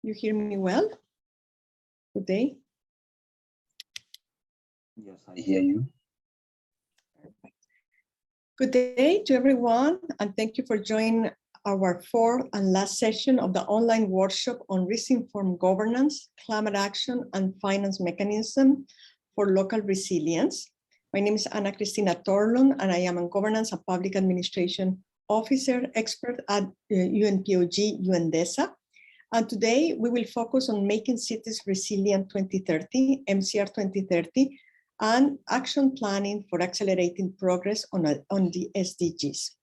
You hear me well? Good day. Yes, I hear you. Good day to everyone, and thank you for joining our fourth and last session of the online workshop on risk-informed governance, climate action, and finance mechanism for local resilience. My name is Ana Cristina Torlund, and I am a Governance and Public Administration Officer expert at UNPOG UNDESA. And today we will focus on Making Cities Resilient 2030, MCR 2030, and action planning for accelerating progress on the SDGs.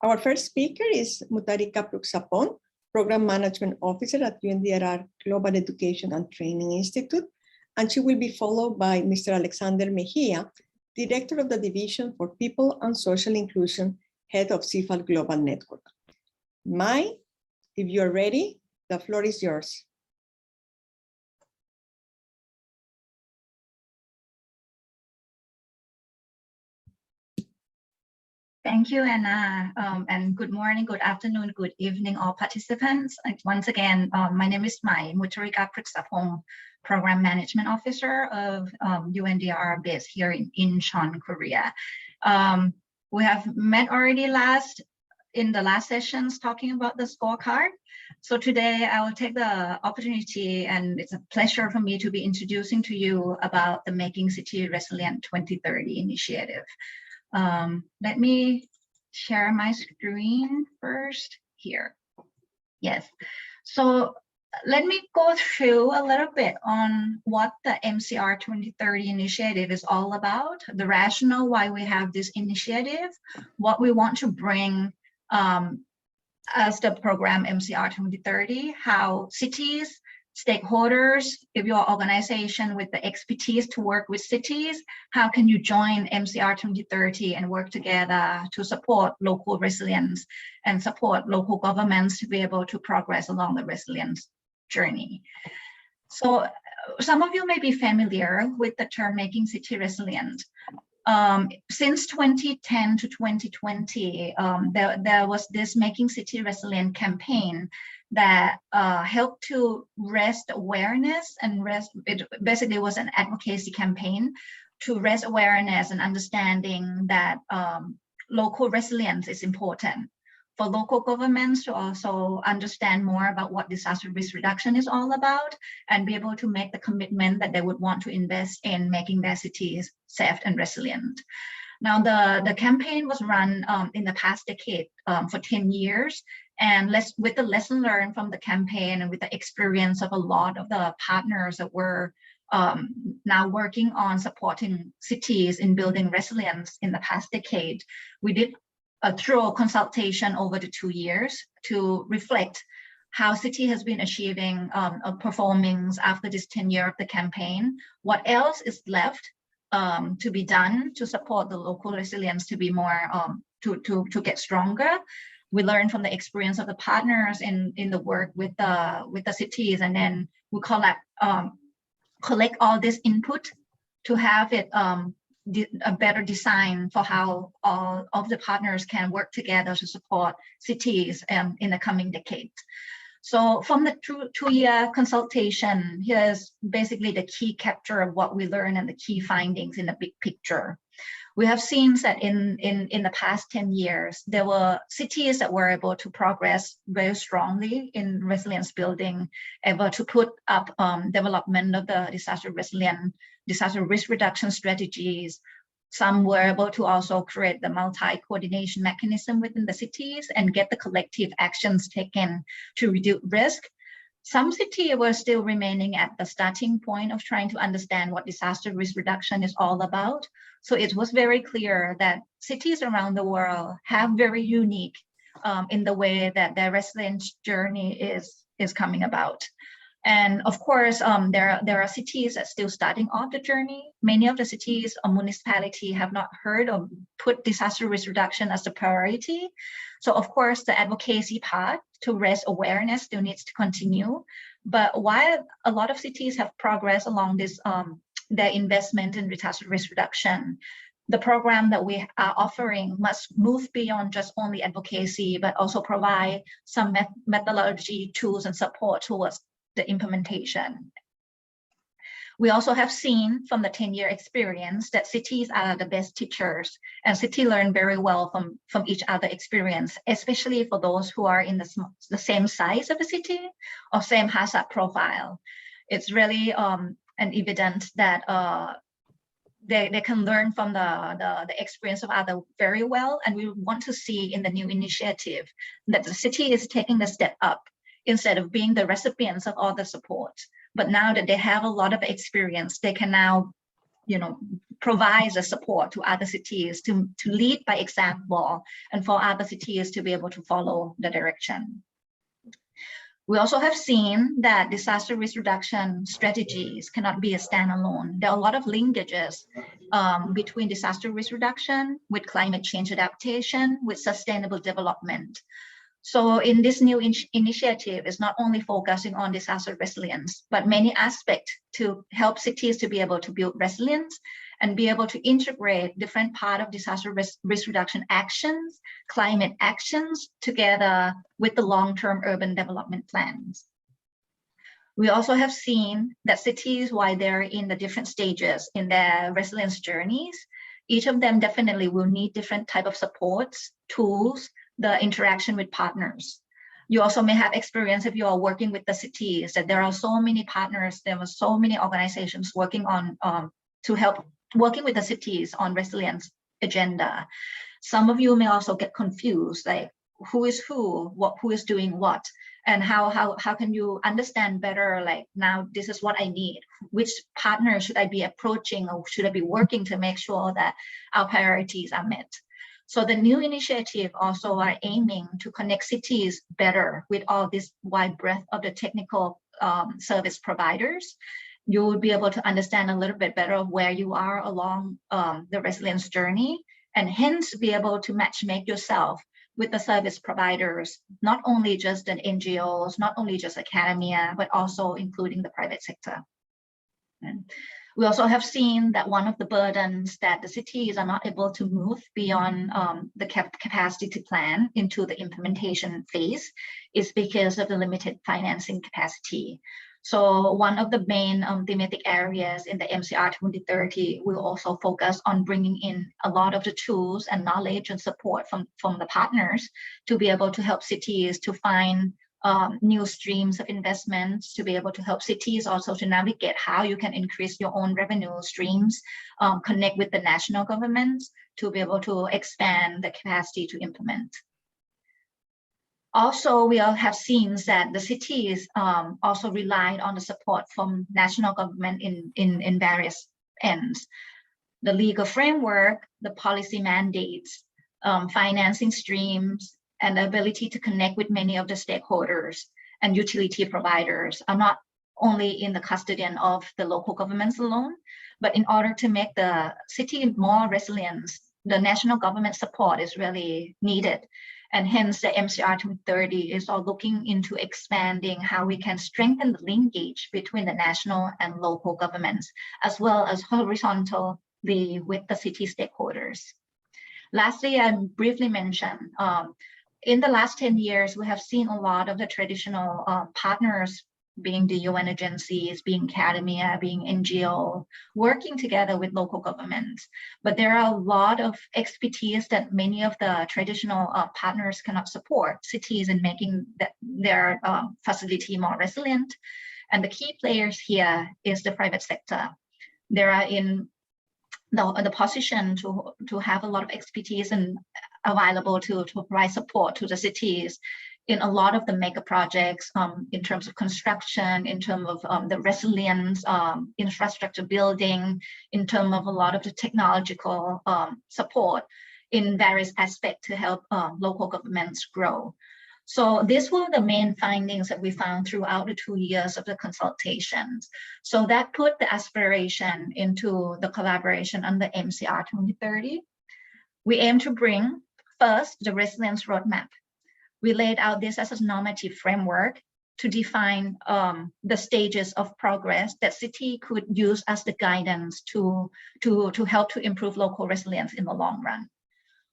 Our first speaker is Mutharika Pruksapon, Program Management Officer at UNDRR Global Education and Training Institute, and she will be followed by Mr. Alexander Mejia, Director of the Division for People and Social Inclusion, Head of CIFAL Global Network. Mai, if you're ready, the floor is yours. Thank you, Anna, and good morning, good afternoon, good evening, all participants. And once again, my name is Mai Mutharika Pruksapon, Program Management Officer of UNDRR based here in Incheon, Korea. We have met already in the last sessions talking about the scorecard. So today I will take the opportunity, and it's a pleasure for me to be introducing to you about the Making City Resilient 2030 initiative. Let me share my screen first here. Yes, so let me go through a little bit on what the MCR 2030 initiative is all about, the rationale why we have this initiative, what we want to bring as the program MCR 2030, how cities, stakeholders, if you're an organization with the expertise to work with cities, how can you join MCR 2030 and work together to support local resilience and support local governments to be able to progress along the resilience journey. So some of you may be familiar with the term Making City Resilient. Since 2010 to 2020, there was this Making City Resilient campaign that helped to raise awareness and it basically was an advocacy campaign to raise awareness and understanding that local resilience is important for local governments to also understand more about what disaster risk reduction is all about and be able to make the commitment that they would want to invest in making their cities safe and resilient. Now, the campaign was run in the past decade for 10 years. And with the lesson learned from the campaign and with the experience of a lot of the partners that were now working on supporting cities in building resilience in the past decade, we did a thorough consultation over the 2 years to reflect how city has been achieving performance after this 10 years of the campaign, what else is left to be done to support the local resilience to be more, to get stronger. We learned from the experience of the partners in the work with the cities, and then we collect all this input to have it a better design for how all of the partners can work together to support cities in the coming decade. So from the two-year consultation, here's basically the key capture of what we learned and the key findings in the big picture. We have seen that in the past 10 years, there were cities that were able to progress very strongly in resilience building, able to put up development of the disaster risk reduction strategies. Some were able to also create the multi-coordination mechanism within the cities and get the collective actions taken to reduce risk. Some cities were still remaining at the starting point of trying to understand what disaster risk reduction is all about. So it was very clear that cities around the world have very unique in the way that their resilience journey is coming about. And of course, there are cities that are still starting off the journey. Many of the cities or municipalities have not heard or put disaster risk reduction as a priority. So of course, the advocacy part to raise awareness still needs to continue. But while a lot of cities have progressed along this, their investment in disaster risk reduction, the program that we are offering must move beyond just only advocacy, but also provide some methodology, tools, and support towards the implementation. We also have seen from the 10-year experience that cities are the best teachers, and cities learn very well from each other experience, especially for those who are in the same size of the city or same hazard profile. It's really an evidence that they can learn from the experience of others very well. And we want to see in the new initiative that the city is taking the step up instead of being the recipients of all the support. But now that they have a lot of experience, they can now, provide the support to other cities to lead by example and for other cities to be able to follow the direction. We also have seen that disaster risk reduction strategies cannot be a standalone. There are a lot of linkages between disaster risk reduction with climate change adaptation, with sustainable development. So in this new initiative, it's not only focusing on disaster resilience, but many aspects to help cities to be able to build resilience and be able to integrate different part of disaster risk reduction actions, climate actions together with the long-term urban development plans. We also have seen that cities, while they're in the different stages in their resilience journeys, each of them definitely will need different type of supports, tools, the interaction with partners. You also may have experience if you are working with the cities that there are so many partners, there are so many organizations working on working with the cities on resilience agenda. Some of you may also get confused, like who is who is doing what, and how can you understand better, like now this is what I need, which partner should I be approaching or should I be working to make sure that our priorities are met. So the new initiative also are aiming to connect cities better with all this wide breadth of the technical service providers. You will be able to understand a little bit better of where you are along the resilience journey, and hence be able to matchmake yourself with the service providers, not only just the NGOs, not only just academia, but also including the private sector. And we also have seen that one of the burdens that the cities are not able to move beyond the capacity plan into the implementation phase is because of the limited financing capacity. So one of the main thematic areas in the MCR 2030 will also focus on bringing in a lot of the tools and knowledge and support from the partners to be able to help cities to find new streams of investments, to be able to help cities also to navigate how you can increase your own revenue streams, connect with the national governments to be able to expand the capacity to implement. Also, we all have seen that the cities also relied on the support from national government in various ends. The legal framework, the policy mandates, financing streams, and the ability to connect with many of the stakeholders and utility providers are not only in the custodian of the local governments alone, but in order to make the city more resilient, the national government support is really needed. And hence the MCR 2030 is all looking into expanding how we can strengthen the linkage between the national and local governments, as well as horizontally with the city stakeholders. Lastly, I briefly mentioned, in the last 10 years, we have seen a lot of the traditional partners, being the UN agencies, being academia, being NGO, working together with local governments. But there are a lot of expertise that many of the traditional partners cannot support cities in making their facility more resilient. And the key players here is the private sector. They are in the position to have a lot of expertise and available to provide support to the cities in a lot of the mega projects, in terms of construction, in terms of the resilience, infrastructure building, in terms of a lot of the technological support in various aspects to help local governments grow. So these were the main findings that we found throughout the 2 years of the consultations. So that put the aspiration into the collaboration under MCR 2030. We aim to bring first the resilience roadmap. We laid out this as a normative framework to define the stages of progress that city could use as the guidance to help to improve local resilience in the long run.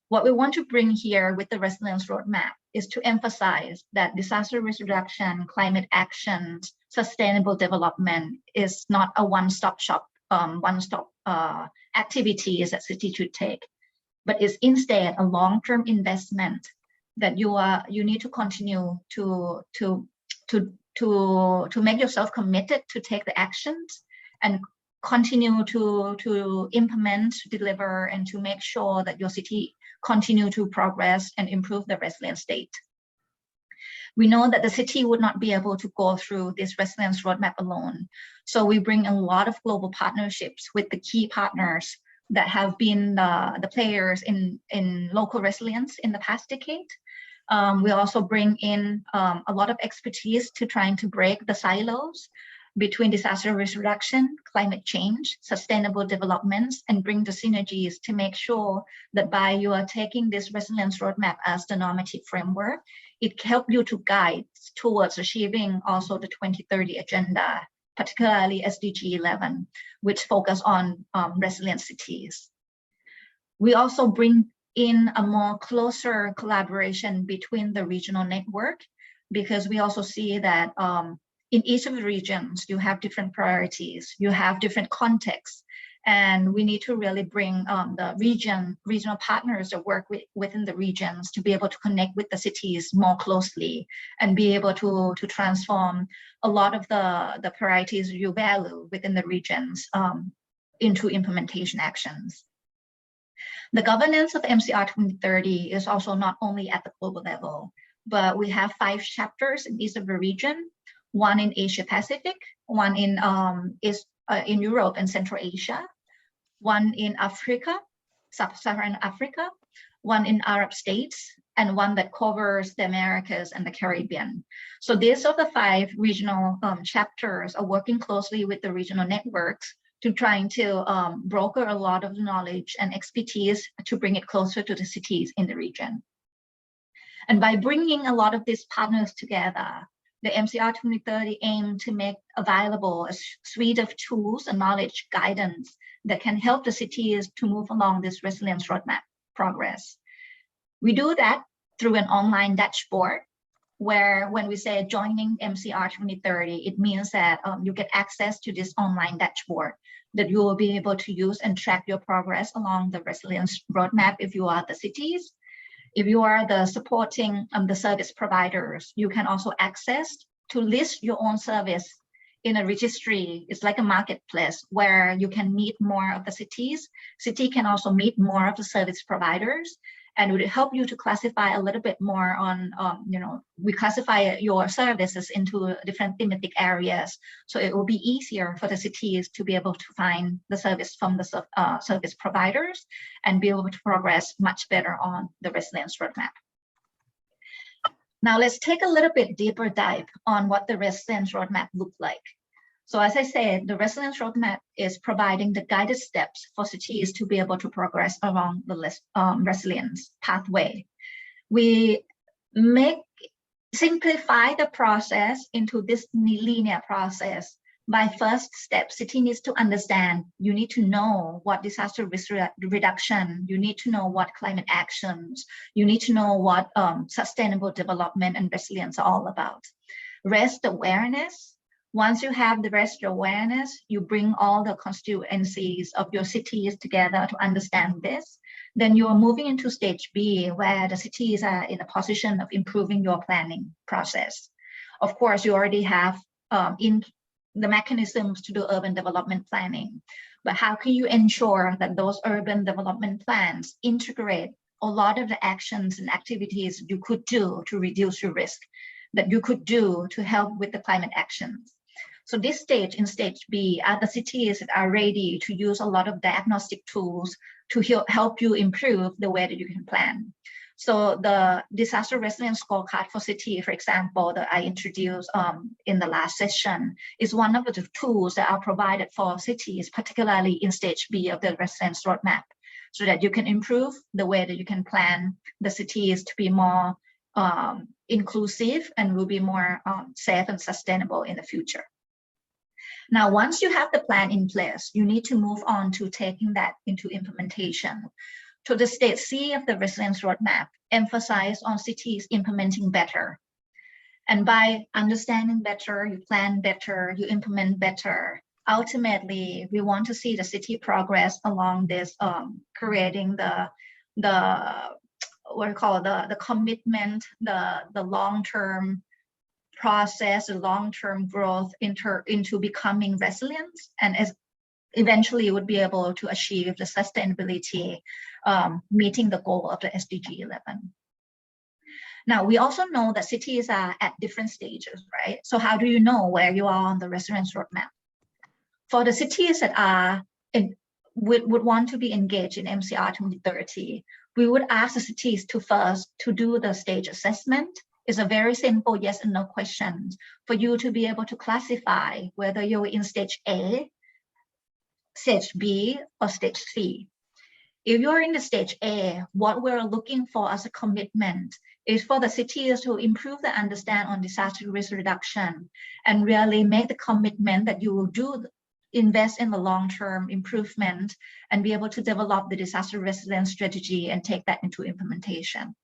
What we want to bring here with the resilience roadmap is to emphasize that disaster risk reduction, climate action, sustainable development is not a one-stop shop, activities that city should take, but is instead a long-term investment that you need to continue to make yourself committed to take the actions and continue to implement, deliver, and to make sure that your city continue to progress and improve the resilient state. We know that the city would not be able to go through this resilience roadmap alone. So we bring a lot of global partnerships with the key partners that have been the players in local resilience in the past decade. We also bring in a lot of expertise to trying to break the silos between disaster risk reduction, climate change, sustainable developments, and bring the synergies to make sure that by you are taking this resilience roadmap as the normative framework, it helps you to guide towards achieving also the 2030 agenda, particularly SDG 11, which focus on resilient cities. We also bring in a more closer collaboration between the regional network, because we also see that in each of the regions, you have different priorities, you have different contexts, and we need to really bring the regional partners that work within the regions to be able to connect with the cities more closely and be able to transform a lot of the priorities you value within the regions into implementation actions. The governance of MCR 2030 is also not only at the global level, but we have 5 chapters in each of the region, one in Asia Pacific, one in Europe and Central Asia, one in Africa, Sub-Saharan Africa, one in Arab states, and one that covers the Americas and the Caribbean. So these are the 5 regional chapters are working closely with the regional networks to trying to broker a lot of knowledge and expertise to bring it closer to the cities in the region. And by bringing a lot of these partners together, the MCR 2030 aim to make available a suite of tools and knowledge guidance that can help the cities to move along this resilience roadmap progress. We do that through an online dashboard, where when we say joining MCR 2030, it means that you get access to this online dashboard that you will be able to use and track your progress along the resilience roadmap if you are the cities. If you are the supporting the service providers, you can also access to list your own service in a registry. It's like a marketplace where you can meet more of the cities. City can also meet more of the service providers, and it would help you to classify a little bit more on, we classify your services into different thematic areas. So it will be easier for the cities to be able to find the service from the service providers and be able to progress much better on the resilience roadmap. Now let's take a little bit deeper dive on what the resilience roadmap looks like. So as I said, the resilience roadmap is providing the guided steps for cities to be able to progress along the resilience pathway. We simplify the process into this linear process. By first step, city needs to understand, you need to know what disaster risk reduction, you need to know what climate actions, you need to know what sustainable development and resilience are all about. Rest awareness. Once you have the rest awareness, you bring all the constituencies of your cities together to understand this. Then you are moving into stage B, where the cities are in a position of improving your planning process. Of course, you already have in the mechanisms to do urban development planning, but how can you ensure that those urban development plans integrate a lot of the actions and activities you could do to reduce your risk, that you could do to help with the climate actions? So this stage, in stage B, are the cities that are ready to use a lot of diagnostic tools to help you improve the way that you can plan. So the disaster resilience scorecard for city, for example, that I introduced in the last session, is one of the tools that are provided for cities, particularly in stage B of the resilience roadmap, so that you can improve the way that you can plan the cities to be more inclusive and will be more safe and sustainable in the future. Now, once you have the plan in place, you need to move on to taking that into implementation. To the stage C of the resilience roadmap, emphasize on cities implementing better. And by understanding better, you plan better, you implement better. Ultimately, we want to see the city progress along this, creating the what we call the commitment, the long-term process, the long-term growth into becoming resilient, and as eventually would be able to achieve the sustainability, meeting the goal of the SDG 11. Now, we also know that cities are at different stages, right? So how do you know where you are on the resilience roadmap? For the cities that are would want to be engaged in MCR 2030, we would ask the cities to first to do the stage assessment. It's a very simple yes and no question for you to be able to classify whether you're in stage A, stage B, or stage C. If you're in the stage A, what we're looking for as a commitment is for the cities to improve the understanding on disaster risk reduction and really make the commitment that you will invest in the long-term improvement and be able to develop the disaster resilience strategy and take that into implementation.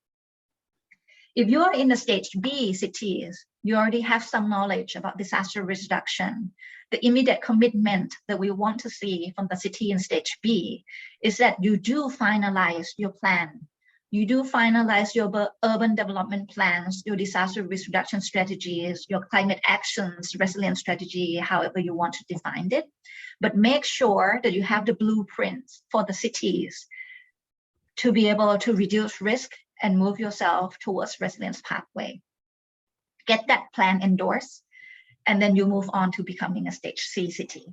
If you're in the stage B cities, you already have some knowledge about disaster risk reduction. The immediate commitment that we want to see from the city in stage B is that you do finalize your plan. You do finalize your urban development plans, your disaster risk reduction strategies, your climate actions, resilience strategy, however you want to define it. But make sure that you have the blueprints for the cities to be able to reduce risk and move yourself towards resilience pathway. Get that plan endorsed, and then you move on to becoming a stage C city.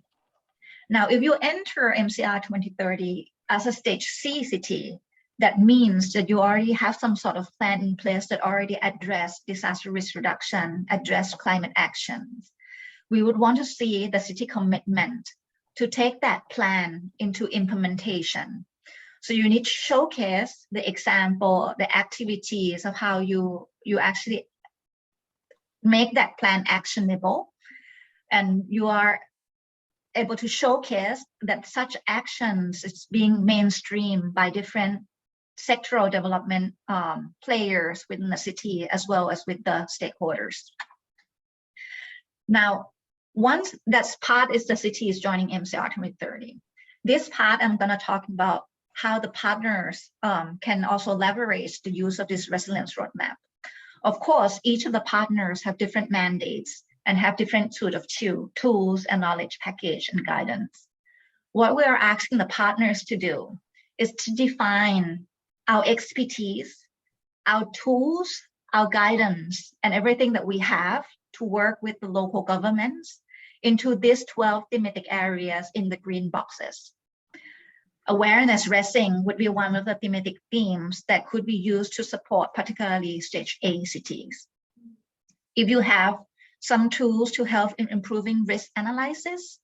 Now, if you enter MCR 2030 as a stage C city, that means that you already have some sort of plan in place that already address disaster risk reduction, address climate actions. We would want to see the city commitment to take that plan into implementation. So you need to showcase the example, the activities of how you actually make that plan actionable, and you are able to showcase that such actions is being mainstreamed by different sectoral development players within the city as well as with the stakeholders. Now, once that part is the city is joining MCR 2030. This part I'm going to talk about how the partners can also leverage the use of this resilience roadmap. Of course, each of the partners have different mandates and have different sort of tools and knowledge package and guidance. What we are asking the partners to do is to define our expertise, our tools, our guidance, and everything that we have to work with the local governments into these 12 thematic areas in the green boxes. Awareness raising would be one of the thematic themes that could be used to support particularly stage A cities. If you have some tools to help in improving risk analysis,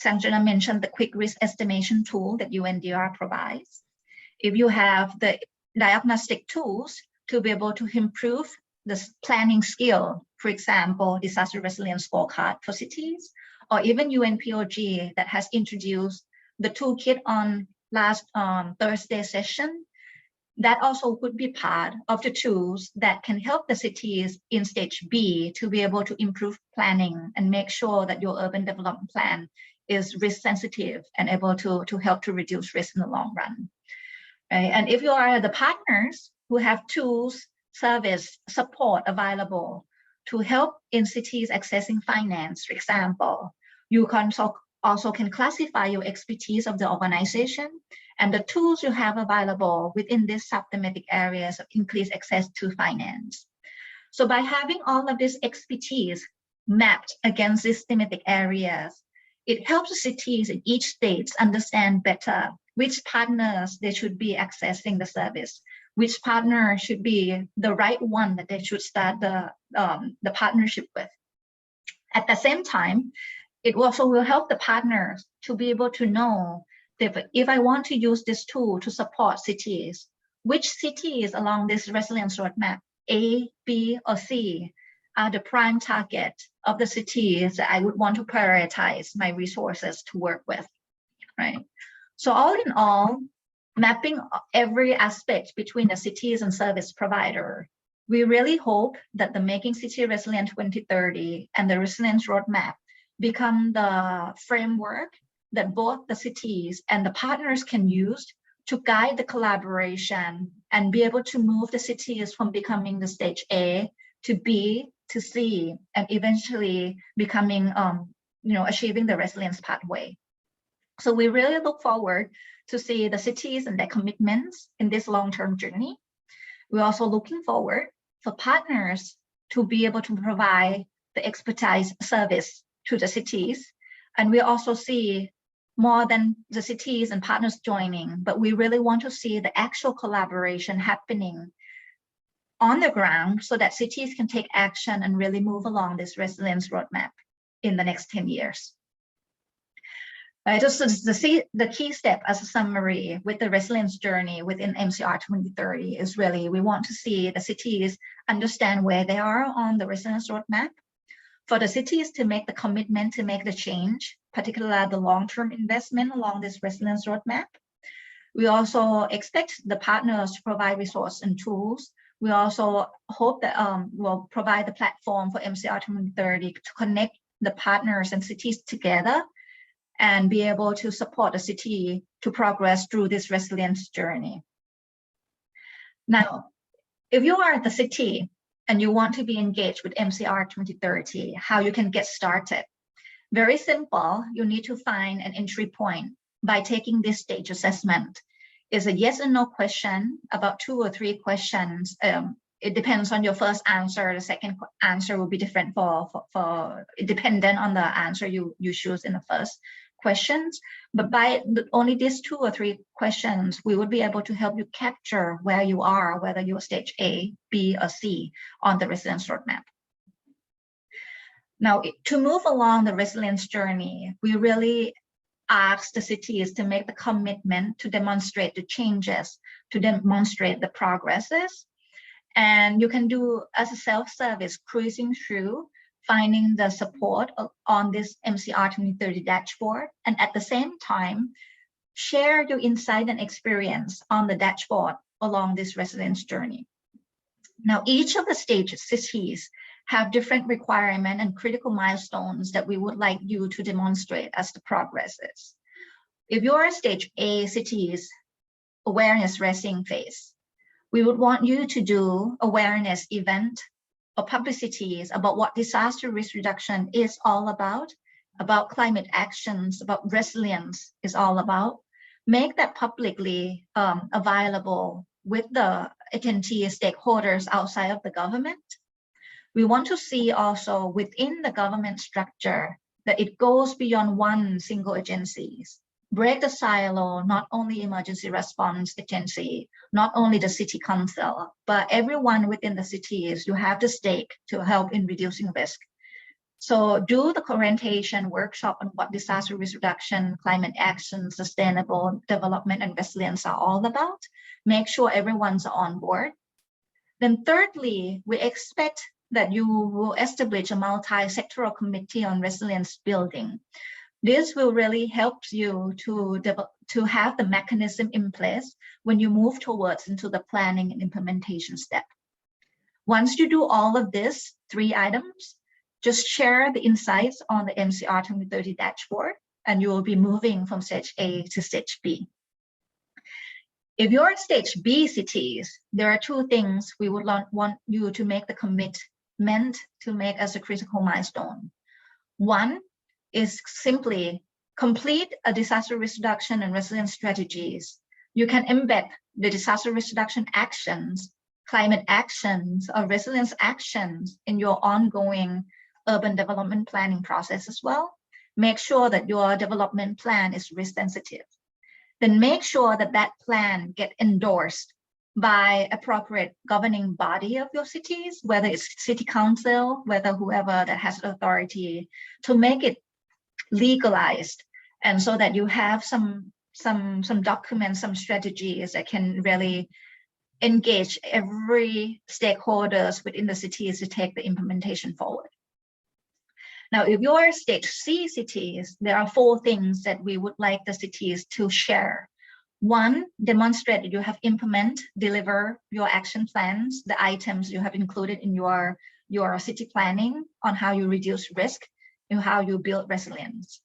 Sanjana mentioned the quick risk estimation tool that UNDR provides. If you have the diagnostic tools to be able to improve the planning skill, for example, disaster resilience scorecard for cities, or even UNPOG that has introduced the toolkit on last Thursday session, that also could be part of the tools that can help the cities in stage B to be able to improve planning and make sure that your urban development plan is risk sensitive and able to help to reduce risk in the long run. Right? And if you are the partners who have tools, service, support available to help in cities accessing finance, for example, you can also can classify your expertise of the organization and the tools you have available within these sub-thematic areas of increased access to finance. So by having all of this expertise mapped against these thematic areas, it helps cities in each state understand better which partners they should be accessing the service, which partner should be the right one that they should start the partnership with. At the same time, it also will help the partners to be able to know that if I want to use this tool to support cities, which cities along this resilience roadmap A, B, or C are the prime target of the cities that I would want to prioritize my resources to work with, right? So all in all, mapping every aspect between the cities and service provider, we really hope that the Making City Resilient 2030 and the Resilience Roadmap become the framework that both the cities and the partners can use to guide the collaboration and be able to move the cities from becoming the stage A to B to C, and eventually becoming, achieving the resilience pathway. So we really look forward to see the cities and their commitments in this long-term journey. We're also looking forward for partners to be able to provide the expertise service to the cities. And we also see more than the cities and partners joining, but we really want to see the actual collaboration happening on the ground so that cities can take action and really move along this resilience roadmap in the next 10 years. Just the key step as a summary with the resilience journey within MCR 2030 is really, we want to see the cities understand where they are on the resilience roadmap, for the cities to make the commitment to make the change, particularly the long-term investment along this resilience roadmap. We also expect the partners to provide resources and tools. We also hope that we'll provide the platform for MCR 2030 to connect the partners and cities together and be able to support the city to progress through this resilience journey. Now, if you are the city and you want to be engaged with MCR 2030, how you can get started? Very simple. You need to find an entry point by taking this stage assessment. It's a yes and no question, about 2 or 3 questions. It depends on your first answer. The second answer will be different dependent on the answer you choose in the first questions. But by only these 2 or 3 questions, we would be able to help you capture where you are, whether you're stage A, B, or C on the resilience roadmap. Now, to move along the resilience journey, we really ask the cities to make the commitment to demonstrate the changes, to demonstrate the progresses. And you can do as a self-service, cruising through, finding the support on this MCR 2030 dashboard, and at the same time, share your insight and experience on the dashboard along this resilience journey. Now, each of the stage cities have different requirements and critical milestones that we would like you to demonstrate as the progresses. If you're a stage A cities awareness raising phase, we would want you to do awareness event or publicities about what disaster risk reduction is all about climate actions, about resilience is all about. Make that publicly available with the attendee stakeholders outside of the government. We want to see also within the government structure that it goes beyond one single agency. Break the silo, not only emergency response agency, not only the city council, but everyone within the cities, you have the stake to help in reducing risk. So do the orientation workshop on what disaster risk reduction, climate action, sustainable development, and resilience are all about. Make sure everyone's on board. Then thirdly, we expect that you will establish a multi-sectoral committee on resilience building. This will really help you to have the mechanism in place when you move towards into the planning and implementation step. Once you do all of this 3 items, just share the insights on the MCR 2030 dashboard, and you will be moving from stage A to stage B. If you're at stage B cities, there are 2 things we would want you to make the commitment to make as a critical milestone. One is simply complete a disaster risk reduction and resilience strategies. You can embed the disaster risk reduction actions, climate actions, or resilience actions in your ongoing urban development planning process as well. Make sure that your development plan is risk sensitive. Then make sure that that plan gets endorsed by appropriate governing body of your cities, whether it's city council, whether whoever that has authority, to make it legalized, and so that you have some documents, some strategies that can really engage every stakeholders within the cities to take the implementation forward. Now, if you're stage C cities, there are 4 things that we would like the cities to share. 1, demonstrate that you have deliver your action plans, the items you have included in your city planning on how you reduce risk and how you build resilience.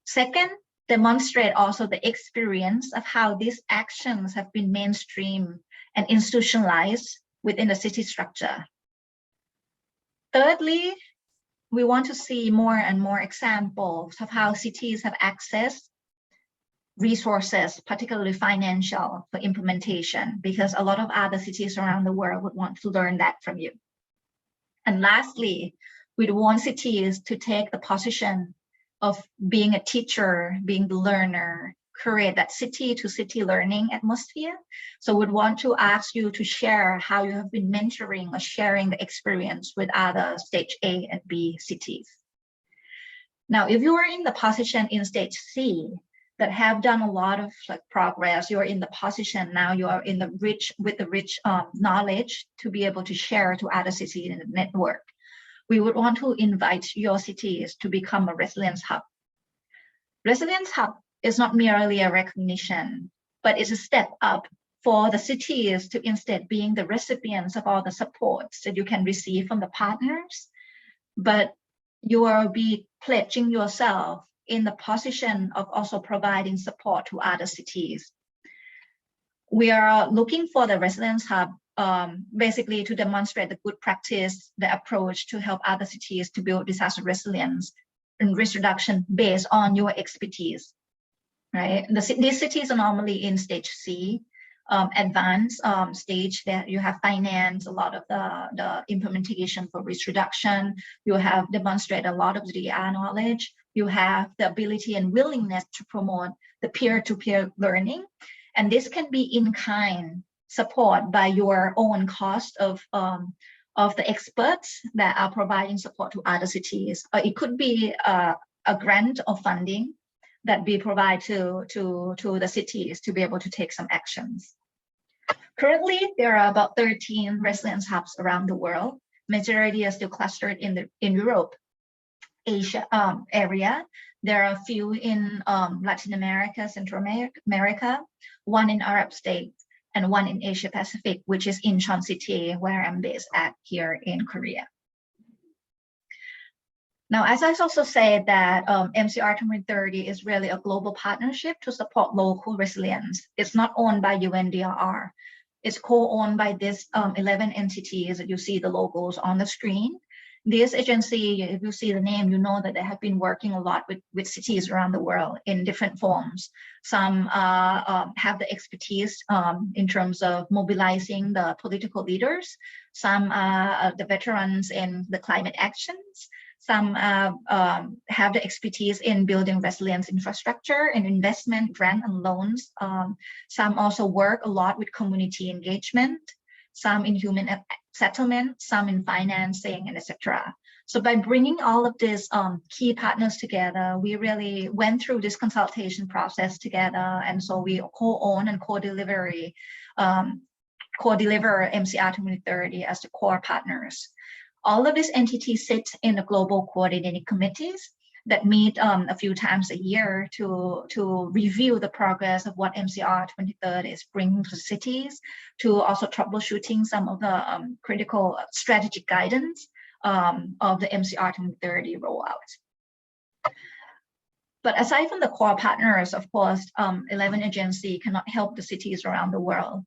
2nd, demonstrate also the experience of how these actions have been mainstreamed and institutionalized within the city structure. Thirdly, we want to see more and more examples of how cities have access resources, particularly financial, for implementation, because a lot of other cities around the world would want to learn that from you. And lastly, we want cities to take the position of being a teacher, being the learner, create that city-to-city learning atmosphere. So we'd want to ask you to share how you have been mentoring or sharing the experience with other stage A and B cities. Now, if you are in the position in stage C that have done a lot of progress, you're in the position now, you are in the rich knowledge to be able to share to other cities in the network. We would want to invite your cities to become a resilience hub. Resilience hub is not merely a recognition, but it's a step up for the cities to instead being the recipients of all the supports that you can receive from the partners, but you will be pledging yourself in the position of also providing support to other cities. We are looking for the resilience hub basically to demonstrate the good practice, the approach to help other cities to build disaster resilience and risk reduction based on your expertise, right? These cities are normally in stage C, advanced stage that you have finance, a lot of the implementation for risk reduction, you have demonstrated a lot of the DER knowledge, you have the ability and willingness to promote the peer-to-peer learning. And this can be in-kind support by your own cost of the experts that are providing support to other cities. It could be a grant or funding that we provide to the cities to be able to take some actions. Currently, there are about 13 resilience hubs around the world. Majority are still clustered in Europe, Asia area. There are a few in Latin America, Central America, one in Arab states, and one in Asia Pacific, which is Incheon City, where I'm based at here in Korea. Now, as I also said that MCR 2030 is really a global partnership to support local resilience. It's not owned by UNDRR. It's co-owned by these 11 entities that you see the logos on the screen. This agency, if you see the name, you know that they have been working a lot with cities around the world in different forms. Some have the expertise in terms of mobilizing the political leaders. Some are the veterans in the climate actions. Some have the expertise in building resilience infrastructure and investment, grant and loans. Some also work a lot with community engagement. Some in human settlement, some in financing, and etc. So by bringing all of these key partners together, we really went through this consultation process together, and so we co-own and co-deliver MCR 2030 as the core partners. All of these entities sit in the global coordinating committees that meet a few times a year to review the progress of what MCR 2030 is bringing to cities, to also troubleshooting some of the critical strategic guidance of the MCR 2030 rollout. But aside from the core partners, of course, 11 agencies cannot help the cities around the world.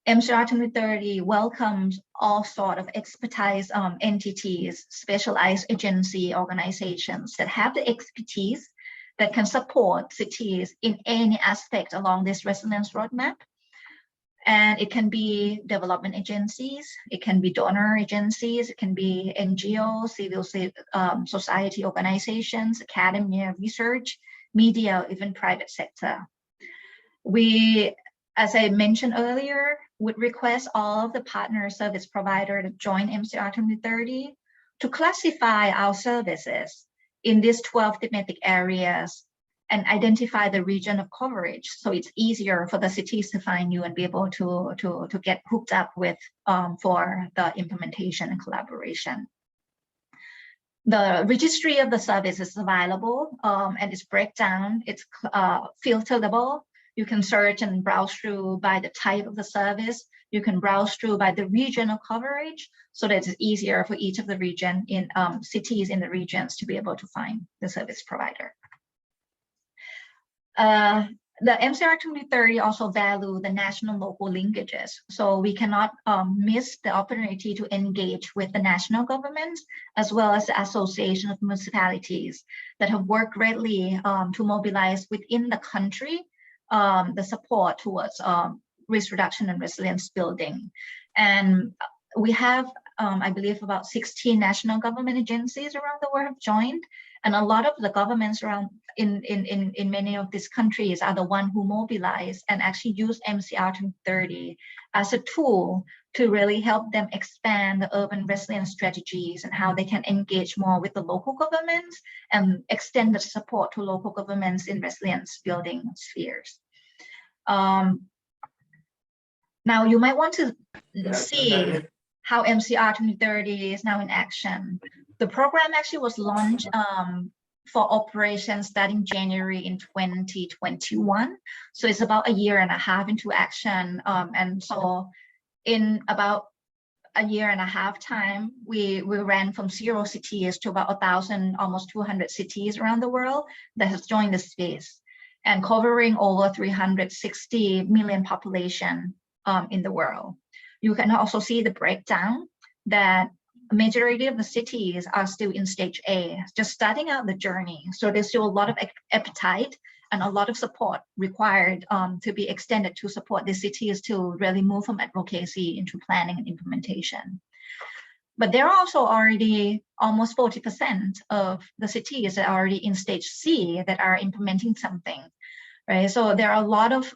MCR 2030 welcomes all sort of expertise entities, specialized agency organizations that have the expertise that can support cities in any aspect along this resilience roadmap. And it can be development agencies, it can be donor agencies, it can be NGOs, civil society organizations, academia, research, media, even private sector. We, as I mentioned earlier, would request all of the partner service providers to join MCR 2030 to classify our services in these 12 thematic areas and identify the region of coverage. So it's easier for the cities to find you and be able to get hooked up with for the implementation and collaboration. The registry of the service is available and it's breakdown, it's filterable. You can search and browse through by the type of the service. You can browse through by the regional coverage so that it's easier for each of the region in cities in the regions to be able to find the service provider. The MCR 2030 also value the national local linkages. So we cannot miss the opportunity to engage with the national government as well as the Association of Municipalities that have worked greatly to mobilize within the country the support towards risk reduction and resilience building. And we have, I believe, about 16 national government agencies around the world have joined. And a lot of the governments around in many of these countries are the one who mobilize and actually use MCR 2030 as a tool to really help them expand the urban resilience strategies and how they can engage more with the local governments and extend the support to local governments in resilience building spheres. Now you might want to see how MCR 2030 is now in action. The program actually was launched for operations starting January in 2021. So it's about a year and a half into action. And so in about a year and a half time, we ran from 0 cities to about 1,000, almost 200 cities around the world that has joined the space and covering over 360 million population in the world. You can also see the breakdown that majority of the cities are still in stage A, just starting out the journey. So there's still a lot of appetite and a lot of support required to be extended to support the cities to really move from advocacy into planning and implementation. But there are also already almost 40% of the cities that are already in stage C that are implementing something, right? So there are a lot of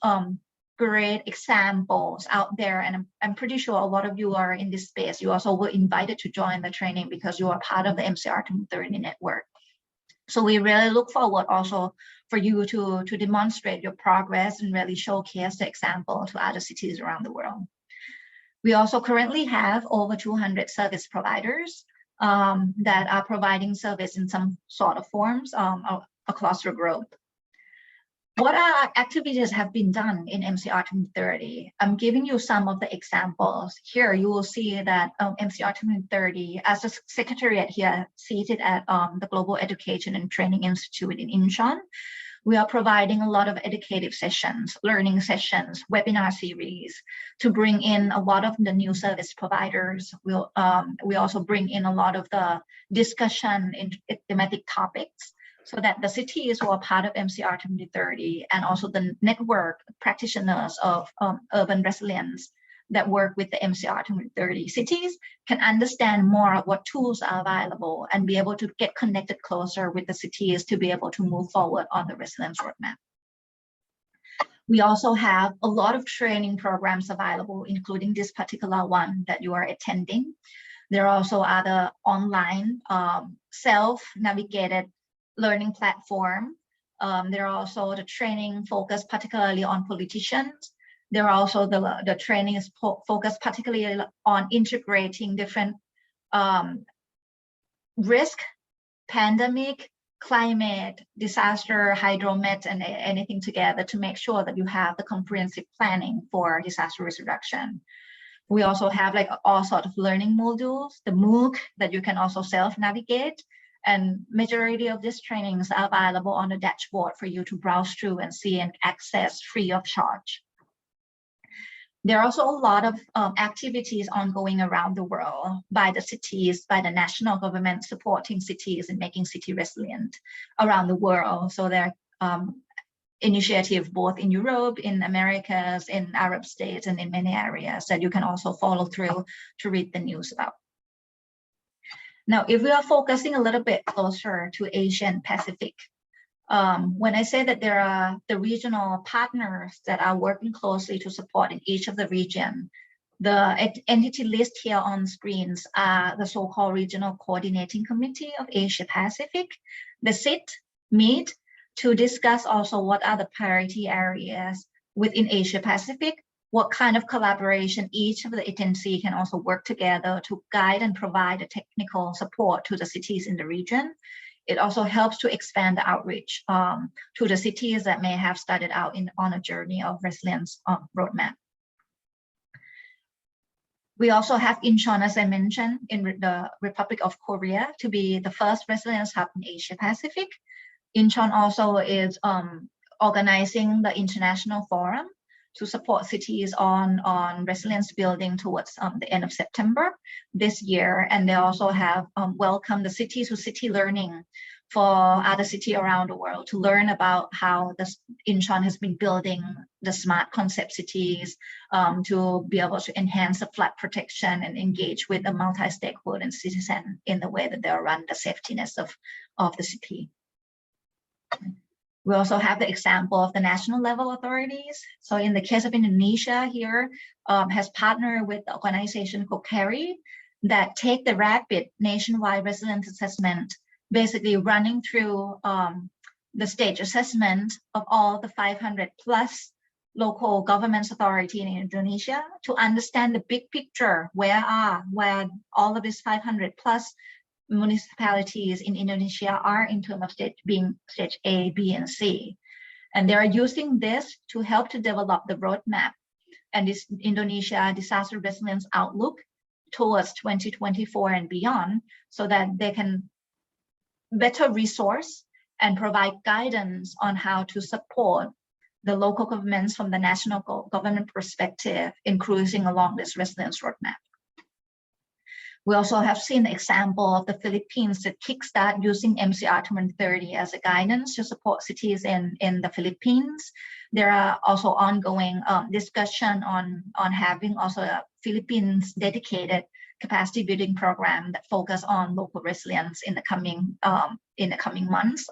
great examples out there, and I'm pretty sure a lot of you are in this space. You also were invited to join the training because you are part of the MCR 2030 network. So we really look forward also for you to demonstrate your progress and really showcase the example to other cities around the world. We also currently have over 200 service providers that are providing service in some sort of forms across the globe. What activities have been done in MCR 2030? I'm giving you some of the examples. Here you will see that MCR 2030, as a secretariat here seated at the Global Education and Training Institute in Incheon, we are providing a lot of educative sessions, learning sessions, webinar series to bring in a lot of the new service providers. We also bring in a lot of the discussion in thematic topics, so that the cities who are part of MCR 2030 and also the network practitioners of urban resilience that work with the MCR 2030 cities can understand more of what tools are available and be able to get connected closer with the cities to be able to move forward on the resilience roadmap. We also have a lot of training programs available, including this particular one that you are attending. There are also other online self-navigated learning platform. There are also the training focused particularly on politicians. There are also the training is focused particularly on integrating different risk, pandemic, climate, disaster, hydromet, and anything together to make sure that you have the comprehensive planning for disaster risk reduction. We also have like all sorts of learning modules, the MOOC that you can also self-navigate. And majority of these trainings are available on the dashboard for you to browse through and see and access free of charge. There are also a lot of activities ongoing around the world by the cities, by the national government supporting cities and making city resilient around the world. So there are initiatives both in Europe, in Americas, in Arab states, and in many areas that you can also follow through to read the news about. Now, if we are focusing a little bit closer to Asia and Pacific, when I say that there are the regional partners that are working closely to support in each of the region, the entity list here on screens are the so-called Regional Coordinating Committee of Asia Pacific, the sit, meet, to discuss also what are the priority areas within Asia Pacific, what kind of collaboration each of the agency can also work together to guide and provide the technical support to the cities in the region. It also helps to expand the outreach to the cities that may have started out on a journey of resilience roadmap. We also have Incheon, as I mentioned, in the Republic of Korea to be the first resilience hub in Asia Pacific. Incheon also is organizing the international forum to support cities on resilience building towards the end of September this year. And they also have welcomed the city to city learning for other cities around the world to learn about how Incheon has been building the smart concept cities to be able to enhance the flood protection and engage with the multi-stakeholder and citizen in the way that they'll run the safetiness of the city. We also have the example of the national level authorities. So in the case of Indonesia here, has partnered with the organization COCARI that take the rapid nationwide resilience assessment, basically running through the stage assessment of all the 500 plus local government authority in Indonesia to understand the big picture, where all of these 500 plus municipalities in Indonesia are in terms of stage A, B, and C. And they are using this to help to develop the roadmap and this Indonesia disaster resilience outlook towards 2024 and beyond, so that they can better resource and provide guidance on how to support the local governments from the national government perspective in cruising along this resilience roadmap. We also have seen the example of the Philippines that kickstart using MCR 2030 as a guidance to support cities in the Philippines. There are also ongoing discussion on having also a Philippines dedicated capacity building program that focus on local resilience in the coming months.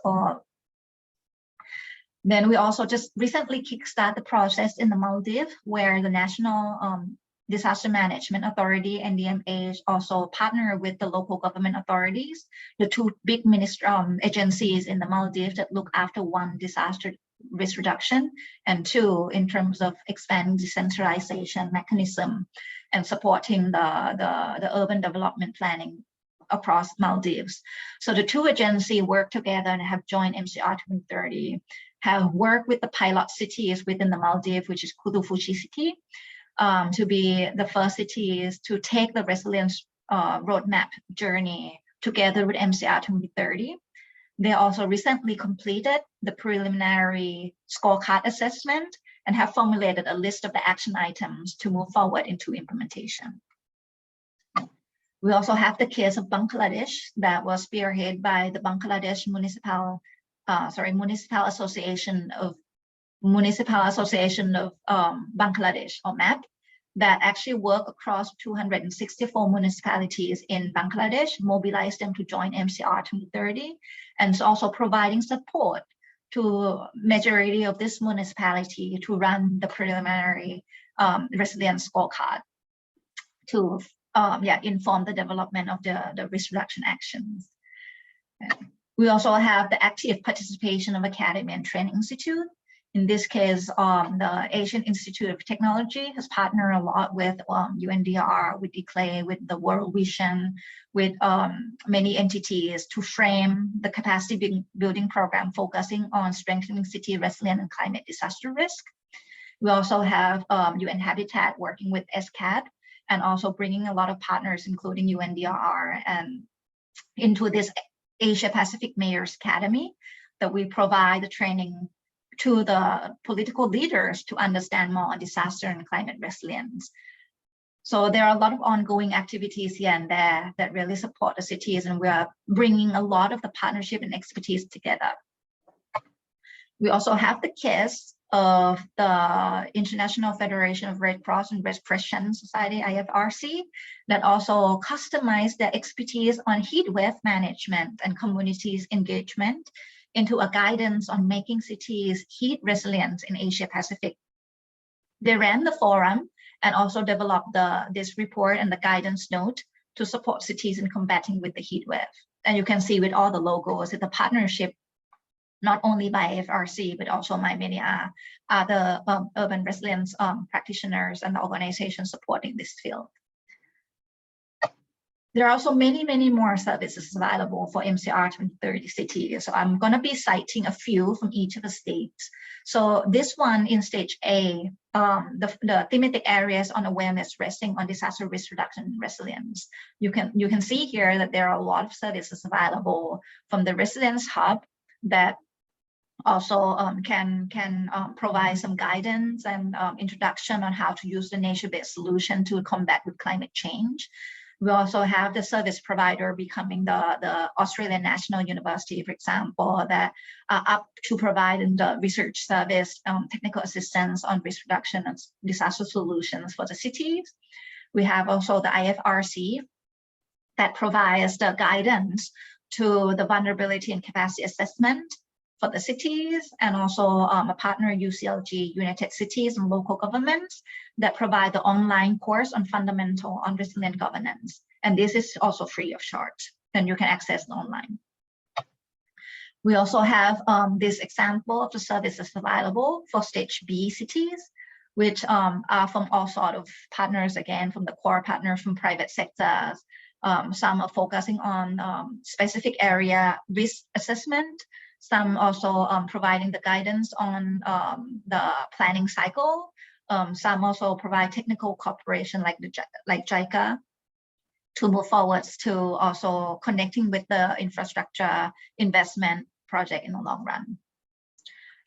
Then we also just recently kickstart the process in the Maldives, where the National Disaster Management Authority, NDMA, also partner with the local government authorities, the two big agencies in the Maldives that look after one, disaster risk reduction, and two, in terms of expanding decentralization mechanism and supporting the urban development planning across Maldives. So the two agencies work together and have joined MCR 2030, have worked with the pilot cities within the Maldives, which is Kutu Fushi City, to be the first cities to take the resilience roadmap journey together with MCR 2030. They also recently completed the preliminary scorecard assessment and have formulated a list of the action items to move forward into implementation. We also have the case of Bangladesh that was spearheaded by the Bangladesh Municipal Association of Bangladesh, or MAP, that actually work across 264 municipalities in Bangladesh, mobilize them to join MCR 2030, and also providing support to majority of this municipality to run the preliminary resilience scorecard to inform the development of the risk reduction actions. We also have the active participation of Academy and Training Institute. In this case, the Asian Institute of Technology has partnered a lot with UNDR, with DCLAY, with the World Vision, with many entities to frame the capacity building program focusing on strengthening city resilience and climate disaster risk. We also have UN Habitat working with SCAD and also bringing a lot of partners, including UNDR, and into this Asia Pacific Mayors Academy that we provide the training to the political leaders to understand more on disaster and climate resilience. So there are a lot of ongoing activities here and there that really support the cities, and we are bringing a lot of the partnership and expertise together. We also have the case of the International Federation of Red Cross and Red Crescent Society, IFRC, that also customized their expertise on heat wave management and communities engagement into a guidance on making cities heat resilient in Asia Pacific. They ran the forum and also developed this report and the guidance note to support cities in combating with the heat wave. And you can see with all the logos that the partnership not only by IFRC, but also by many other urban resilience practitioners and organizations supporting this field. There are also many, many more services available for MCR 2030 cities. So I'm going to be citing a few from each of the states. So this one in stage A, the thematic areas on awareness resting on disaster risk reduction and resilience. You can see here that there are a lot of services available from the resilience hub that also can provide some guidance and introduction on how to use the nature-based solution to combat with climate change. We also have the service provider becoming the Australian National University, for example, that are up to provide the research service, technical assistance on risk reduction and disaster solutions for the cities. We have also the IFRC that provides the guidance to the vulnerability and capacity assessment for the cities, and also a partner UCLG, United Cities and Local Governments, that provide the online course on fundamental on resilient governance. And this is also free of charge, and you can access it online. We also have this example of the services available for stage B cities, which are from all sort of partners, again, from the core partners from private sectors. Some are focusing on specific area risk assessment. Some also providing the guidance on the planning cycle. Some also provide technical cooperation like JICA to move forwards to also connecting with the infrastructure investment project in the long run.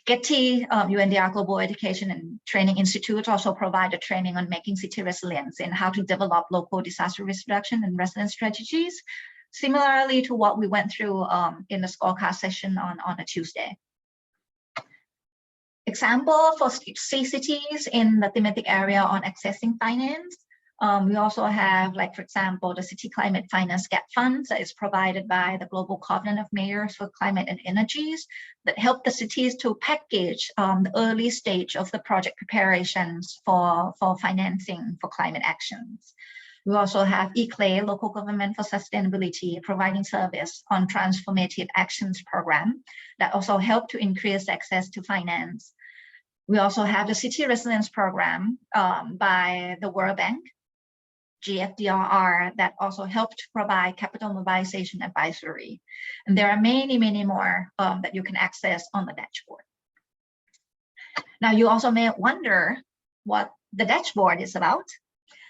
Getty, UNDR Global Education and Training Institute also provide a training on making city resilience and how to develop local disaster risk reduction and resilience strategies, similarly to what we went through in the scorecard session on a Tuesday. Example for C cities in the thematic area on accessing finance. We also have, like, for example, the City Climate Finance Gap Funds that is provided by the Global Covenant of Mayors for Climate and Energies that help the cities to package the early stage of the project preparations for financing for climate actions. We also have ECLAY, Local Government for Sustainability, providing service on transformative actions program that also help to increase access to finance. We also have the City Resilience Program by the World Bank, GFDRR, that also helped to provide capital mobilization advisory. And there are many, many more that you can access on the dashboard. Now, you also may wonder what the dashboard is about.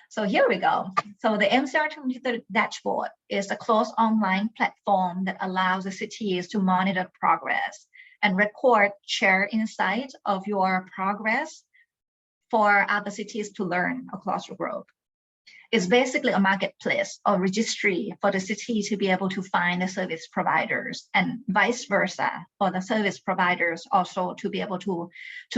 So here we go. So the MCR 2030 dashboard is a closed online platform that allows the cities to monitor progress and record, share insights of your progress for other cities to learn across the globe. It's basically a marketplace or registry for the city to be able to find the service providers, and vice versa for the service providers also to be able to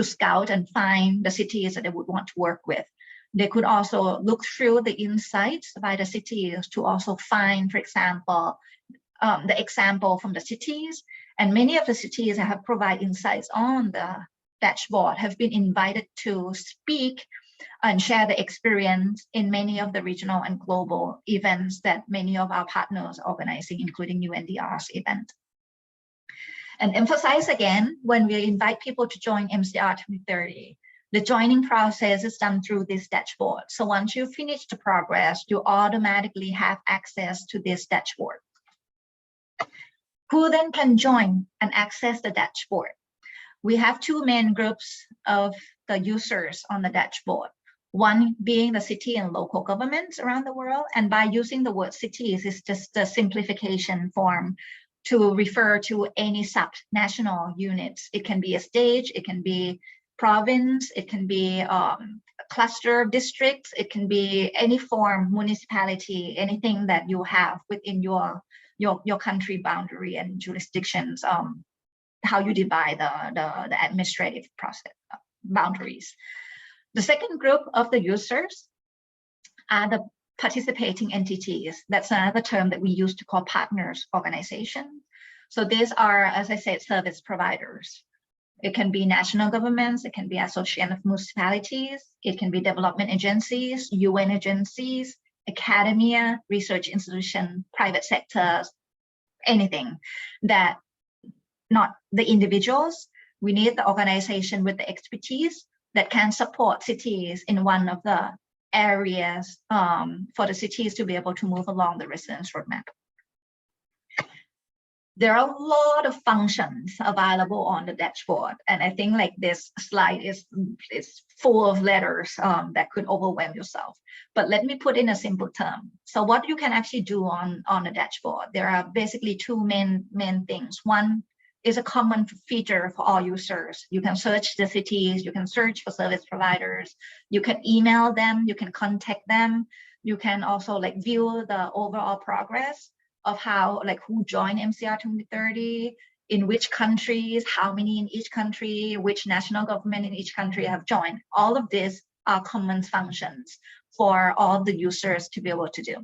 scout and find the cities that they would want to work with. They could also look through the insights by the cities to also find, for example, the example from the cities. And many of the cities that have provided insights on the dashboard have been invited to speak and share the experience in many of the regional and global events that many of our partners are organizing, including UNDR's event. And emphasize again, when we invite people to join MCR 2030, the joining process is done through this dashboard. So once you finish the progress, you automatically have access to this dashboard. Who then can join and access the dashboard? We have two main groups of the users on the dashboard. One being the city and local governments around the world. And by using the word cities, it's just a simplification form to refer to any sub-national units. It can be a state, it can be province, it can be a cluster of districts, it can be any form, municipality, anything that you have within your country boundary and jurisdictions, how you divide the administrative process boundaries. The second group of the users are the participating entities. That's another term that we use to call partners organizations. So these are, as I said, service providers. It can be national governments, it can be association of municipalities, it can be development agencies, UN agencies, academia, research institution, private sectors, anything that not the individuals. We need the organization with the expertise that can support cities in one of the areas for the cities to be able to move along the resilience roadmap. There are a lot of functions available on the dashboard, and I think like this slide is full of letters that could overwhelm yourself. But let me put in a simple term. So what you can actually do on the dashboard, there are basically two main things. One is a common feature for all users. You can search the cities, you can search for service providers, you can email them, you can contact them, you can also like view the overall progress of how, like who joined MCR 2030, in which countries, how many in each country, which national government in each country have joined. All of these are common functions for all the users to be able to do.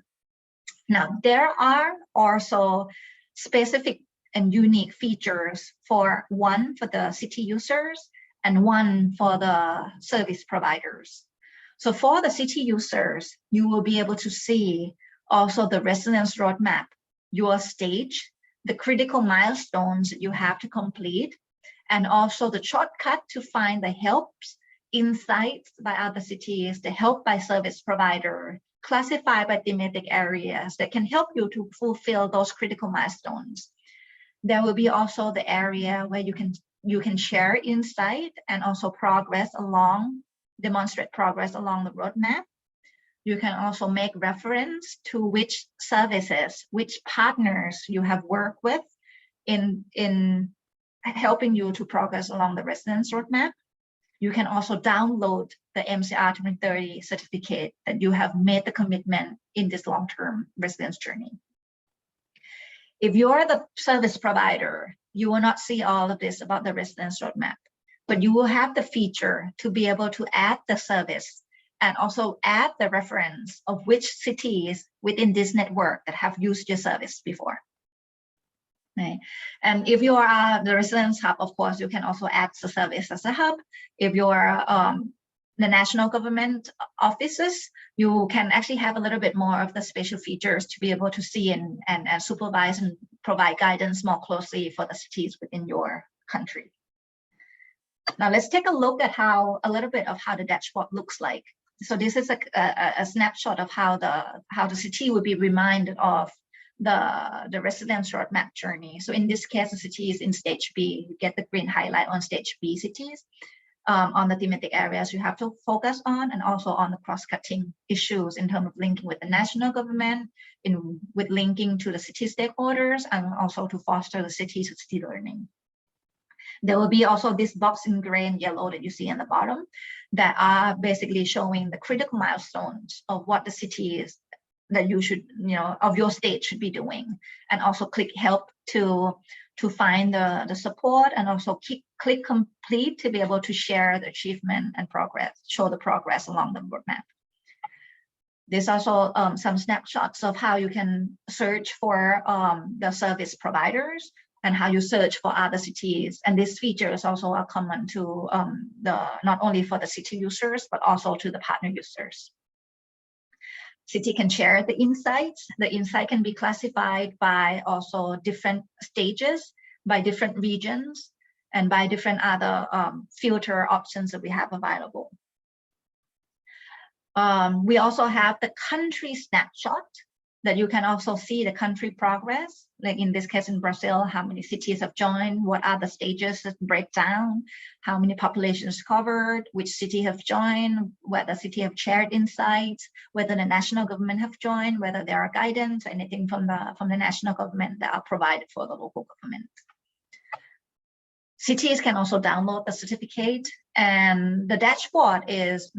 Now, there are also specific and unique features for one for the city users and one for the service providers. So for the city users, you will be able to see also the resilience roadmap, your stage, the critical milestones that you have to complete, and also the shortcut to find the helps, insights by other cities, the help by service provider, classified by thematic areas that can help you to fulfill those critical milestones. There will be also the area where you can share insight and also demonstrate progress along the roadmap. You can also make reference to which services, which partners you have worked with in helping you to progress along the resilience roadmap. You can also download the MCR 2030 certificate that you have made the commitment in this long-term resilience journey. If you're the service provider, you will not see all of this about the resilience roadmap, but you will have the feature to be able to add the service and also add the reference of which cities within this network that have used your service before. Right. And if you are the resilience hub, of course, you can also add the service as a hub. If you're the national government offices, you can actually have a little bit more of the special features to be able to see and supervise and provide guidance more closely for the cities within your country. Now let's take a look at a little bit of how the dashboard looks like. So this is a snapshot of how the city will be reminded of the resilience roadmap journey. So in this case, the city is in stage B. You get the green highlight on stage B cities, on the thematic areas you have to focus on, and also on the cross-cutting issues in terms of linking with the national government, with linking to the city stakeholders, and also to foster the city-to-city learning. There will be also this box in gray and yellow that you see in the bottom that are basically showing the critical milestones of what the city is that you should, of your state should be doing, and also click help to find the support, and also click complete to be able to share the achievement and progress, show the progress along the roadmap. There's also some snapshots of how you can search for the service providers and how you search for other cities. And these features also are common to not only for the city users, but also to the partner users. City can share the insights. The insight can be classified by also different stages, by different regions, and by different other filter options that we have available. We also have the country snapshot that you can also see the country progress. Like in this case in Brazil, how many cities have joined, what are the stages that break down, how many populations covered, which city have joined, whether city have shared insights, whether the national government have joined, whether there are guidance, anything from the national government that are provided for the local government. Cities can also download the certificate, and the dashboard is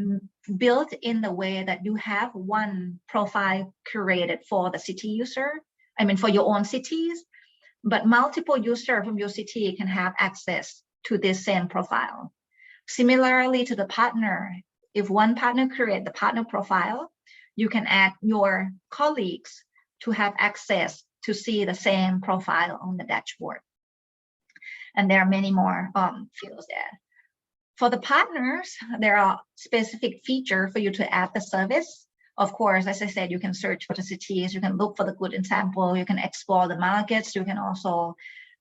built in the way that you have one profile curated for the city user, for your own cities, but multiple users from your city can have access to this same profile. Similarly to the partner, if one partner creates the partner profile, you can add your colleagues to have access to see the same profile on the dashboard. And there are many more fields there. For the partners, there are specific features for you to add the service. Of course, as I said, you can search for the cities, you can look for the good example, you can explore the markets, you can also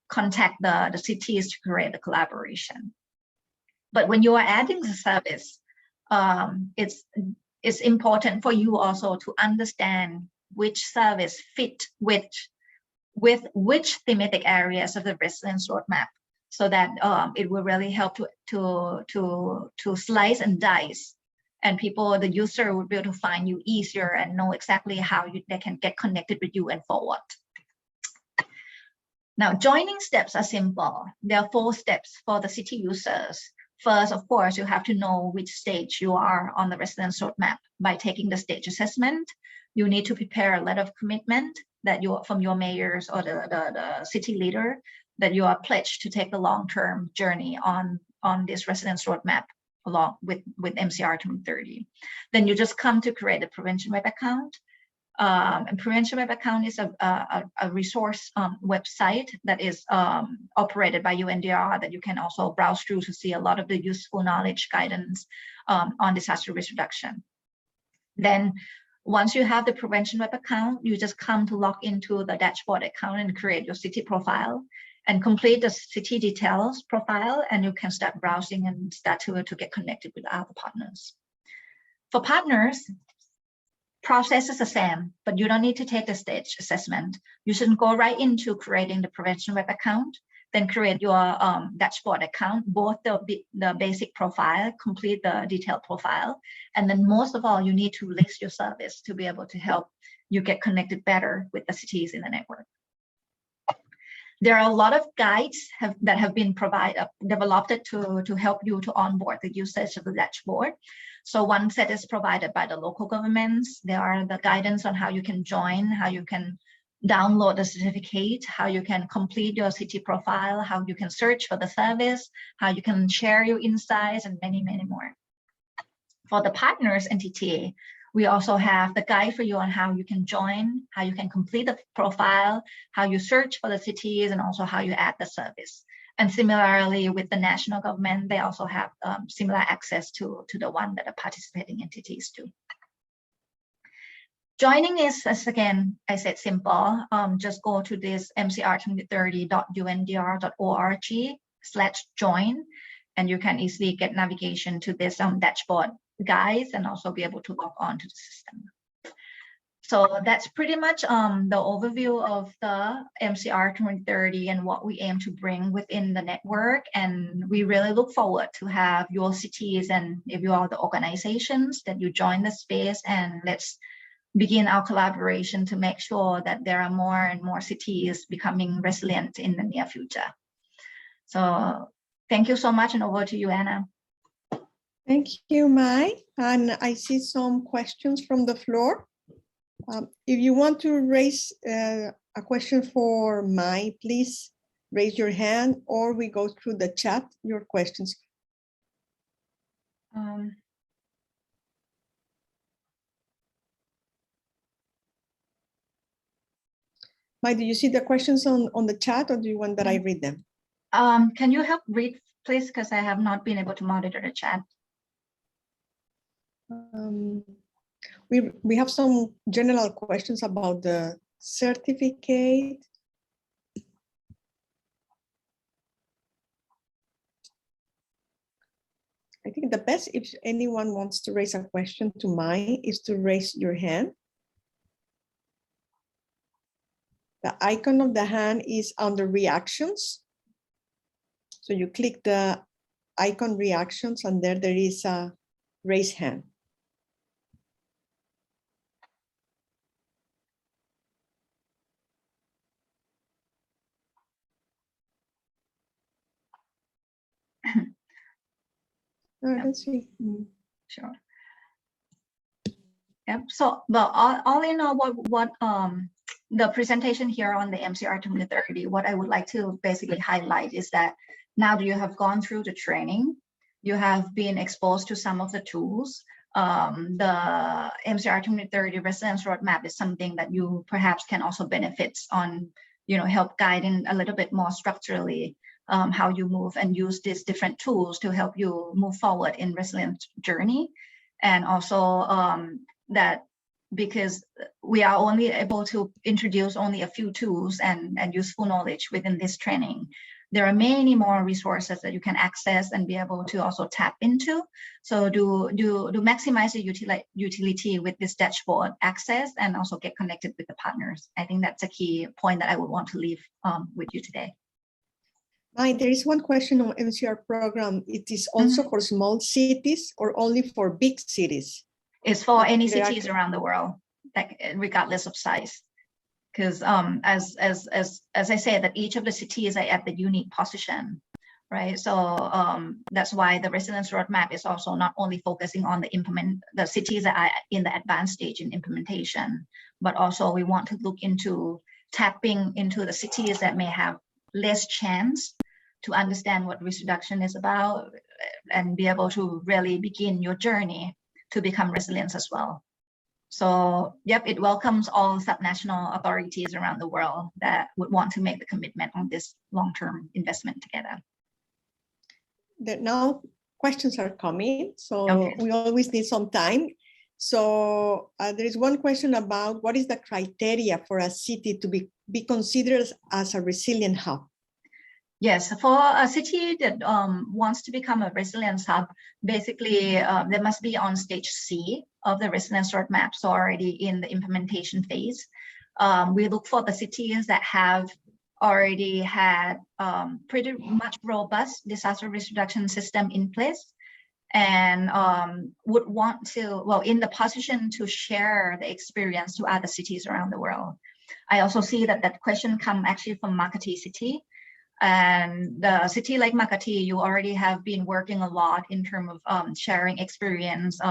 contact the cities to create a collaboration. But when you are adding the service, it's important for you also to understand which service fit with which thematic areas of the resilience roadmap, so that it will really help to slice and dice, and the user will be able to find you easier and know exactly how they can get connected with you and forward. Now, joining steps are simple. There are 4 steps for the city users. First, of course, you have to know which stage you are on the resilience roadmap by taking the stage assessment. You need to prepare a letter of commitment that from your mayors or the city leader that you are pledged to take the long-term journey on this resilience roadmap along with MCR 2030. Then you just come to create a prevention web account. And prevention web account is a resource website that is operated by UNDR that you can also browse through to see a lot of the useful knowledge guidance on disaster risk reduction. Then once you have the prevention web account, you just come to log into the dashboard account and create your city profile and complete the city details profile, and you can start browsing and start to get connected with other partners. For partners, process is the same, but you don't need to take the stage assessment. You should go right into creating the prevention web account, then create your dashboard account, both the basic profile, complete the detailed profile, and then most of all, you need to list your service to be able to help you get connected better with the cities in the network. There are a lot of guides that have been developed to help you to onboard the usage of the dashboard. So one set is provided by the local governments. There are the guidance on how you can join, how you can download the certificate, how you can complete your city profile, how you can search for the service, how you can share your insights, and many, many more. For the partners entity, we also have the guide for you on how you can join, how you can complete the profile, how you search for the cities, and also how you add the service. And similarly, with the national government, they also have similar access to the one that are participating entities do. Joining is, as again, I said, simple. Just go to this mcr2030.undr.org/join, and you can easily get navigation to this dashboard guides and also be able to log on to the system. So that's pretty much the overview of the MCR 2030 and what we aim to bring within the network. And we really look forward to have your cities, and if you are the organizations, that you join the space, and let's begin our collaboration to make sure that there are more and more cities becoming resilient in the near future. So thank you so much, and over to you, Anna. Thank you, Mai. And I see some questions from the floor. If you want to raise a question for Mai, please raise your hand, or we go through the chat, your questions. Mai, do you see the questions on the chat, or do you want that I read them? Can you help read, please? Because I have not been able to monitor the chat. We have some general questions about the certificate. I think the best, if anyone wants to raise a question to Mai, is to raise your hand. The icon of the hand is under reactions. So you click the icon reactions, and there is a raise hand. Let's see. Sure. Yep. So, well, all in all, what the presentation here on the MCR 2030, what I would like to basically highlight is that now that you have gone through the training, you have been exposed to some of the tools. The MCR 2030 Resilience Roadmap is something that you perhaps can also benefit on, help guiding a little bit more structurally how you move and use these different tools to help you move forward in resilient journey. And also that because we are only able to introduce only a few tools and useful knowledge within this training. There are many more resources that you can access and be able to also tap into. So do maximize the utility with this dashboard access and also get connected with the partners. I think that's a key point that I would want to leave with you today. There is one question on MCR program. It is also for small cities or only for big cities? It's for any cities around the world, like regardless of size. Because as I say, that each of the cities are at the unique position, right? So that's why the resilience roadmap is also not only focusing on the cities that are in the advanced stage in implementation, but also we want to look into tapping into the cities that may have less chance to understand what risk reduction is about and be able to really begin your journey to become resilient as well. So, yep, it welcomes all subnational authorities around the world that would want to make the commitment on this long-term investment together. Now questions are coming, so we always need some time. So there is one question about what is the criteria for a city to be considered as a resilient hub? Yes, for a city that wants to become a resilience hub, basically they must be on stage C of the resilience roadmap, so already in the implementation phase. We look for the cities that have already had pretty much robust disaster risk reduction system in place and would want to, well, in the position to share the experience to other cities around the world. I also see that question come actually from Makati City. And the city like Makati, you already have been working a lot in terms of sharing experience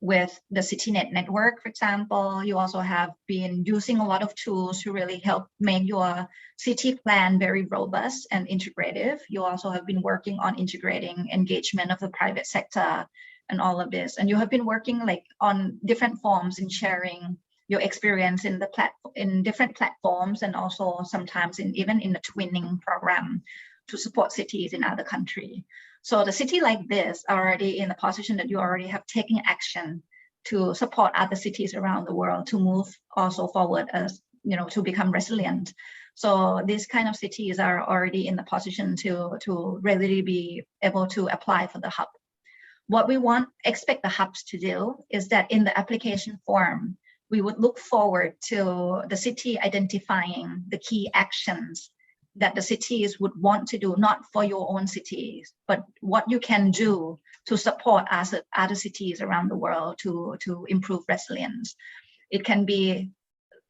with the CityNet network, for example. You also have been using a lot of tools to really help make your city plan very robust and integrative. You also have been working on integrating engagement of the private sector and all of this. And you have been working like on different forms in sharing your experience in different platforms, and also sometimes even in the twinning program to support cities in other countries. So the city like this are already in the position that you already have taken action to support other cities around the world to move also forward as, you know, to become resilient. So these kind of cities are already in the position to really be able to apply for the hub. What we expect the hubs to do is that in the application form, we would look forward to the city identifying the key actions that the cities would want to do, not for your own cities, but what you can do to support other cities around the world to improve resilience. It can be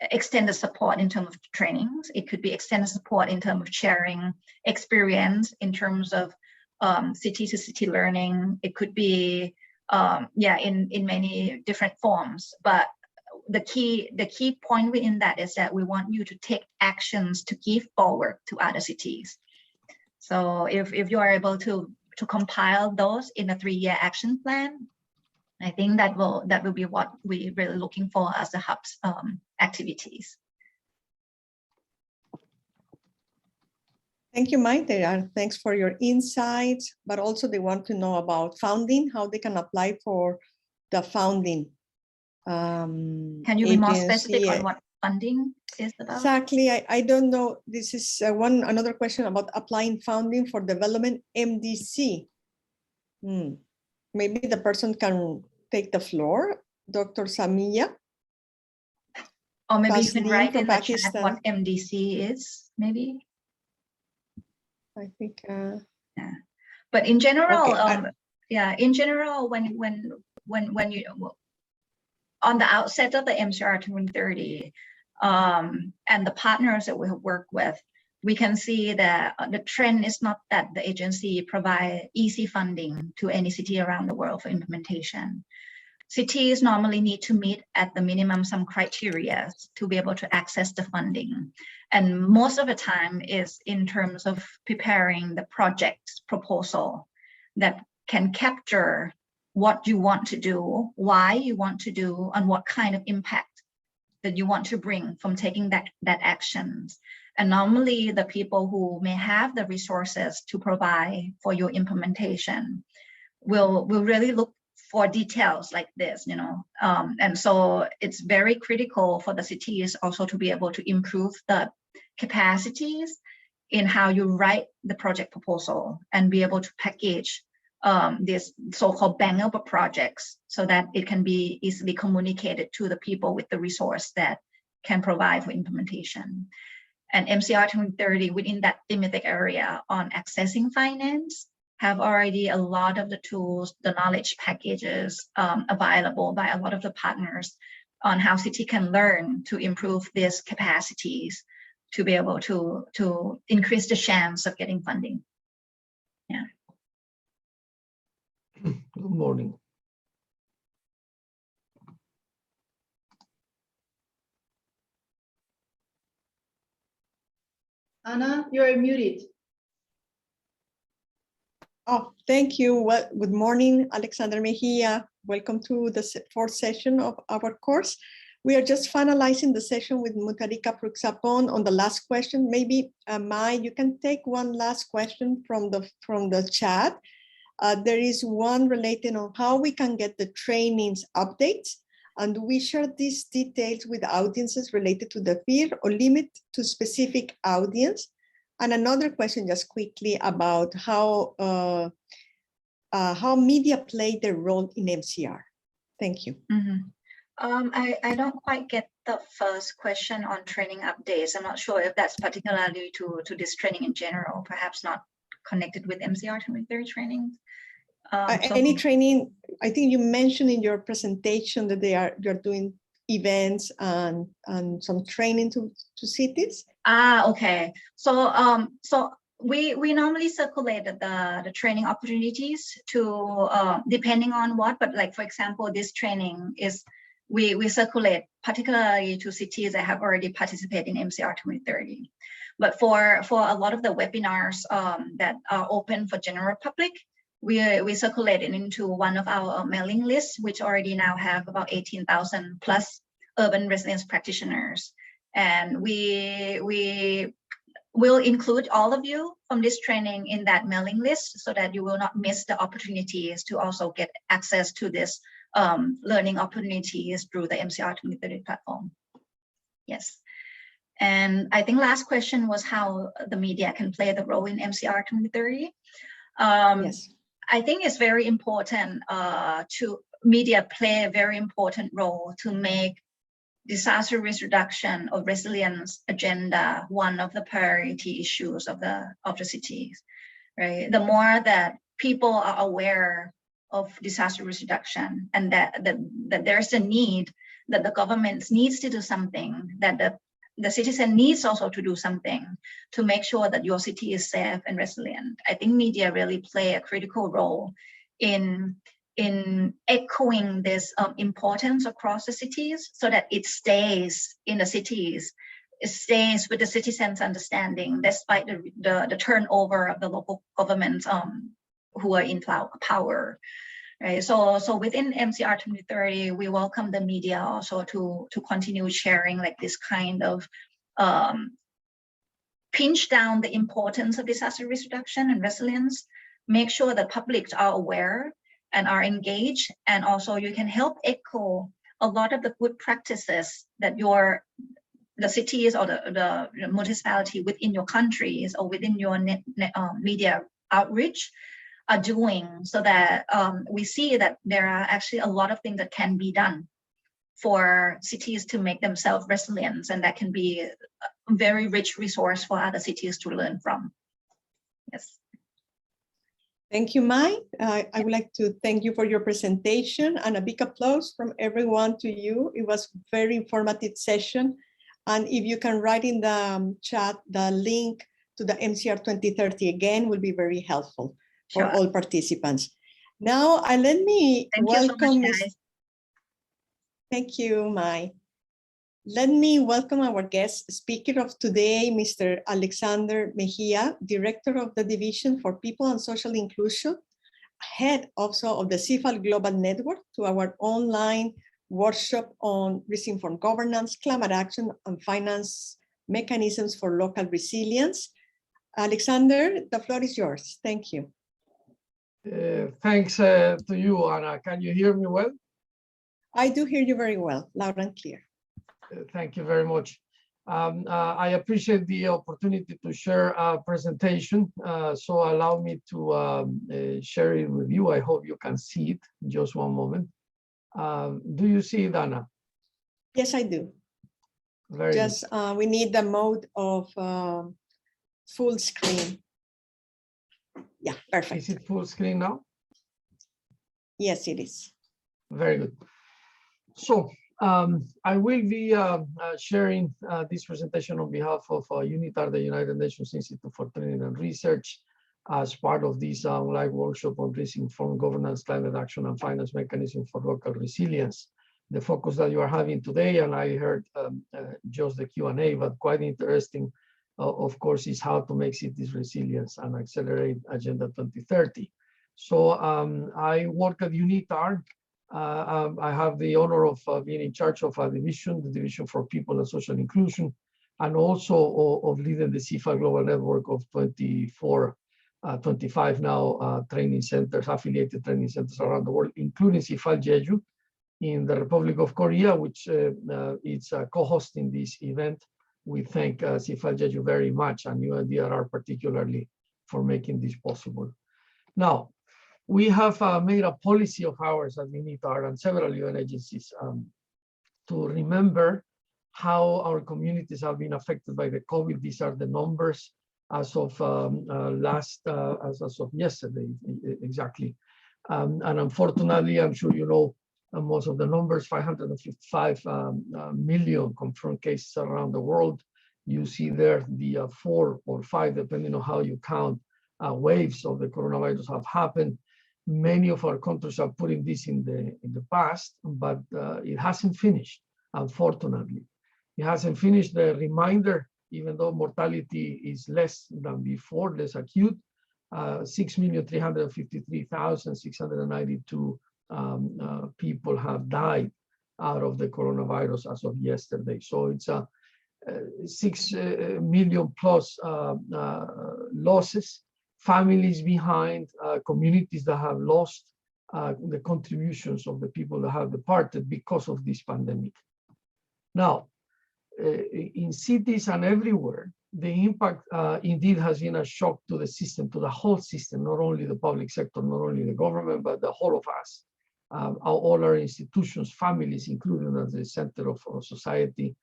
extended support in terms of trainings. It could be extended support in terms of sharing experience in terms of city-to-city learning. It could be, in many different forms, but the key point within that is that we want you to take actions to give forward to other cities. So if you are able to compile those in a 3-year action plan, I think that will be what we're really looking for as the hub's activities. Thank you, Maite. Thanks for your insights, but also they want to know about funding, how they can apply for the funding. Can you be more specific on what funding is about? Exactly. I don't know. This is another question about applying funding for development MDC. Maybe the person can take the floor, Dr. Samia. Or maybe you can write in the chat what MDC is, maybe. I think. Yeah. But in general, okay, in general, when you on the outset of the MCR 2030 and the partners that we have worked with, we can see that the trend is not that the agency provide easy funding to any city around the world for implementation. Cities normally need to meet at the minimum some criteria to be able to access the funding. And most of the time is in terms of preparing the project proposal that can capture what you want to do, why you want to do, and what kind of impact that you want to bring from taking that actions. And normally the people who may have the resources to provide for your implementation will really look for details like this, and so it's very critical for the cities also to be able to improve the capacities in how you write the project proposal and be able to package these so-called bangable projects so that it can be easily communicated to the people with the resource that can provide for implementation. And MCR 2030 within that thematic area on accessing finance have already a lot of the tools, the knowledge packages available by a lot of the partners on how city can learn to improve these capacities to be able to increase the chance of getting funding. Yeah. Good morning. Anna, you're muted. Oh, thank you. Well, good morning, Alexander Mejia. Welcome to the fourth session of our course. We are just finalizing the session with Mutarika Pruksapon on the last question. Maybe Mai, you can take one last question from the chat. There is one related on how we can get the trainings updates, and we share these details with audiences related to the fear or limit to specific audience. And another question just quickly about how media play their role in MCR. Thank you. Mm-hmm. I don't quite get the first question on training updates. I'm not sure if that's particularly to this training in general, perhaps not connected with MCR 2030 training. Any training, I think you mentioned in your presentation that you're doing events and some training to cities. Okay. So we normally circulate the training opportunities to depending on what, but like for example, this training is we circulate particularly to cities that have already participated in MCR 2030. But for a lot of the webinars that are open for general public, we circulate it into one of our mailing lists, which already now have about 18,000 plus urban resilience practitioners. And we will include all of you from this training in that mailing list so that you will not miss the opportunities to also get access to this learning opportunities through the MCR 2030 platform. Yes. And I think last question was how the media can play the role in MCR 2030. Yes. I think it's very important to media play a very important role to make disaster risk reduction or resilience agenda one of the priority issues of the cities, right? The more that people are aware of disaster risk reduction and that there's a need, that the government needs to do something, that the citizen needs also to do something to make sure that your city is safe and resilient. I think media really play a critical role in echoing this importance across the cities so that it stays in the cities, it stays with the citizens' understanding despite the turnover of the local governments who are in power. Right. So within MCR 2030, we welcome the media also to continue sharing like this kind of pinch down the importance of disaster risk reduction and resilience, make sure that publics are aware and are engaged, and also you can help echo a lot of the good practices that the cities or the municipality within your countries or within your media outreach are doing, so that we see that there are actually a lot of things that can be done for cities to make themselves resilient, and that can be a very rich resource for other cities to learn from. Yes. Thank you, Mai. I would like to thank you for your presentation and a big applause from everyone to you. It was a very informative session. And if you can write in the chat the link to the MCR 2030 again, will be very helpful for all participants. Now, let me welcome. You so much, guys. Thank you, Mai. Let me welcome our guest speaker of today, Mr. Alexander Mejia, Director of the Division for People and Social Inclusion, head also of the CIFAL Global Network, to our online workshop on risk-informed governance, climate action, and finance mechanisms for local resilience. Alexander, the floor is yours. Thank you. Thanks to you, Anna. Can you hear me well? I do hear you very well, loud and clear. Thank you very much. I appreciate the opportunity to share a presentation. So allow me to share it with you. I hope you can see it. Just one moment. Do you see it, Anna? Yes, I do. Very Just we need the mode of full screen. Yeah, good. perfect. Is it full screen now? Yes, it is. Very good. So I will be sharing this presentation on behalf of UNITAR, the United Nations Institute for Training and Research, as part of this live workshop on risk-informed governance, climate action, and finance mechanism for local resilience. The focus that you are having today, and I heard just the Q&A, but quite interesting, of course, is how to make cities resilient and accelerate Agenda 2030. So I work at UNITAR. I have the honor of being in charge of a division, the Division for People and Social Inclusion, and also of leading the CIFA Global Network of 25 now training centers, affiliated training centers around the world, including CIFA Jeju in the Republic of Korea, which is co-hosting this event. We thank CIFA Jeju very much, and UNDRR particularly, for making this possible. Now, we have made a policy of ours at UNITAR and several UN agencies to remember how our communities have been affected by the COVID. These are the numbers as of as of yesterday, exactly. And unfortunately, I'm sure you know most of the numbers, 555 million confirmed cases around the world. You see there the 4 or 5, depending on how you count, waves of the coronavirus have happened. Many of our countries are putting this in the past, but it hasn't finished, unfortunately. It hasn't finished. The reminder, even though mortality is less than before, less acute, 6,353,692 people have died out of the coronavirus as of yesterday. So it's a 6 million plus losses, families behind, communities that have lost the contributions of the people that have departed because of this pandemic. Now, in cities and everywhere, the impact indeed has been a shock to the system, to the whole system, not only the public sector, not only the government, but the whole of us. All our institutions, families included at the center of society.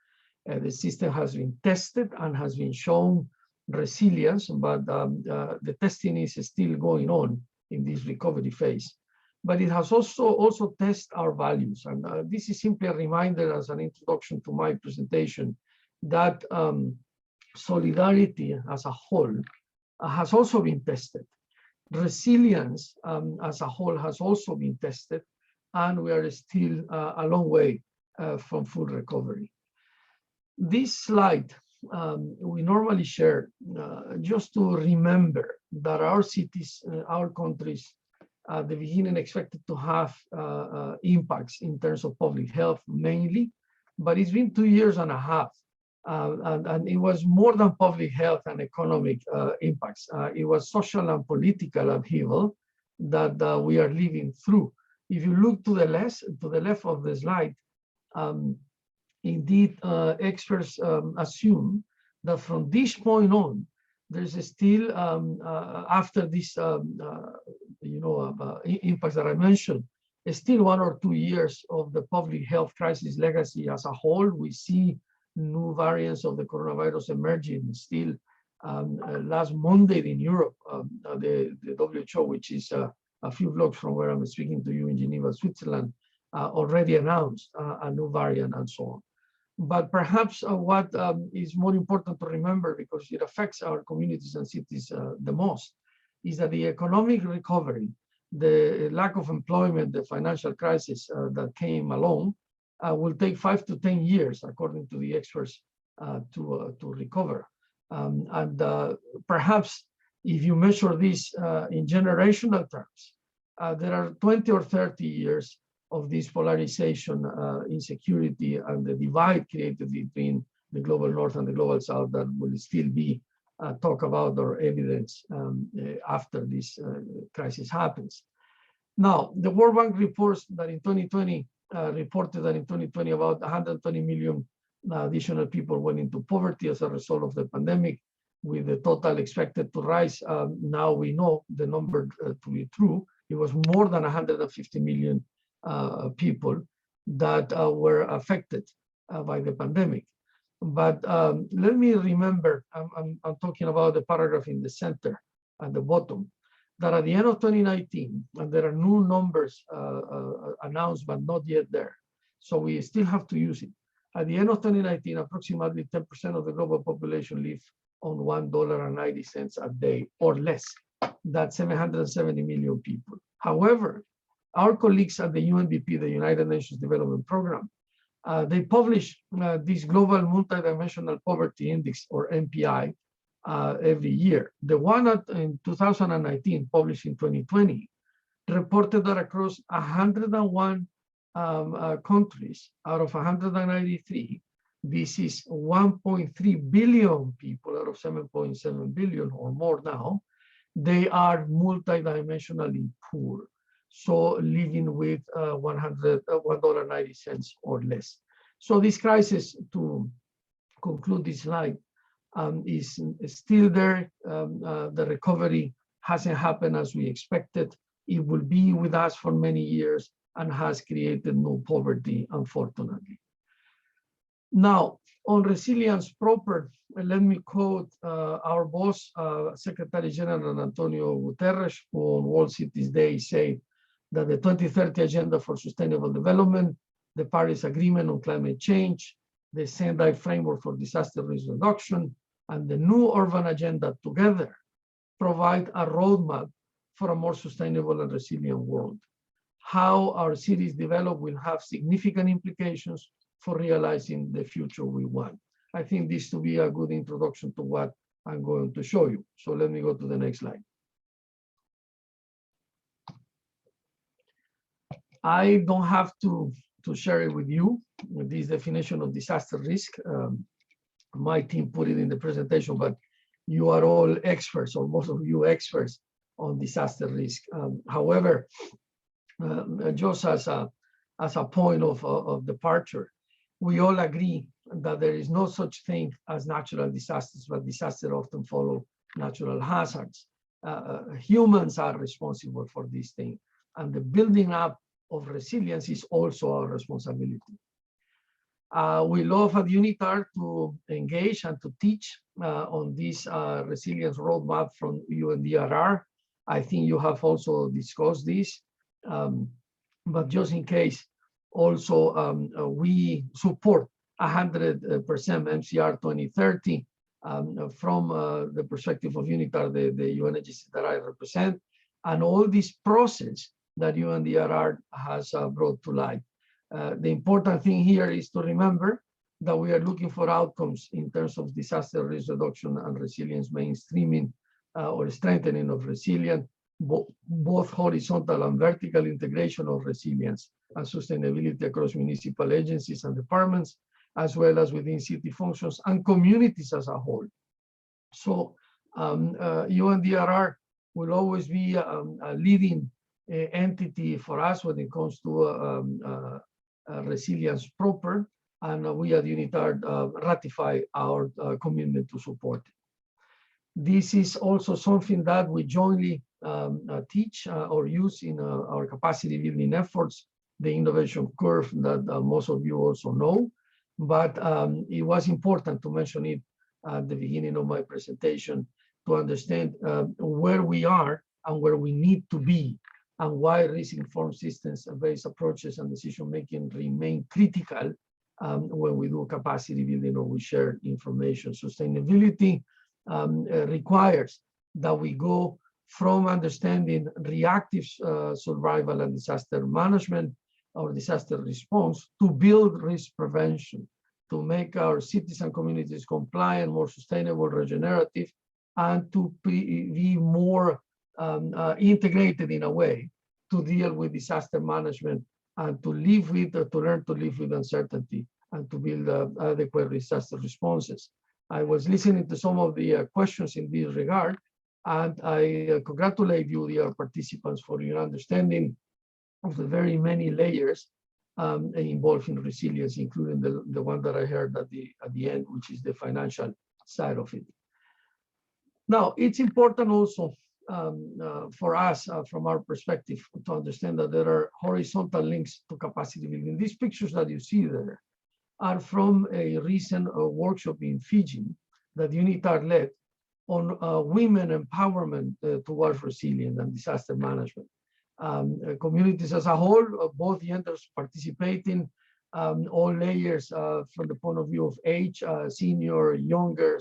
The system has been tested and has been shown resilience, but the testing is still going on in this recovery phase. But it has also tested our values. And this is simply a reminder as an introduction to my presentation that solidarity as a whole has also been tested. Resilience as a whole has also been tested, and we are still a long way from full recovery. This slide we normally share just to remember that our cities, our countries, at the beginning expected to have impacts in terms of public health mainly, but it's been 2.5 years. And it was more than public health and economic impacts. It was social and political upheaval that we are living through. If you look to the left of the slide, indeed, experts assume that from this point on, there's still, after this, impacts that I mentioned, still 1 or 2 years of the public health crisis legacy as a whole. We see new variants of the coronavirus emerging still. Last Monday in Europe, the WHO, which is a few blocks from where I'm speaking to you in Geneva, Switzerland, already announced a new variant and so on. But perhaps what is more important to remember, because it affects our communities and cities the most, is that the economic recovery, the lack of employment, the financial crisis that came along, will take 5 to 10 years, according to the experts, to recover. And perhaps if you measure this in generational terms, there are 20 or 30 years of this polarization, insecurity, and the divide created between the global north and the global south that will still be talk about our evidence after this crisis happens. Now, the World Bank reports that in 2020, reported that in 2020, about 120 million additional people went into poverty as a result of the pandemic, with the total expected to rise. Now we know the number to be true. It was more than 150 million people that were affected by the pandemic. But let me remember, I'm talking about the paragraph in the center at the bottom, that at the end of 2019, and there are new numbers announced, but not yet there. So we still have to use it. At the end of 2019, approximately 10% of the global population lived on $1.90 a day or less. That's 770 million people. However, our colleagues at the UNDP, the United Nations Development Program, they publish this Global Multidimensional Poverty Index, or MPI, every year. The one in 2019, published in 2020, reported that across 101 countries out of 193, this is 1.3 billion people out of 7.7 billion or more now, they are multidimensionally poor. So living with $1.90 or less. So this crisis, to conclude this slide, is still there. The recovery hasn't happened as we expected. It will be with us for many years and has created no poverty, unfortunately. Now, on resilience proper, let me quote our boss, Secretary General Antonio Guterres, who on World Cities Day said that the 2030 Agenda for Sustainable Development, the Paris Agreement on Climate Change, the Sendai Framework for Disaster Risk Reduction, and the new Urban Agenda together provide a roadmap for a more sustainable and resilient world. How our cities develop will have significant implications for realizing the future we want. I think this to be a good introduction to what I'm going to show you. So let me go to the next slide. I don't have to share it with you, with this definition of disaster risk. My team put it in the presentation, but you are all experts, or most of you experts, on disaster risk. However, just as a point of departure, we all agree that there is no such thing as natural disasters, but disasters often follow natural hazards. Humans are responsible for this thing, and the building up of resilience is also our responsibility. We love at UNITAR to engage and to teach on this resilience roadmap from UNDRR. I think you have also discussed this, but just in case, also we support 100% MCR 2030 from the perspective of UNITAR, the UN agency that I represent, and all this process that UNDRR has brought to light. The important thing here is to remember that we are looking for outcomes in terms of disaster risk reduction and resilience mainstreaming or strengthening of resilience, both horizontal and vertical integration of resilience and sustainability across municipal agencies and departments, as well as within city functions and communities as a whole. So UNDRR will always be a leading entity for us when it comes to resilience proper, and we at UNITAR ratify our commitment to support it. This is also something that we jointly teach or use in our capacity building efforts, the innovation curve that most of you also know, but it was important to mention it at the beginning of my presentation to understand where we are and where we need to be, and why risk-informed systems-based approaches and decision-making remain critical when we do capacity building or we share information. Sustainability requires that we go from understanding reactive survival and disaster management or disaster response to build risk prevention, to make our cities and communities compliant, more sustainable, regenerative, and to be more integrated in a way to deal with disaster management and to live with, to learn to live with uncertainty and to build adequate disaster responses. I was listening to some of the questions in this regard, and I congratulate you, dear participants, for your understanding of the very many layers involved in resilience, including the one that I heard at the end, which is the financial side of it. Now, it's important also for us, from our perspective, to understand that there are horizontal links to capacity building. These pictures that you see there are from a recent workshop in Fiji that UNITAR led on women empowerment towards resilience and disaster management. Communities as a whole, both genders participating, all layers from the point of view of age, senior, younger,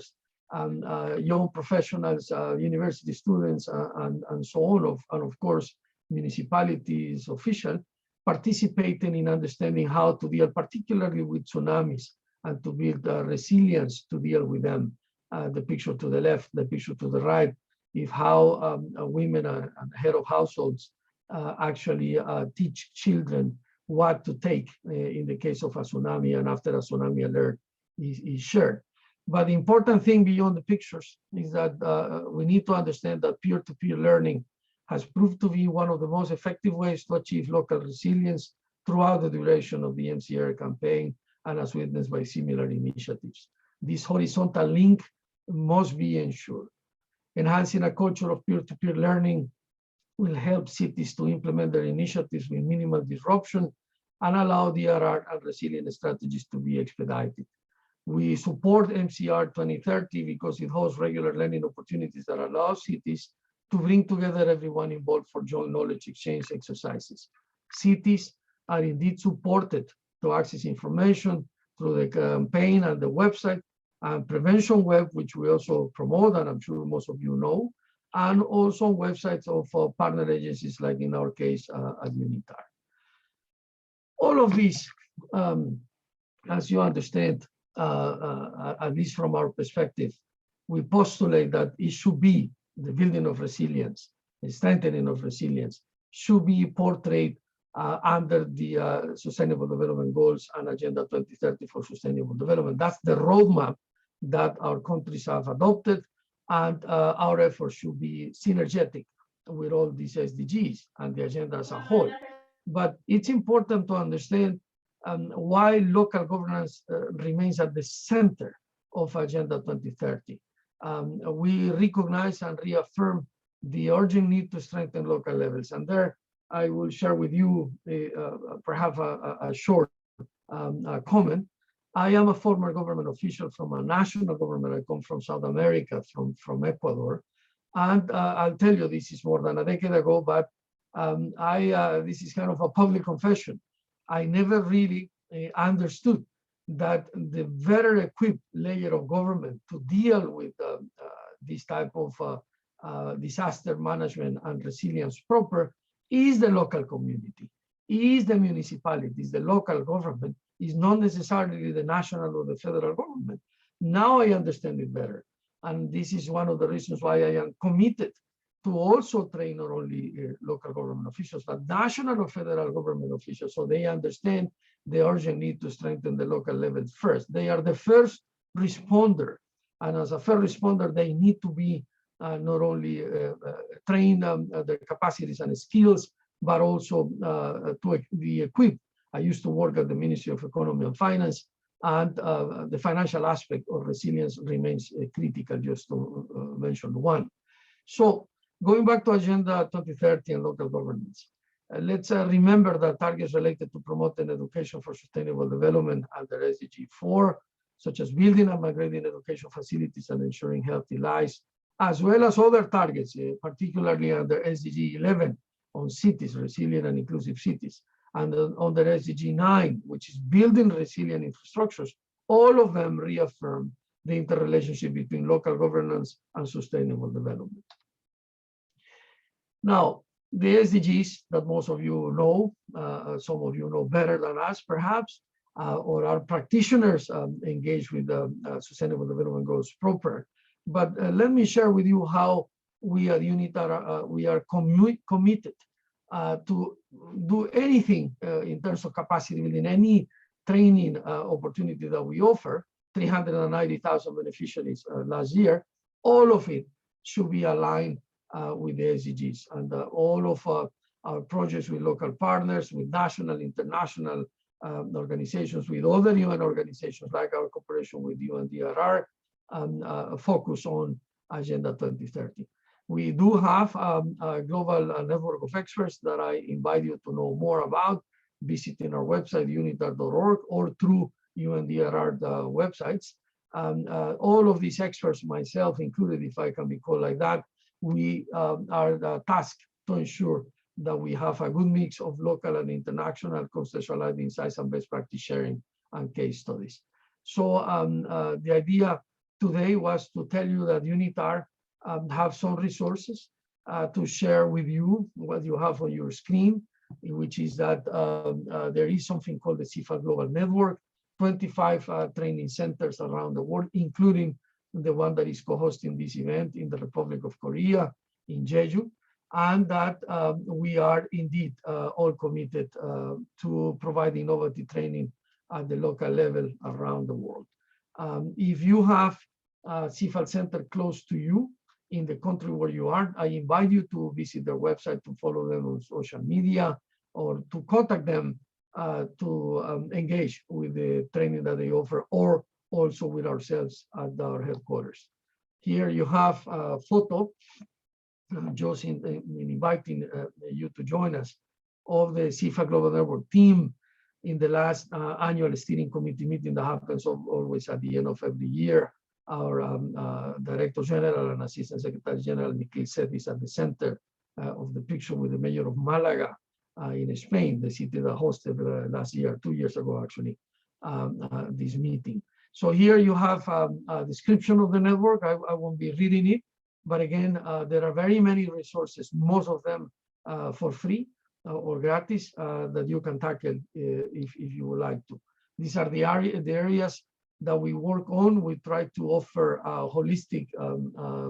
young professionals, university students, and so on, and of course, municipalities, officials, participating in understanding how to deal particularly with tsunamis and to build resilience to deal with them. The picture to the left, the picture to the right, is how women and head of households actually teach children what to take in the case of a tsunami and after a tsunami alert is shared. But the important thing beyond the pictures is that we need to understand that peer-to-peer learning has proved to be one of the most effective ways to achieve local resilience throughout the duration of the MCR campaign and as witnessed by similar initiatives. This horizontal link must be ensured. Enhancing a culture of peer-to-peer learning will help cities to implement their initiatives with minimal disruption and allow DRR and resilience strategies to be expedited. We support MCR 2030 because it hosts regular learning opportunities that allow cities to bring together everyone involved for joint knowledge exchange exercises. Cities are indeed supported to access information through the campaign and the website and Prevention Web, which we also promote, and I'm sure most of you know, and also websites of partner agencies, like in our case at UNITAR. All of these, as you understand, at least from our perspective, we postulate that it should be the building of resilience, the strengthening of resilience, should be portrayed under the Sustainable Development Goals and Agenda 2030 for Sustainable Development. That's the roadmap that our countries have adopted, and our efforts should be synergetic with all these SDGs and the agenda as a whole. But it's important to understand why local governance remains at the center of Agenda 2030. We recognize and reaffirm the urgent need to strengthen local levels. And there, I will share with you perhaps a short comment. I am a former government official from a national government. I come from South America, from Ecuador. And I'll tell you, this is more than a decade ago, but this is kind of a public confession. I never really understood that the better equipped layer of government to deal with this type of disaster management and resilience proper is the local community, is the municipalities, the local government, is not necessarily the national or the federal government. Now I understand it better. And this is one of the reasons why I am committed to also train not only local government officials, but national or federal government officials, so they understand the urgent need to strengthen the local level first. They are the first responder. And as a first responder, they need to be not only trained their capacities and skills, but also to be equipped. I used to work at the Ministry of Economy and Finance, and the financial aspect of resilience remains critical, just to mention one. So going back to Agenda 2030 and local governance, let's remember that targets related to promoting education for sustainable development under SDG 4, such as building and migrating education facilities and ensuring healthy lives, as well as other targets, particularly under SDG 11 on cities, resilient and inclusive cities, and under SDG 9, which is building resilient infrastructures. All of them reaffirm the interrelationship between local governance and sustainable development. Now, the SDGs that most of you know, some of you know better than us perhaps, or are practitioners engaged with the Sustainable Development Goals proper. But let me share with you how we at UNITAR, we are committed to do anything in terms of capacity building, any training opportunity that we offer, 390,000 beneficiaries last year. All of it should be aligned with the SDGs, and all of our projects with local partners, with national, international organizations, with other UN organizations, like our cooperation with UNDRR, focus on Agenda 2030. We do have a global network of experts that I invite you to know more about, visiting our website, unitar.org, or through UNDRR websites. All of these experts, myself included, if I can be called like that, we are tasked to ensure that we have a good mix of local and international contextualized insights and best practice sharing and case studies. So the idea today was to tell you that UNITAR have some resources to share with you what you have on your screen, which is that there is something called the CIFAL Global Network, 25 training centers around the world, including the one that is co-hosting this event in the Republic of Korea, in Jeju, and that we are indeed all committed to provide innovative training at the local level around the world. If you have a CIFAL center close to you in the country where you are, I invite you to visit their website, to follow them on social media, or to contact them to engage with the training that they offer, or also with ourselves at our headquarters. Here you have a photo, just in inviting you to join us, of the CIFAL Global Network team in the last annual steering committee meeting that happens always at the end of every year. Our Director General and Assistant Secretary General, Nikhil Seth, is at the center of the picture with the mayor of Malaga in Spain, the city that hosted last year, 2 years ago actually, this meeting. So here you have a description of the network. I won't be reading it, but again, there are very many resources, most of them for free or gratis, that you can tackle if you would like to. These are the areas that we work on. We try to offer a holistic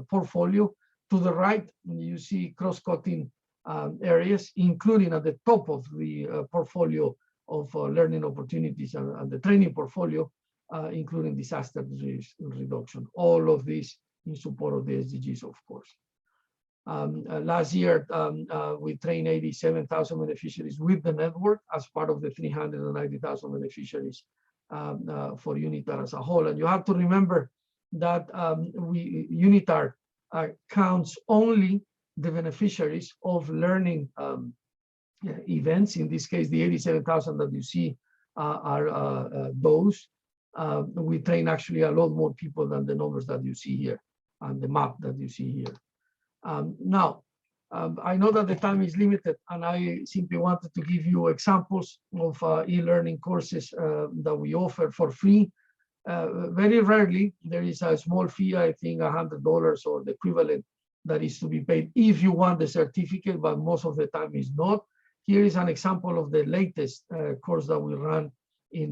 portfolio. To the right, you see cross-cutting areas, including at the top of the portfolio of learning opportunities and the training portfolio, including disaster risk reduction. All of this in support of the SDGs, of course. Last year, we trained 87,000 beneficiaries with the network as part of the 390,000 beneficiaries for UNITAR as a whole. And you have to remember that UNITAR counts only the beneficiaries of learning events. In this case, the 87,000 that you see are those. We train actually a lot more people than the numbers that you see here and the map that you see here. Now, I know that the time is limited, and I simply wanted to give you examples of e-learning courses that we offer for free. Very rarely, there is a small fee, I think $100 or the equivalent, that is to be paid if you want the certificate, but most of the time is not. Here is an example of the latest course that we run in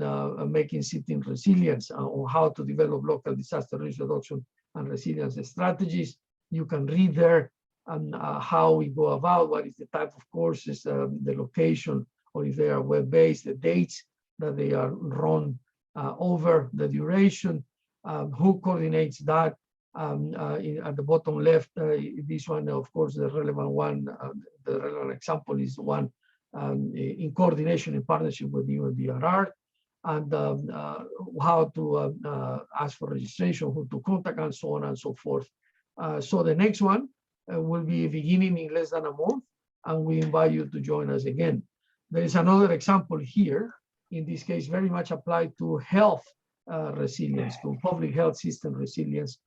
Making Cities Resilient on how to develop local disaster risk reduction and resilience strategies. You can read there and how we go about, what is the type of courses, the location, or if they are web-based, the dates that they are run over, the duration, who coordinates that. At the bottom left, this one, of course, the relevant one, the relevant example is one in coordination, in partnership with UNDRR, and how to ask for registration, who to contact, and so on and so forth. So the next one will be beginning in less than a month, and we invite you to join us again. There is another example here, in this case, very much applied to health resilience, to public health system resilience.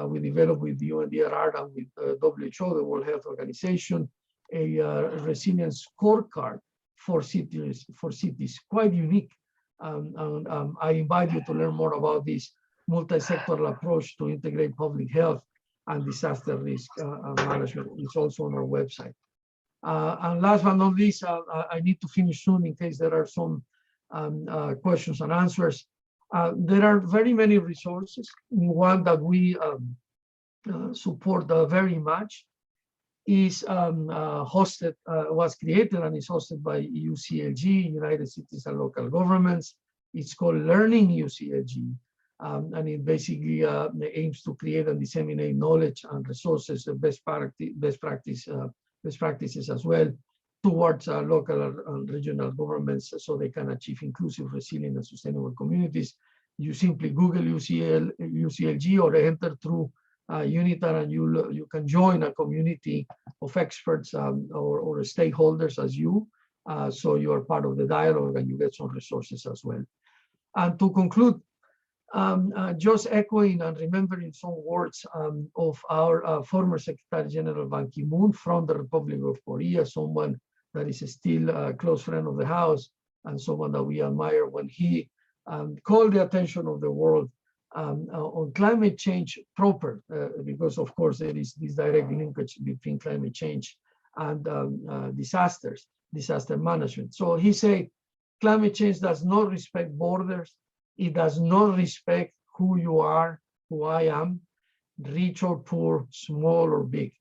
We developed with the UNDRR and with WHO, the World Health Organization, a resilience scorecard for cities, quite unique. I invite you to learn more about this multi-sectoral approach to integrate public health and disaster risk management. It's also on our website. And last but not least, I need to finish soon in case there are some questions and answers. There are very many resources. One that we support very much is was created and is hosted by UCLG, United Cities and Local Governments. It's called Learning UCLG. And it basically aims to create and disseminate knowledge and resources, best practices as well towards local and regional governments so they can achieve inclusive, resilient, and sustainable communities. You simply Google UCLG or enter through UNITAR, and you can join a community of experts or stakeholders as you. So you are part of the dialogue and you get some resources as well. And to conclude, just echoing and remembering some words of our former Secretary General Ban Ki-moon from the Republic of Korea, someone that is still a close friend of the House and someone that we admire, when he called the attention of the world on climate change proper, because of course there is this direct linkage between climate change and disaster management. So he said, climate change does not respect borders. It does not respect who you are, who I am, rich or poor, small or big.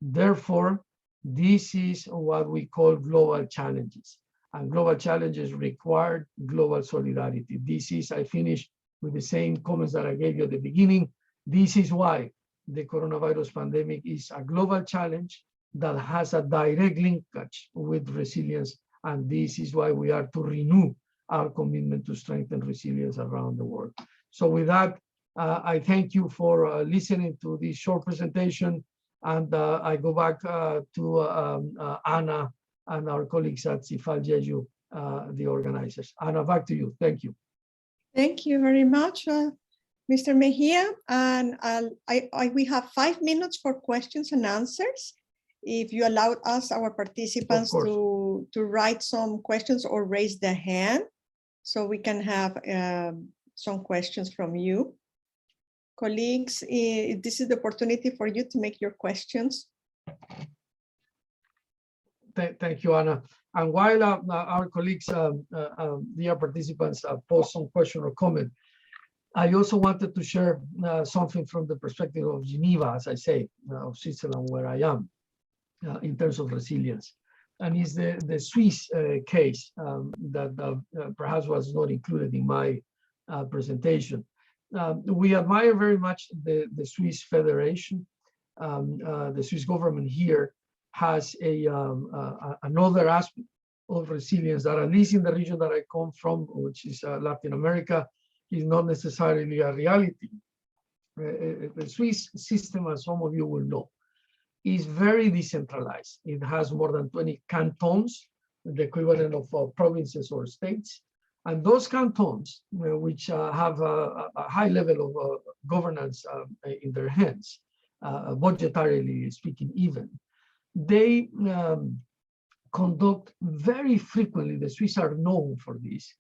Therefore, this is what we call global challenges. And global challenges require global solidarity. This is, I finish with the same comments that I gave you at the beginning. This is why the coronavirus pandemic is a global challenge that has a direct linkage with resilience. And this is why we are to renew our commitment to strengthen resilience around the world. So with that, I thank you for listening to this short presentation. And I go back to Anna and our colleagues at CIFAL Jeju, the organizers. Anna, back to you. Thank you. Thank you very much, Mr. Mejia. And we have 5 minutes for questions and answers. If you allow us, our participants, to write some questions or raise their hand, so we can have some questions from you. Colleagues, this is the opportunity for you to make your questions. Thank you, Anna. And while our colleagues, dear participants, post some question or comment, I also wanted to share something from the perspective of Geneva, as I say, of Switzerland, where I am, in terms of resilience. And it's the Swiss case that perhaps was not included in my presentation. We admire very much the Swiss Federation. The Swiss government here has another aspect of resilience that, at least in the region that I come from, which is Latin America, is not necessarily a reality. The Swiss system, as some of you will know, is very decentralized. It has more than 20 cantons, the equivalent of provinces or states. And those cantons, which have a high level of governance in their hands, budgetarily speaking even, they conduct very frequently, the Swiss are known for this,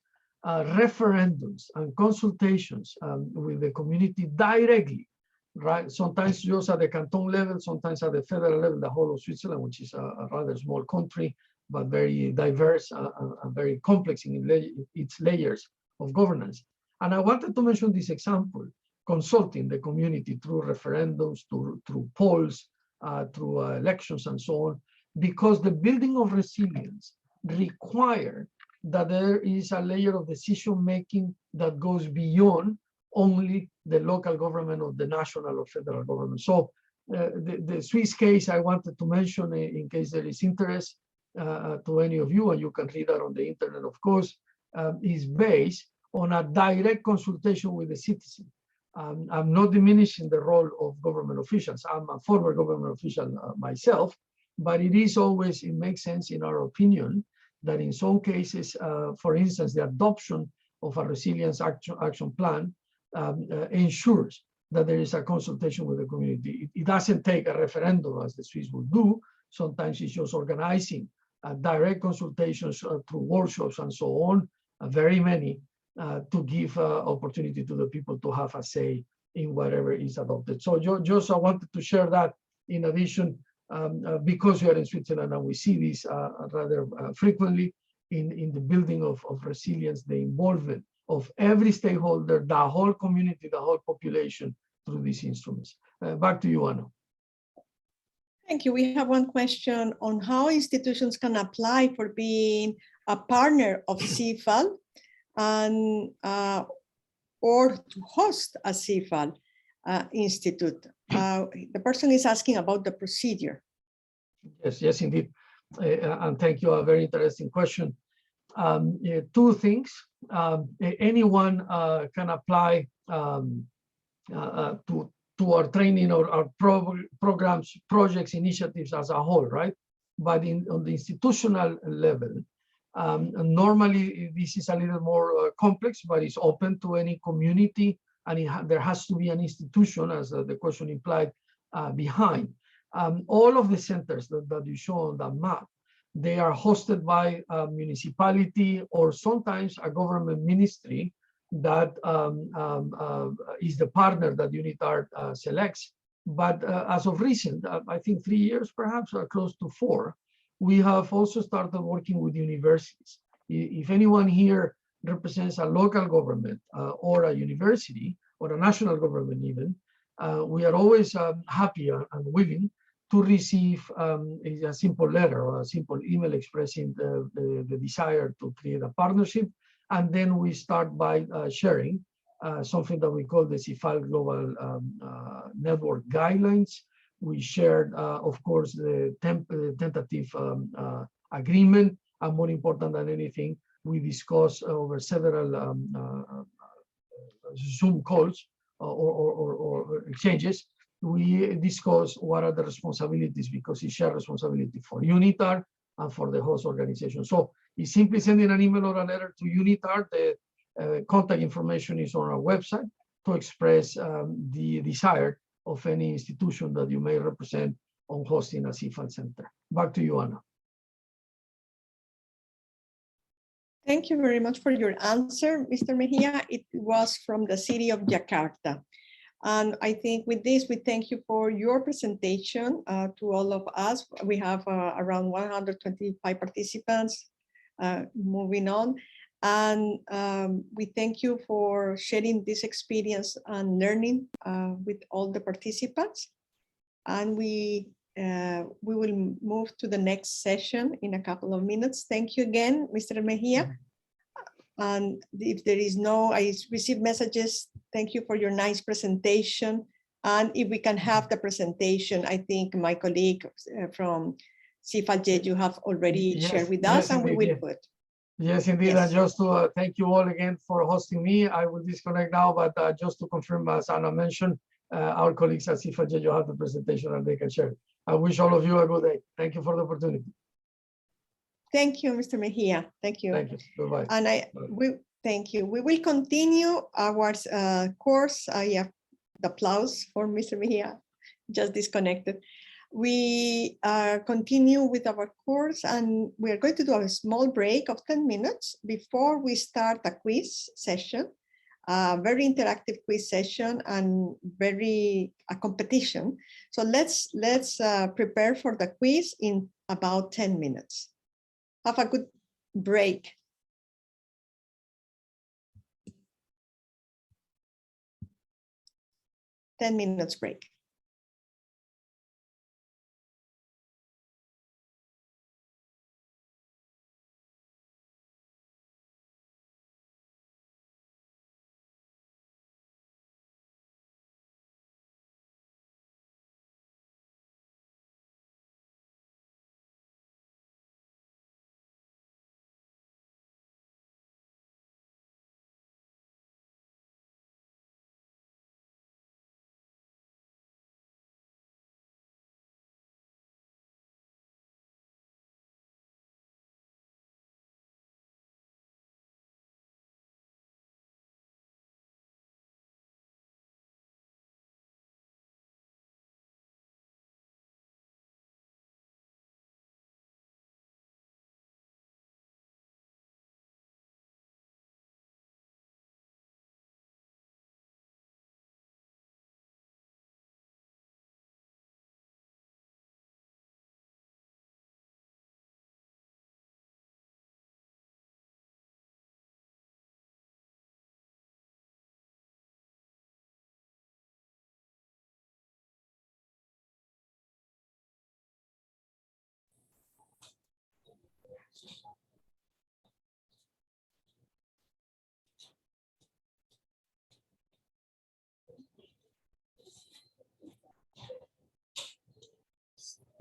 referendums and consultations with the community directly, right? Sometimes just at the canton level, sometimes at the federal level, the whole of Switzerland, which is a rather small country, but very diverse and very complex in its layers of governance. And I wanted to mention this example, consulting the community through referendums, through polls, through elections and so on, because the building of resilience requires that there is a layer of decision-making that goes beyond only the local government or the national or federal government. So the Swiss case I wanted to mention, in case there is interest to any of you, and you can read that on the internet, of course, is based on a direct consultation with the citizen. I'm not diminishing the role of government officials. I'm a former government official myself, but it is always, it makes sense in our opinion that in some cases, for instance, the adoption of a resilience action plan ensures that there is a consultation with the community. It doesn't take a referendum as the Swiss would do. Sometimes it's just organizing direct consultations through workshops and so on, very many, to give opportunity to the people to have a say in whatever is adopted. So just I wanted to share that in addition, because we are in Switzerland and we see this rather frequently in the building of resilience, the involvement of every stakeholder, the whole community, the whole population through these instruments. Back to you, Anna. Thank you. We have one question on how institutions can apply for being a partner of CIFAL, and or to host a CFAL institute? The person is asking about the procedure. Yes, indeed. And thank you, a very interesting question. Two things. Anyone can apply to our training or our programs, projects, initiatives as a whole, right? But on the institutional level, normally this is a little more complex, but it's open to any community, and there has to be an institution, as the question implied, behind. All of the centers that you show on that map, they are hosted by a municipality or sometimes a government ministry that is the partner that UNITART selects. But as of recent, I think 3 years, perhaps, or close to 4, we have also started working with universities. If anyone here represents a local government or a university or a national government even, we are always happy and willing to receive a simple letter or a simple email expressing the desire to create a partnership. And then we start by sharing something that we call the CIFAL Global Network Guidelines. We shared, of course, the tentative agreement, and more important than anything, we discussed over several Zoom calls or exchanges. We discuss what are the responsibilities, because it's shared responsibility for UNITAR and for the host organization. So it's simply sending an email or a letter to UNITAR. The contact information is on our website to express the desire of any institution that you may represent on hosting a CIFAL center. Back to you, Anna. Thank you very much for your answer, Mr. Mejia. It was from the city of Jakarta. And I think with this, we thank you for your presentation to all of us. We have around 125 participants moving on. And we thank you for sharing this experience and learning with all the participants. And we will move to the next session in a couple of minutes. Thank you again, Mr. Mejia. And if there is no, I received messages. Thank you for your nice presentation. And if we can have the presentation, I think my colleague from CIFAL you have already shared with us, and we will put. Yes, indeed. Yes. And just to thank you all again for hosting me. I will disconnect now, but just to confirm, as Anna mentioned, our colleagues at CIFAL you have the presentation and they can share it. I wish all of you a good day. Thank you for the opportunity. Thank you, Mr. Mejia. Thank you. Thank you. Goodbye. And thank you. We will continue our course. I have the applause for Mr. Mejia, just disconnected. We continue with our course, and we are going to do a small break of 10 minutes before we start a quiz session, a very interactive quiz session and a competition. So let's prepare for the quiz in about 10 minutes. Have a good break. 10 minutes break.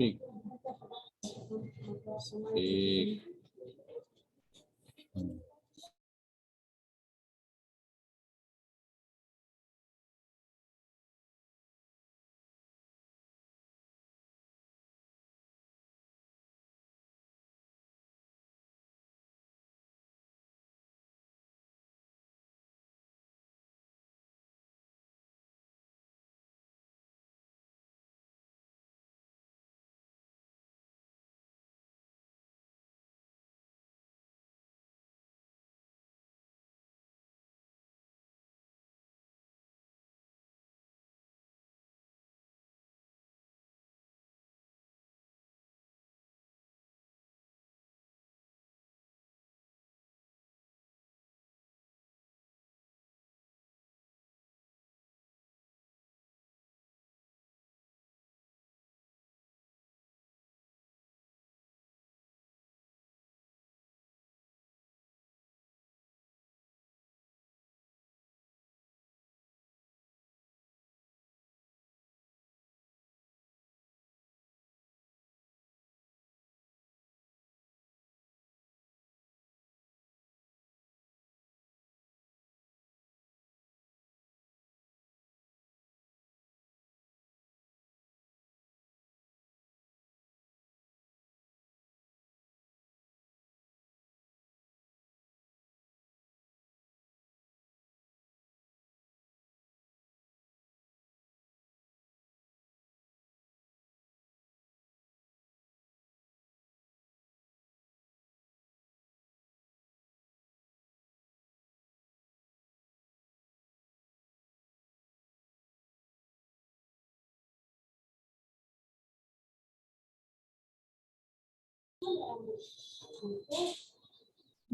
Speak. Speak.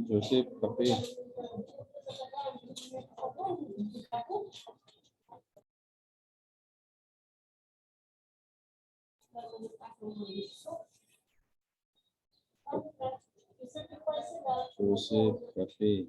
Joseph, café. Joseph, café.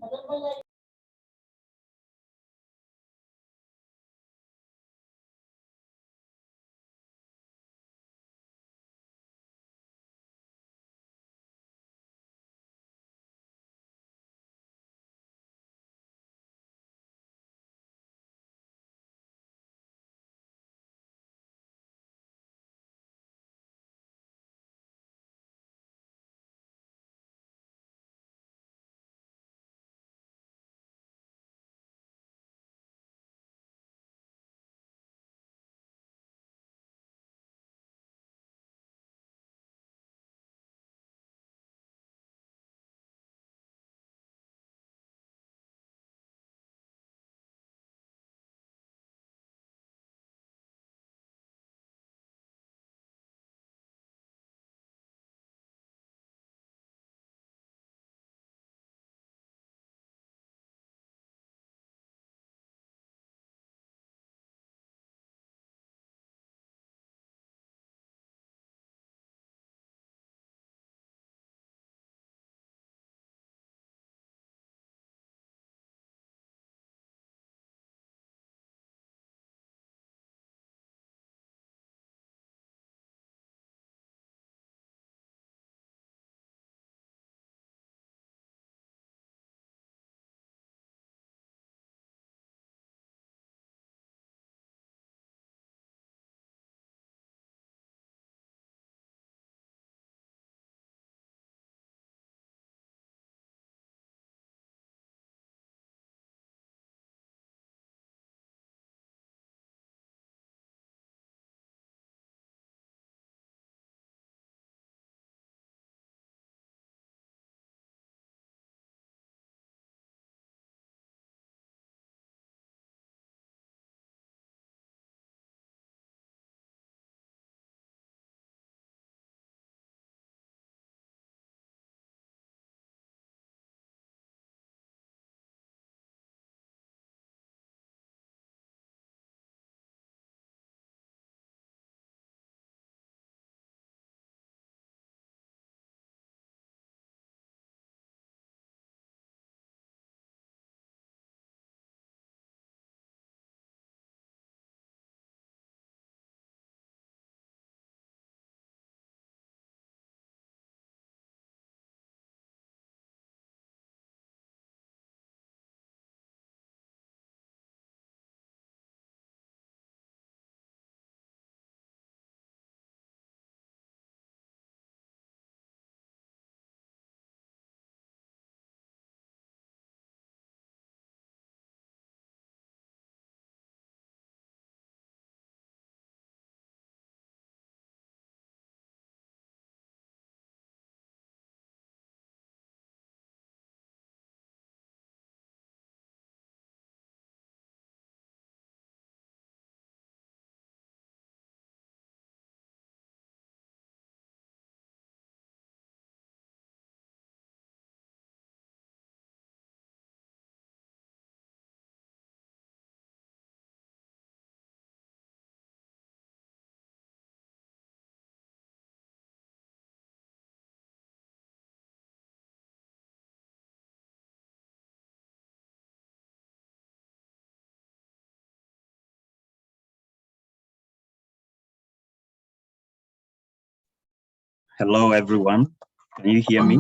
Hello, everyone. Can you hear me?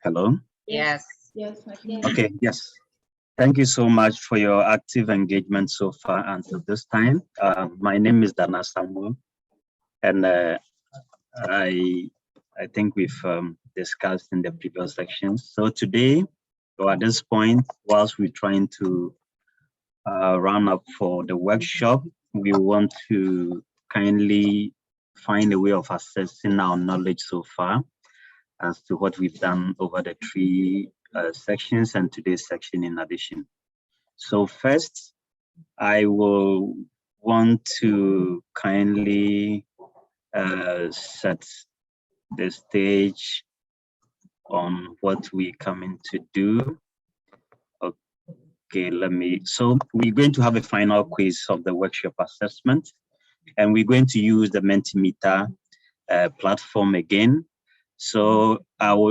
Hello? Yes. Yes, I can. Okay, yes. Thank you so much for your active engagement so far until this time. My name is Dana Samuel, and I think we've discussed in the previous sections. So today, or at this point, whilst we're trying to round up for the workshop, we want to kindly find a way of assessing our knowledge so far as to what we've done over the three sections and today's section in addition. So first, I will want to kindly set the stage on what we're coming to do. Okay, so we're going to have a final quiz of the workshop assessment, and we're going to use the Mentimeter platform again. So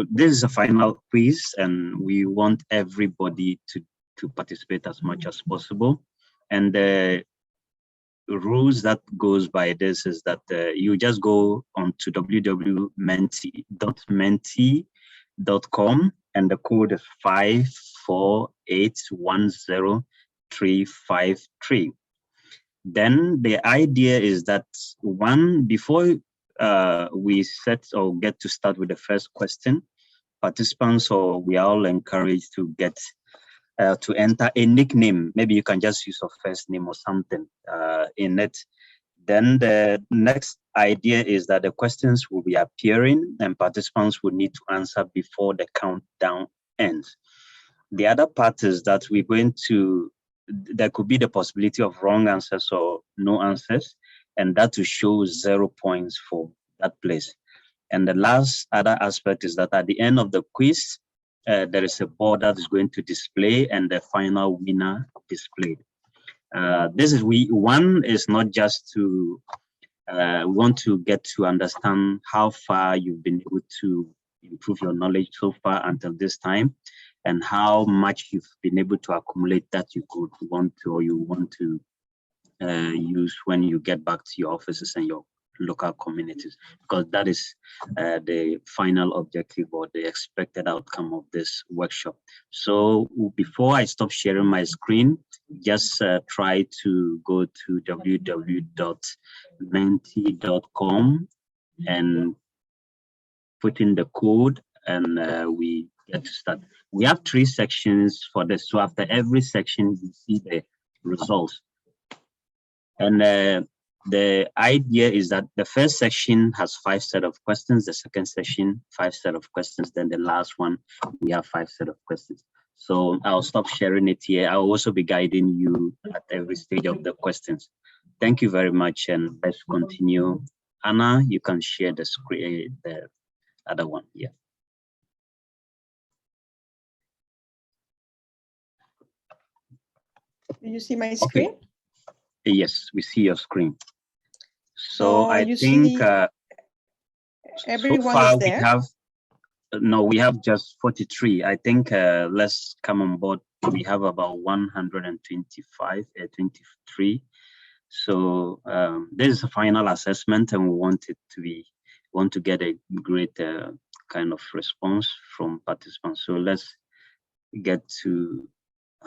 this is a final quiz, and we want everybody to participate as much as possible. And the rules that goes by this is that you just go on to www.menti.com, and the code is 54810-353. Then the idea is that before we set or get to start with the first question, participants, or we are all encouraged to get to enter a nickname. Maybe you can just use your first name or something in it. Then the next idea is that the questions will be appearing and participants will need to answer before the countdown ends. The other part is that there could be the possibility of wrong answers or no answers, and that will show 0 points for that place. And the last other aspect is that at the end of the quiz, there is a board that is going to display and the final winner displayed. One is not just to want to get to understand how far you've been able to improve your knowledge so far until this time, and how much you've been able to accumulate that you want to use when you get back to your offices and your local communities, because that is the final objective or the expected outcome of this workshop. So before I stop sharing my screen, just try to go to www.menti.com and put in the code, and we get to start. We have 3 sections for this. So after every section, you see the results. And the idea is that the first section has 5 set of questions, the second section, 5 set of questions, then the last one, we have 5 set of questions. So I'll stop sharing it here. I'll also be guiding you at every stage of the questions. Thank you very much, and let's continue. Anna, you can share the screen, the other one, yeah. Do you see my screen? Okay. Yes, we see your screen. So I you think see everyone so far is there. we have just 43. I think let's come on board. We have about 125, 23. So this is a final assessment, and we want to get a great kind of response from participants. So let's get to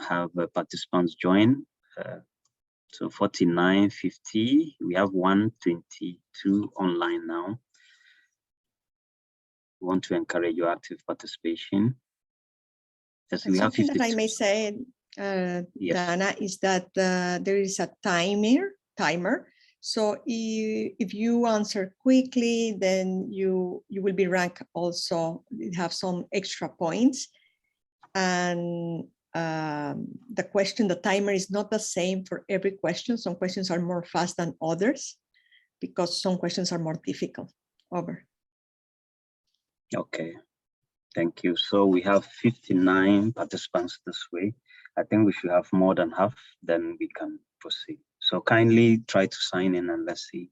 have participants join. So 49, 50, we have 122 online now. We want to encourage your active participation. Yes, we have 52. Something that I may say, Yes. Dana, is that there is a timer. So if you answer quickly, then you will be ranked also, have some extra points. And the timer is not the same for every question. Some questions are more fast than others because some questions are more difficult. Over. Okay, thank you. So we have 59 participants this way. I think we should have more than half, then we can proceed. So kindly try to sign in and let's see.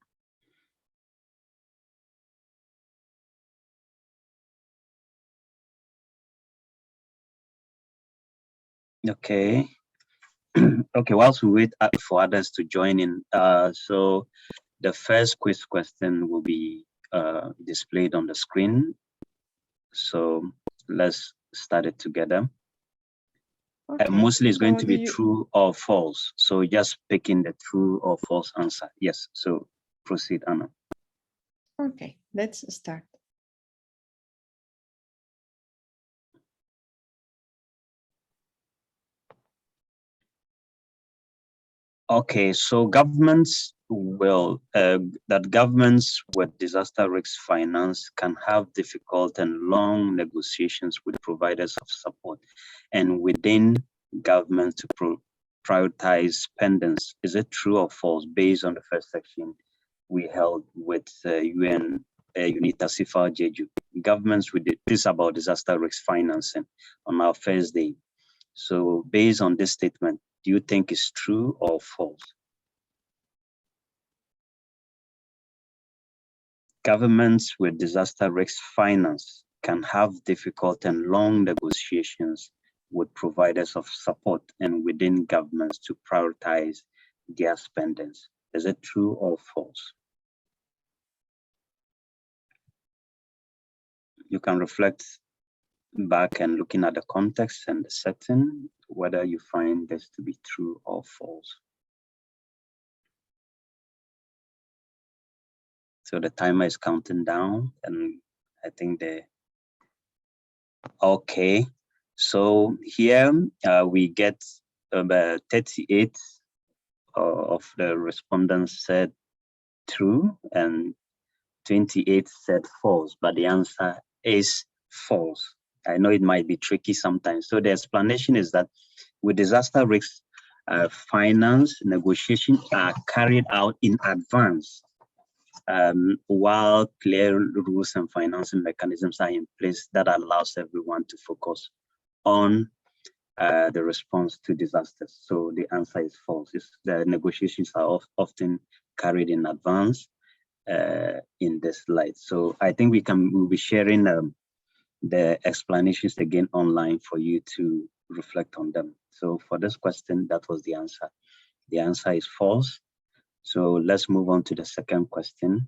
Okay. Okay, whilst we wait for others to join in, so The first quiz question will be displayed on the screen. So let's start it together. Okay. Mostly it's going So to be true or false. So just picking the true or false answer. Yes. So proceed, Anna. Okay, let's start. Okay, so governments with disaster risk finance can have difficult and long negotiations with providers of support and within government to prioritize spendings. Is it true or false based on the first section we held with UN UNITA CIFA Jeju? Governments with this about disaster risk financing on our first day. So based on this statement, do you think it's true or false? Governments with disaster risk finance can have difficult and long negotiations with providers of support and within governments to prioritize their spendings. Is it true or false? You can reflect back and looking at the context and the setting, whether you find this to be true or false. So the timer is counting down, and I think okay. So here we get about 38 of the respondents said true and 28 said false, but the answer is false. I know it might be tricky sometimes. So the explanation is that with disaster risk finance, negotiations are carried out in advance while clear rules and financing mechanisms are in place that allows everyone to focus on the response to disasters. So the answer is false. The negotiations are often carried in advance in this light. So I think we'll be sharing the explanations again online for you to reflect on them. So for this question, that was the answer. The answer is false. So let's move on to the second question.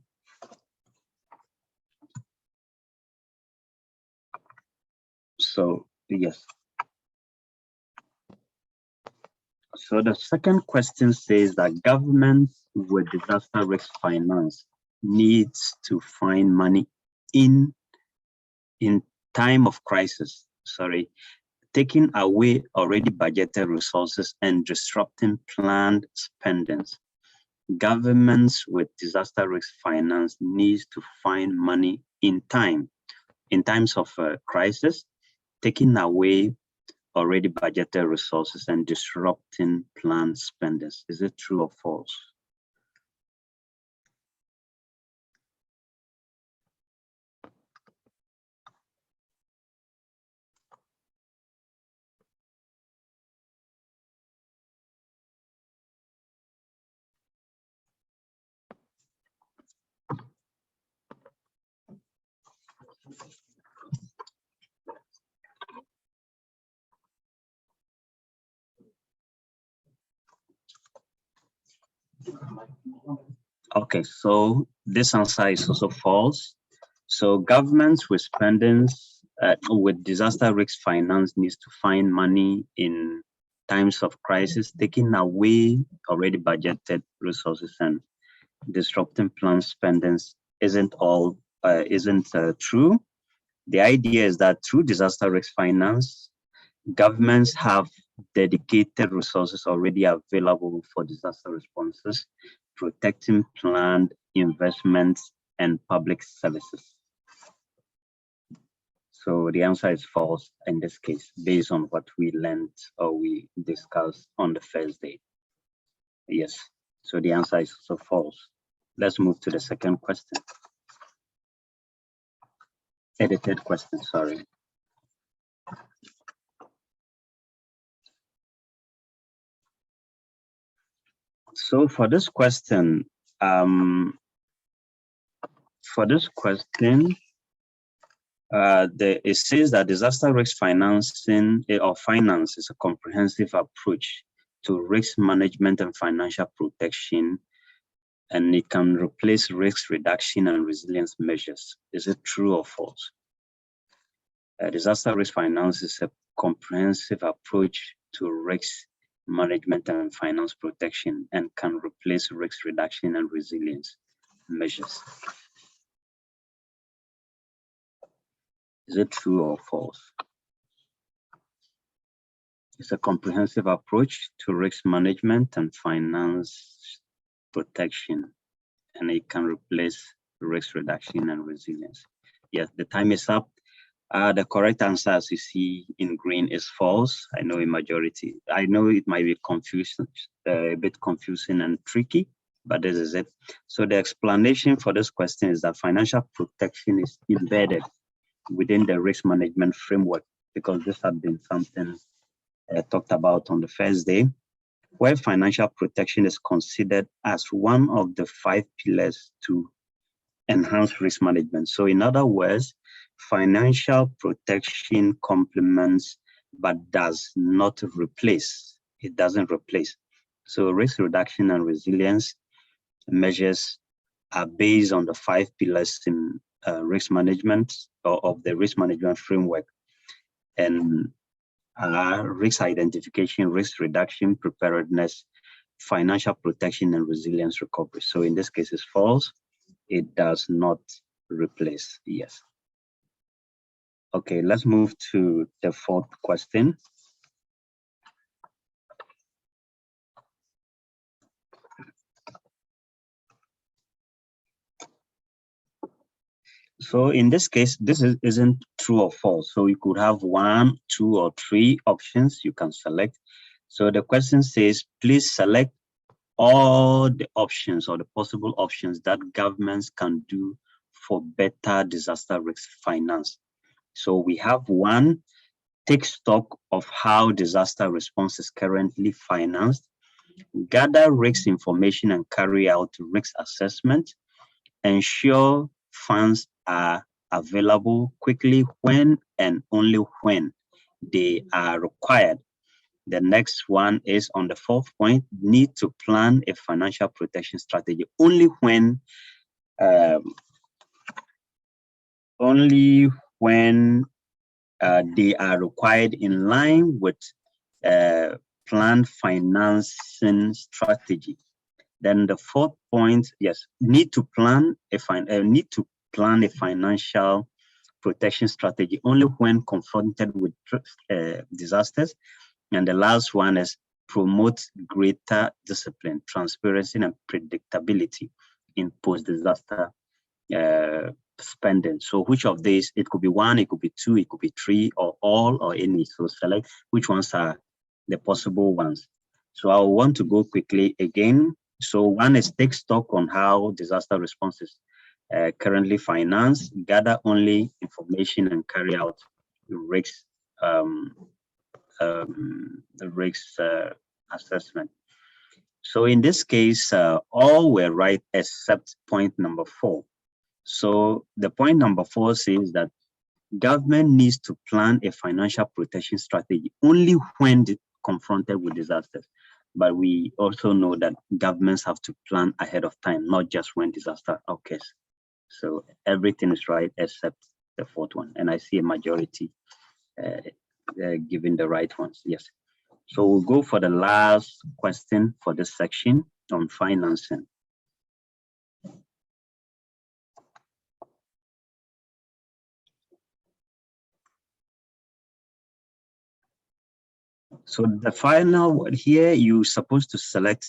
So yes. So the second question says that governments with disaster risk finance needs to find money in time of crisis, taking away already budgeted resources and disrupting planned spendings. Governments with disaster risk finance needs to find money in times of crisis, taking away already budgeted resources and disrupting planned spendings. Is it true or false? Okay, so this answer is also false. So governments with spendings with disaster risk finance needs to find money in times of crisis, taking away already budgeted resources and disrupting planned spendings isn't true. The idea is that through disaster risk finance, governments have dedicated resources already available for disaster responses, protecting planned investments and public services. So the answer is false in this case, based on what we learned or we discussed on the first day. Yes, so the answer is also false. Let's move to the second question. Edited question, sorry. So for this question, it says that disaster risk financing or finance is a comprehensive approach to risk management and financial protection and it can replace risk reduction and resilience measures. Is it true or false? Disaster risk finance is a comprehensive approach to risk management and finance protection and can replace risk reduction and resilience measures. Is it true or false? It's a comprehensive approach to risk management and finance protection, and it can replace risk reduction and resilience. Yes, the time is up. The correct answer, as you see in green, is false. I know a majority. I know it might be confusing, a bit confusing and tricky, but this is it. So the explanation for this question is that financial protection is embedded within the risk management framework, because this had been something talked about on the first day, where financial protection is considered as one of the 5 pillars to enhance risk management. So in other words, financial protection complements but does not replace. It doesn't replace. So risk reduction and resilience measures are based on the 5 pillars in risk management, or of the risk management framework, and risk identification, risk reduction, preparedness, financial protection, and resilience recovery. So in this case, it's false. It does not replace. Yes. Okay, let's move to the 4th question. So in this case, this isn't true or false. So you could have 1, 2, or 3 options you can select. So the question says, please select all the options or the possible options that governments can do for better disaster risk finance. So we have 1, take stock of how disaster response is currently financed, gather risk information and carry out risk assessment, ensure funds are available quickly when and only when they are required. The next one is on the 4th point, need to plan a financial protection strategy only when they are required in line with planned financing strategy. Then the 4th point, yes, need to plan a financial protection strategy only when confronted with disasters. And the last one is promote greater discipline, transparency, and predictability in post-disaster spending. So which of these? It could be 1, it could be 2, it could be 3, or all, or any. So select which ones are the possible ones. So I want to go quickly again. So 1 is take stock on how disaster response is currently financed, gather only information and carry out risk assessment. So in this case, all were right except point number 4. So the point number 4 says that government needs to plan a financial protection strategy only when confronted with disasters. But we also know that governments have to plan ahead of time, not just when disaster occurs. So everything is right except the 4th one. And I see a majority giving the right ones. Yes. So we'll go for the last question for this section on financing. So the final word here, you're supposed to select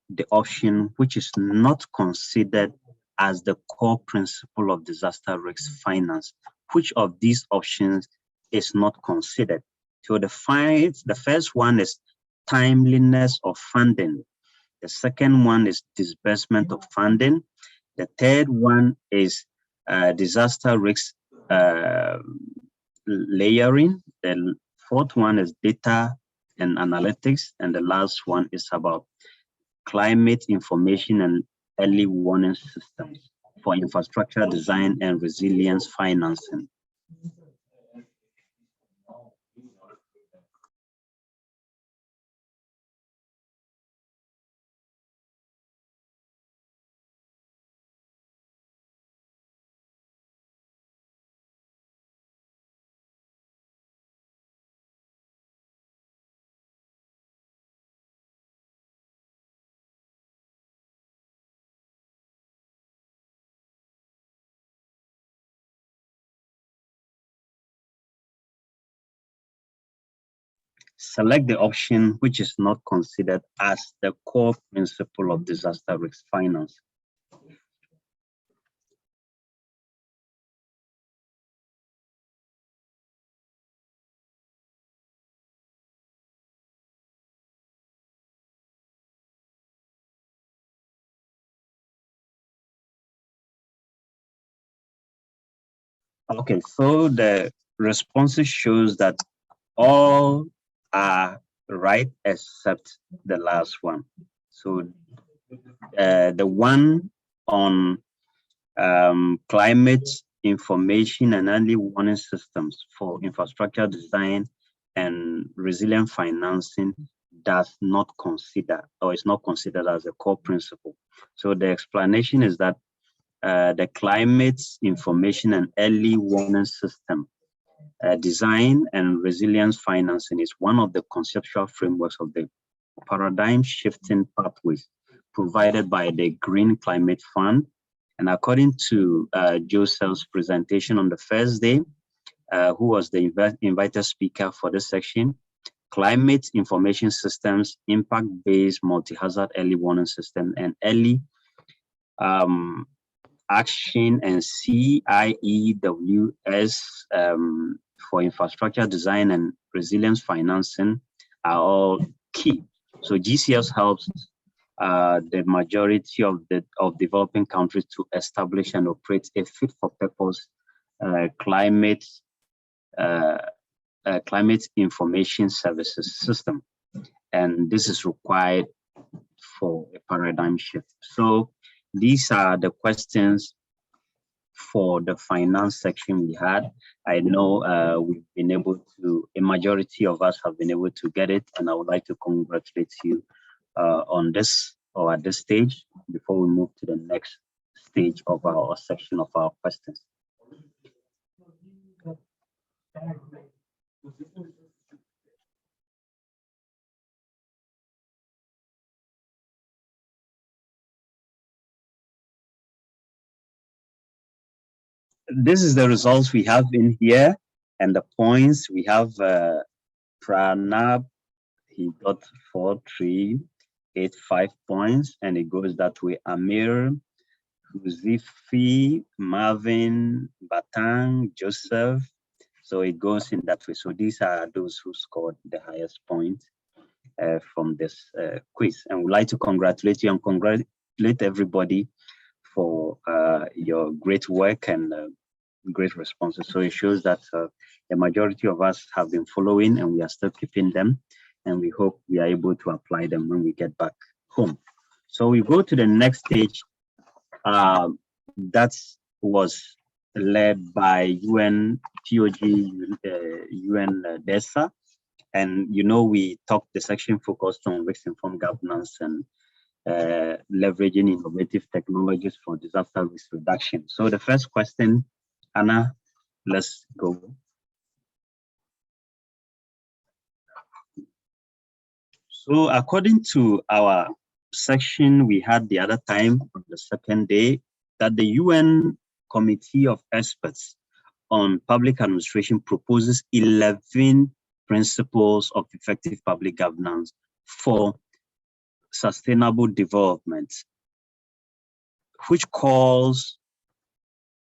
the option which is not considered as the core principle of disaster risk finance. Which of these options is not considered? So the first one is timeliness of funding. The second one is disbursement of funding. The third one is disaster risk layering. The 4th one is data and analytics. And the last one is about climate information and early warning systems for infrastructure design and resilience financing. select the option which is not considered as the core principle of disaster risk finance. Okay, so the responses shows that all are right except the last one. So the one on climate information and early warning systems for infrastructure design and resilient financing does not consider, or is not considered as a core principle. So the explanation is that the climate information and early warning system design and resilience financing is one of the conceptual frameworks of the paradigm shifting pathways provided by the Green Climate Fund. And according to Joseph's presentation on the first day, who was the invited speaker for this section, climate information systems, impact-based multi-hazard early warning system, and early action and CIEWS for infrastructure design and resilience financing are all key. So GCS helps the majority of developing countries to establish and operate a fit for purpose climate information services system, and this is required for a paradigm shift. So these are the questions for the finance section we had. I know we've been able to, a majority of us have been able to get it, and I would like to congratulate you on this, or at this stage, before we move to the next stage of our section of our questions. This is the results we have in here, and the points we have. Pranab, he got 4,385 points, and it goes that way. Amir, Huzifi, Marvin, Batang, Joseph. So it goes in that way. So these are those who scored the highest point from this quiz. And we'd like to congratulate you and congratulate everybody for your great work and great responses. So it shows that the majority of us have been following, and we are still keeping them, and we hope we are able to apply them when we get back home. So we go to the next stage. That was led by UN POG, UN DESA, and we talked, the section focused on risk-informed governance and leveraging innovative technologies for disaster risk reduction. So the first question, Anna, let's go. So according to our section we had the other time on the second day, that the UN Committee of Experts on Public Administration proposes 11 principles of effective public governance for sustainable development, which calls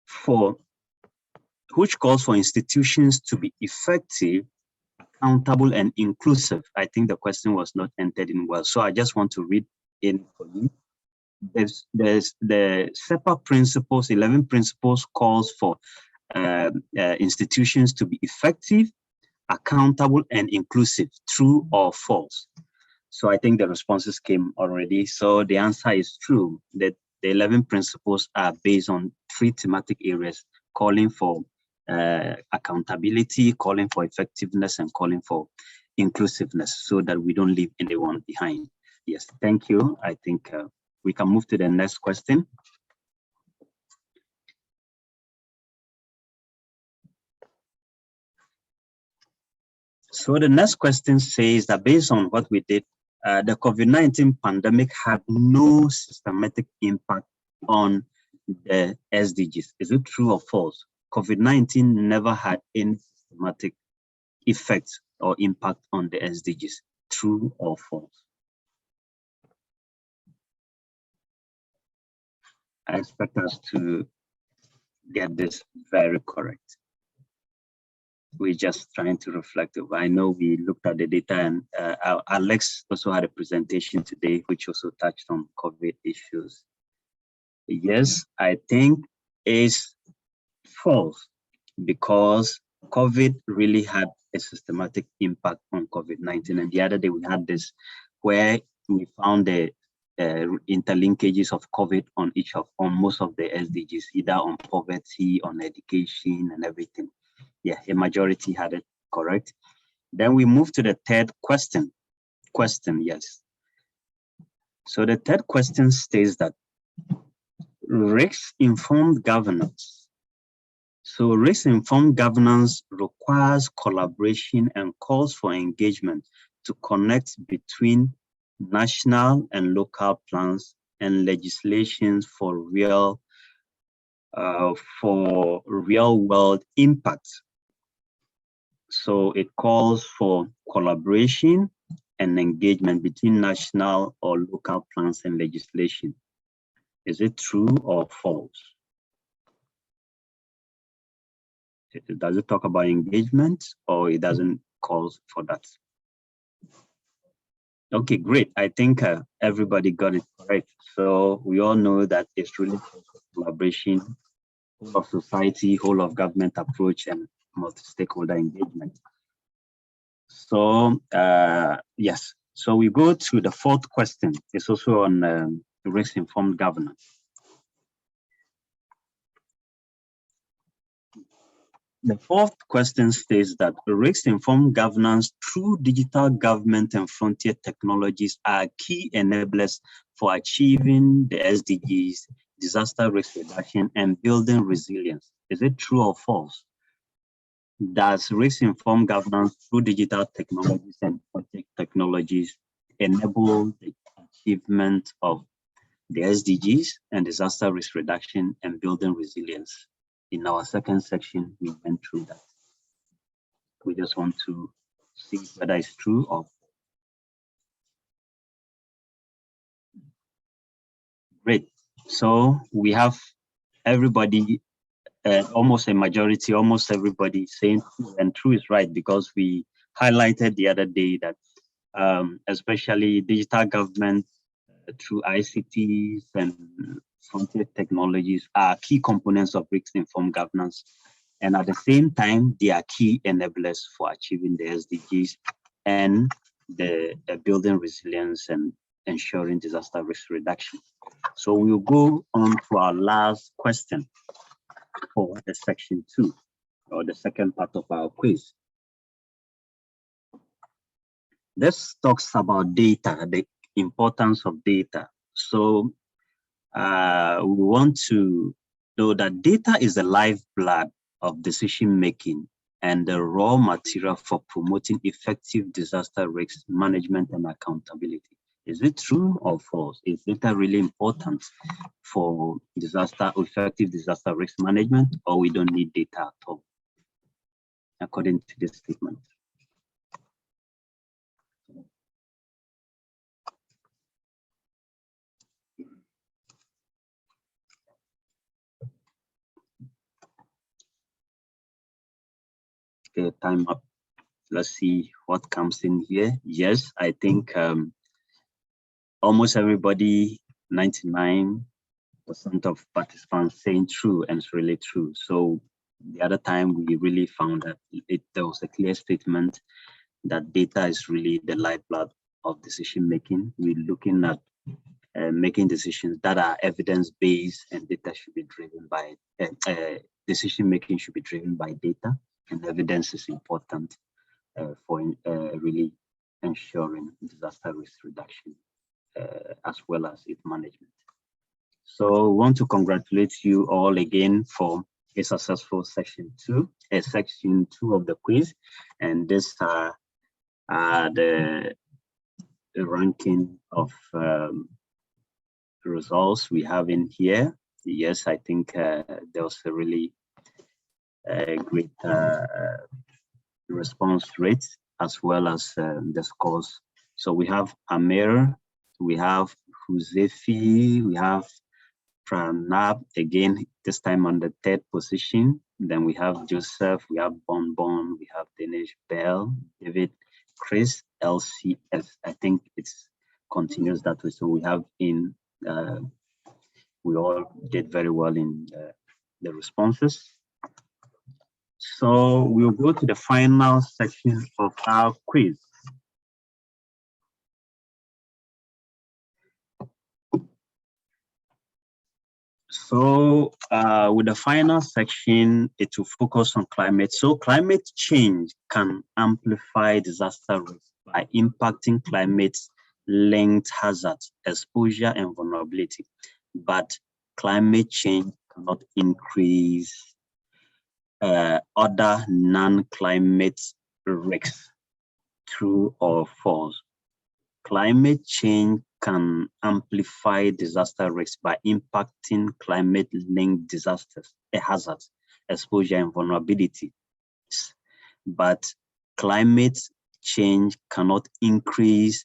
for institutions to be effective, accountable, and inclusive. I think the question was not entered in well, so I just want to read in for you. There's the SEPA principles, 11 principles calls for institutions to be effective, accountable, and inclusive. True or false? So I think the responses came already. So the answer is true, that the 11 principles are based on 3 thematic areas, calling for accountability, calling for effectiveness, and calling for inclusiveness, so that we don't leave anyone behind. Yes, thank you. I think we can move to the next question. So the next question says that based on what we did, the COVID-19 pandemic had no systematic impact on the SDGs. Is it true or false? COVID-19 never had any systematic effect or impact on the SDGs? True or false? I expect us to get this very correct. We're just trying to reflect. I know we looked at the data, and Alex also had a presentation today, which also touched on COVID issues. Yes, I think is false, because COVID really had a systematic impact on COVID-19. And the other day we had this where we found the interlinkages of COVID on most of the SDGs, either on poverty, on education, and everything. Yeah, a majority had it correct. Then we move to the third question. Yes. So the third question states that risk-informed governance. So risk-informed governance requires collaboration and calls for engagement to connect between national and local plans and legislations for real world impacts. So it calls for collaboration and engagement between national or local plans and legislation. Is it true or false? Does it talk about engagement, or it doesn't call for that? Okay, great. I think everybody got it correct. So we all know that it's really collaboration, whole of society, whole of government approach, and multi-stakeholder engagement. So yes, so we go to the fourth question. It's also on risk-informed governance. The fourth question states that risk-informed governance through digital government and frontier technologies are key enablers for achieving the SDGs, disaster risk reduction, and building resilience. Is it true or false? Does risk-informed governance through digital technologies and frontier technologies enable the achievement of the SDGs and disaster risk reduction and building resilience? In our second section, we went through that. We just want to see whether it's true or false. Great. So we have everybody, almost a majority, almost everybody saying true, and true is right, because we highlighted the other day that especially digital government through ICTs and frontier technologies are key components of risk-informed governance. And at the same time, they are key enablers for achieving the SDGs and the building resilience and ensuring disaster risk reduction. So we'll go on to our last question for the section 2, or the second part of our quiz. This talks about data, the importance of data. So we want to know that data is the lifeblood of decision making and the raw material for promoting effective disaster risk management and accountability. Is it true or false? Is data really important for effective disaster risk management, or we don't need data at all, according to this statement? Okay, time up. Let's see what comes in here. Yes, I think almost everybody, 99% of participants saying true, and it's really true. So the other time we really found that there was a clear statement that data is really the lifeblood of decision making. We're looking at making decisions that are evidence-based, and data should be driven by decision making should be driven by data, and evidence is important for really ensuring disaster risk reduction as well as its management. So I want to congratulate you all again for a successful section 2 of the quiz, and this are the ranking of results we have in here. Yes, I think there was a really great response rates as well as the scores. So we have Amir, we have Huzefi, we have Pranab, again, this time on the 3rd position. Then we have Joseph, we have Bonbon, we have Dinesh Bell, David, Chris, LCS. I think it's continues that way. So we have we all did very well in the responses. So we'll go to the final section of our quiz. So with the final section, it will focus on climate. So climate change can amplify disaster risk by impacting climate-linked hazards, exposure, and vulnerability. But climate change cannot increase other non-climate risks. True or false? Climate change can amplify disaster risks by impacting climate-linked disasters, hazards, exposure, and vulnerability. But climate change cannot increase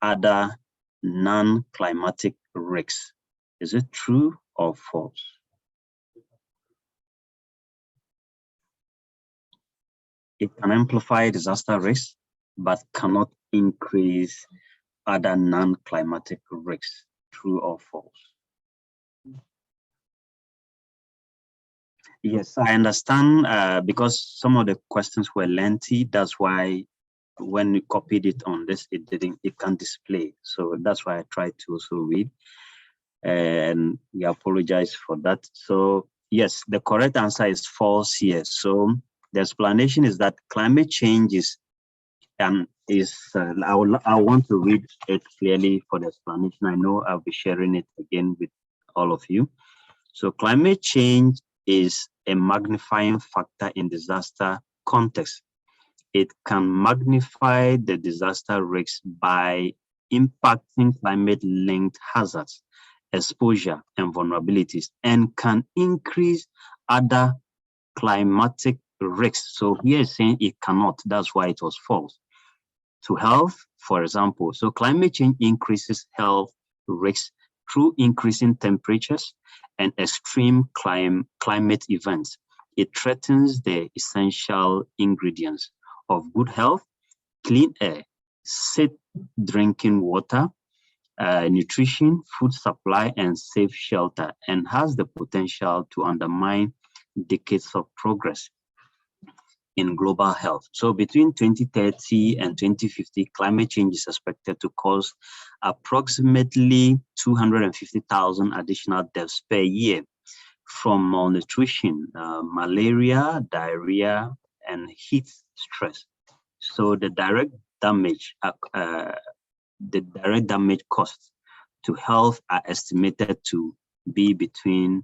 other non-climatic risks. Is it true or false? It can amplify disaster risks, but cannot increase other non-climatic risks. True or false? Yes, I understand because some of the questions were lengthy. That's why when we copied it on this, it can't display. So that's why I tried to also read. And we apologize for that. So yes, the correct answer is false here. So the explanation is that climate change I want to read it clearly for the explanation. I know I'll be sharing it again with all of you. So climate change is a magnifying factor in disaster context. It can magnify the disaster risks by impacting climate-linked hazards, exposure, and vulnerabilities, and can increase other climatic risks. So here is saying it cannot. That's why it was false. To health, for example, so climate change increases health risks through increasing temperatures and extreme climate events. It threatens the essential ingredients of good health, clean air, safe drinking water, nutrition, food supply, and safe shelter, and has the potential to undermine decades of progress in global health. So between 2030 and 2050, climate change is expected to cause approximately 250,000 additional deaths per year from malnutrition, malaria, diarrhea, and heat stress. So the direct damage costs to health are estimated to be between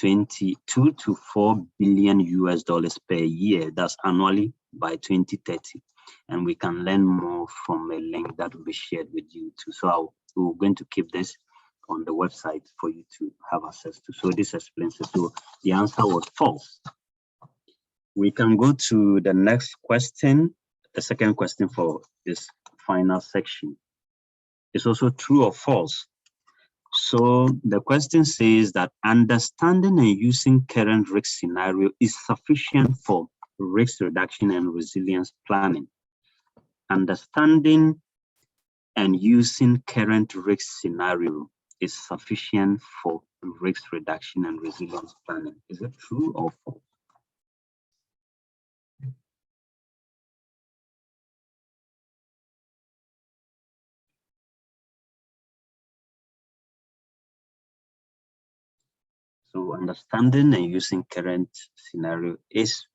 22 to 4 billion US dollars per year. That's annually by 2030. And we can learn more from a link that will be shared with you too. So we're going to keep this on the website for you to have access to. So this explains it. So the answer was false. We can go to the next question, the second question for this final section. It's also true or false. So the question says that understanding and using current risk scenario is sufficient for risk reduction and resilience planning. Understanding and using current risk scenario is sufficient for risk reduction and resilience planning. Is it true or false? So understanding and using current scenario is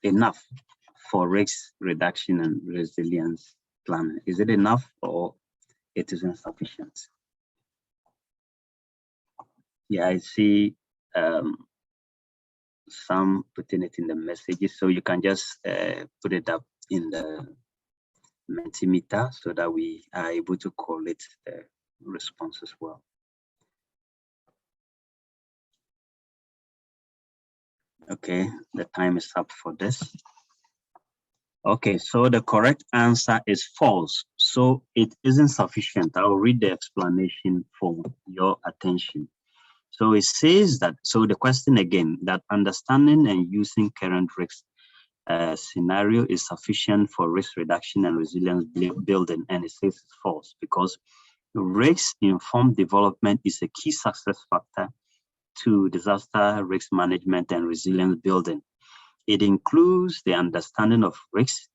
enough for risk reduction and resilience planning. Is it enough or it is insufficient? Yeah, I see some putting it in the messages, so you can just put it up in the Mentimeter so that we are able to collate the response as well. Okay, the time is up for this. Okay, so the correct answer is false. So it isn't sufficient. I'll read the explanation for your attention. So it says that, so the question again, that understanding and using current risk scenario is sufficient for risk reduction and resilience building, and it says it's false because risk-informed development is a key success factor to disaster risk management and resilience building. It includes the understanding of risks,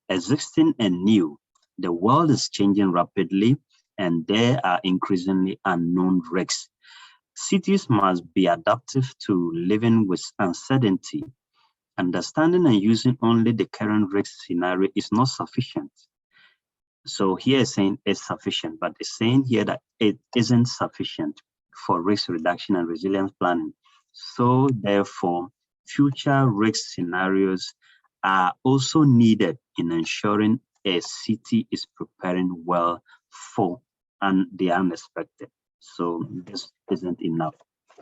existing and new. The world is changing rapidly, and there are increasingly unknown risks. Cities must be adaptive to living with uncertainty. Understanding and using only the current risk scenario is not sufficient. So here it's saying it's sufficient, but it's saying here that it isn't sufficient for risk reduction and resilience planning. So therefore, future risk scenarios are also needed in ensuring a city is preparing well for the unexpected. So this isn't enough.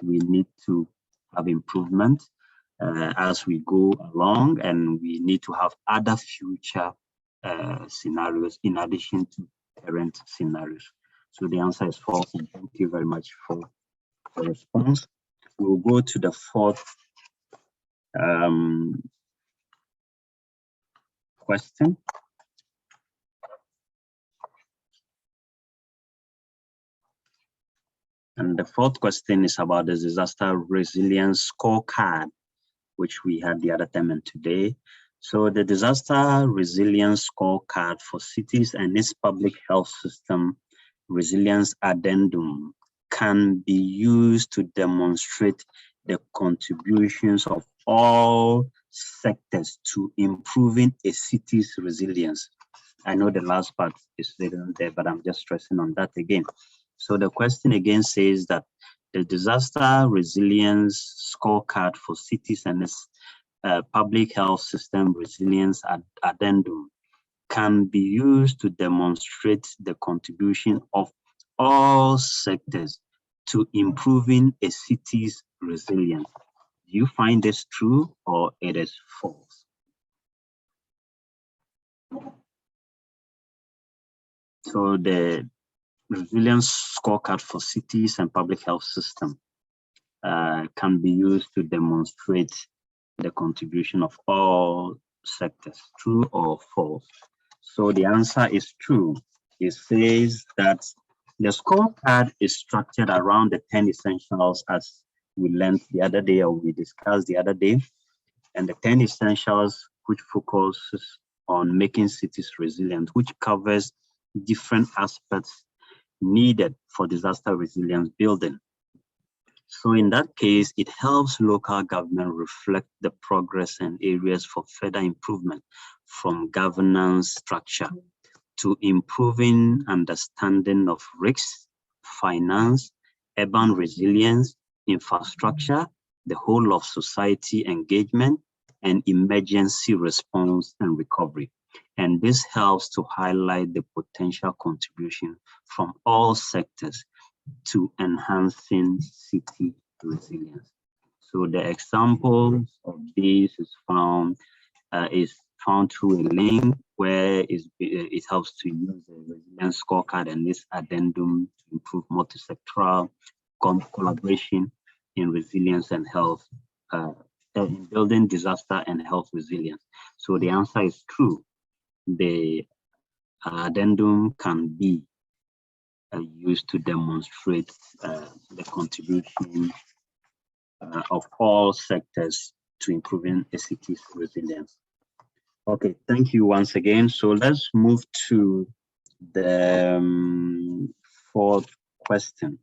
We need to have improvement as we go along, and we need to have other future scenarios in addition to current scenarios. So the answer is false, and thank you very much for the response. We'll go to the fourth question. And the fourth question is about the disaster resilience scorecard, which we had the other time and today. So the disaster resilience scorecard for cities and its public health system resilience addendum can be used to demonstrate the contributions of all sectors to improving a city's resilience. I know the last part is written there, but I'm just stressing on that again. So the question again says that the disaster resilience scorecard for cities and its public health system resilience addendum can be used to demonstrate the contribution of all sectors to improving a city's resilience. Do you find this true or it is false? So the resilience scorecard for cities and public health system can be used to demonstrate the contribution of all sectors, true or false? So the answer is true. It says that the scorecard is structured around the 10 essentials as we learned the other day, or we discussed the other day. And the 10 essentials, which focuses on making cities resilient, which covers different aspects needed for disaster resilience building. So in that case, it helps local government reflect the progress and areas for further improvement, from governance structure to improving understanding of risks, finance, urban resilience, infrastructure, the whole of society engagement, and emergency response and recovery. And this helps to highlight the potential contribution from all sectors to enhancing city resilience. So the examples of this is found through a link where it helps to use the resilience scorecard and this addendum to improve multi-sectoral collaboration in resilience and health, in building disaster and health resilience. So the answer is true. The addendum can be used to demonstrate the contribution of all sectors to improving a city's resilience. Okay, thank you once again. So let's move to the fourth question.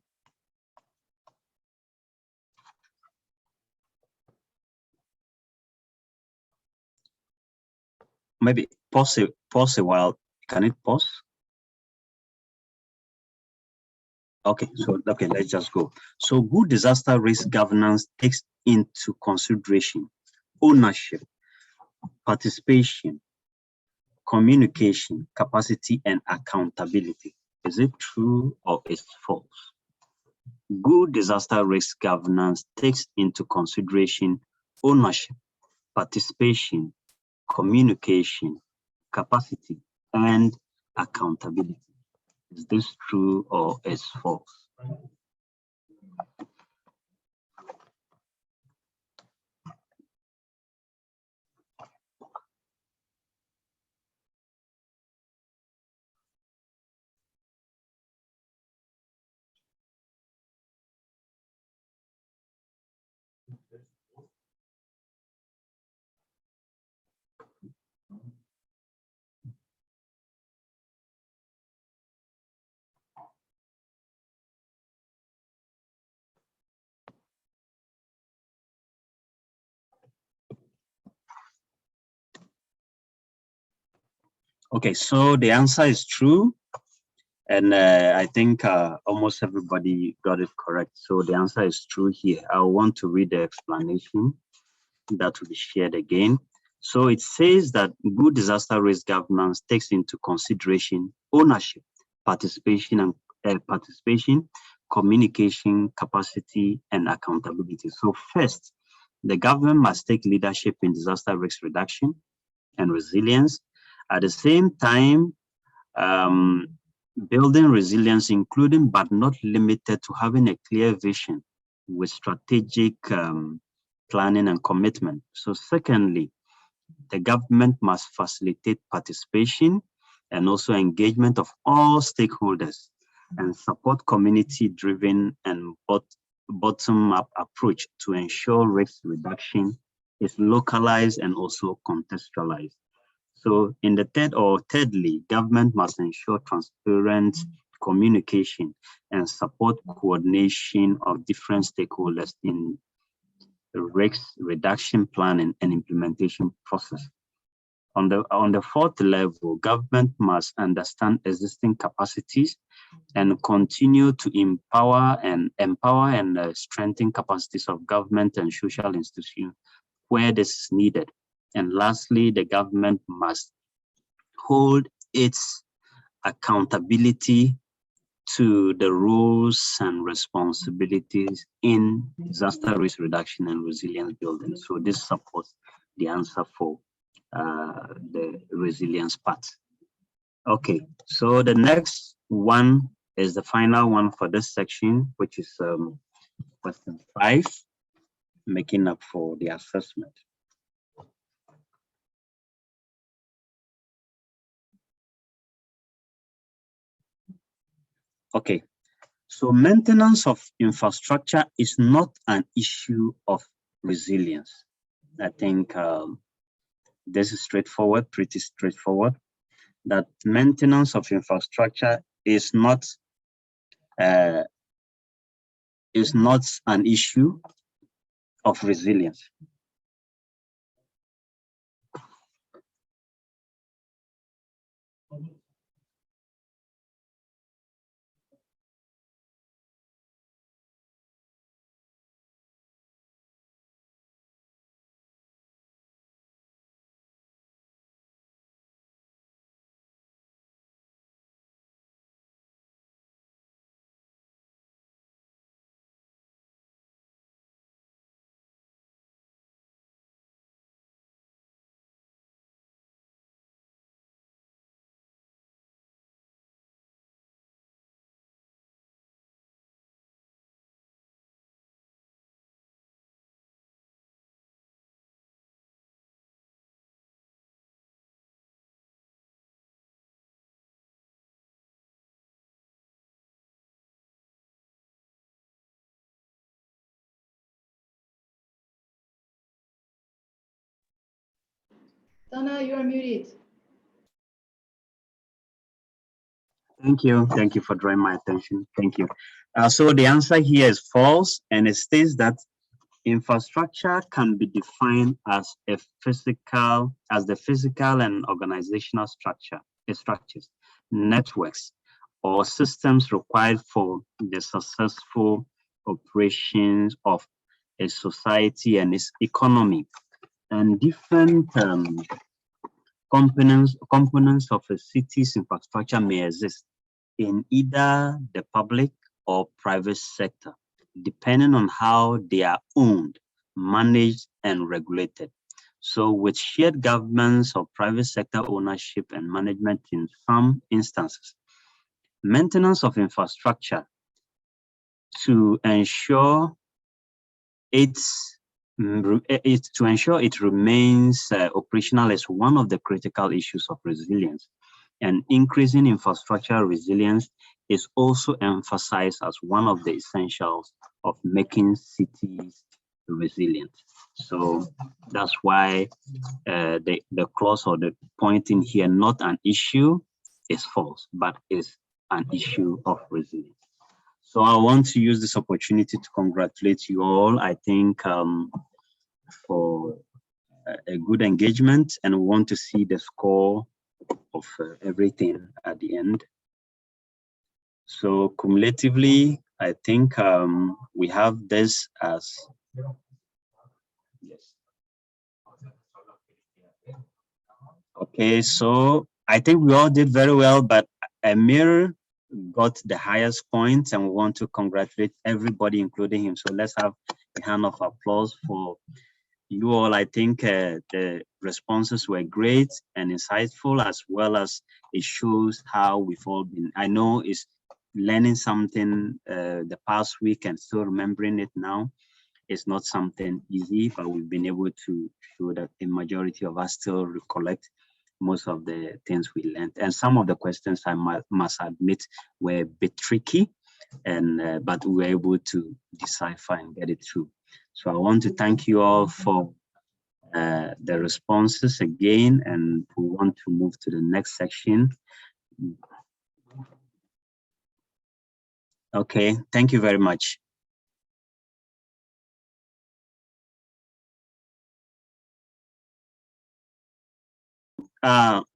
Maybe pause a while. Can it pause? Okay, let's just go. So good disaster risk governance takes into consideration ownership, participation, communication, capacity, and accountability. Is it true or is false? Good disaster risk governance takes into consideration ownership, participation, communication, capacity, and accountability. Is this true or is false? Okay, so the answer is true. And I think almost everybody got it correct. So the answer is true here. I want to read the explanation that will be shared again. So it says that good disaster risk governance takes into consideration ownership, participation, communication, capacity, and accountability. So first, the government must take leadership in disaster risk reduction and resilience. At the same time, building resilience, including but not limited to having a clear vision with strategic planning and commitment. So secondly, the government must facilitate participation and also engagement of all stakeholders and support community-driven and bottom-up approach to ensure risk reduction is localized and also contextualized. So in the thirdly, government must ensure transparent communication and support coordination of different stakeholders in the risk reduction planning and implementation process. On the fourth level, government must understand existing capacities and continue to empower and strengthen capacities of government and social institutions where this is needed. And lastly, the government must hold its accountability to the roles and responsibilities in disaster risk reduction and resilience building. So this supports the answer for the resilience part. Okay, so the next one is the final one for this section, which is question 5, making up for the assessment. Okay, so maintenance of infrastructure is not an issue of resilience. I think this is straightforward, pretty straightforward, that maintenance of infrastructure is not an issue of resilience. Donna, you are muted. Thank you. Thank you for drawing my attention. Thank you. So the answer here is false, and it states that infrastructure can be defined as the physical and organizational structures, networks, or systems required for the successful operations of a society and its economy. And different components of a city's infrastructure may exist in either the public or private sector, depending on how they are owned, managed, and regulated. So with shared governance or private sector ownership and management in some instances, maintenance of infrastructure to ensure it remains operational is one of the critical issues of resilience. And increasing infrastructure resilience is also emphasized as one of the essentials of making cities resilient. So that's why the clause or the point in here, not an issue, is false, but is an issue of resilience. So I want to use this opportunity to congratulate you all, I think, for a good engagement, and we want to see the score of everything at the end. So cumulatively, I think we have this as, yes. Okay, so I think we all did very well, but Amir got the highest points, and we want to congratulate everybody, including him. So let's have a hand of applause for you all. I think the responses were great and insightful, as well as it shows how we've all been. I know it's learning something the past week and still remembering it now. It's not something easy, but we've been able to show that the majority of us still recollect most of the things we learned. And some of the questions, I must admit, were a bit tricky, and but we were able to decipher and get it through. So I want to thank you all for the responses again, and we want to move to the next section. Okay, thank you very much.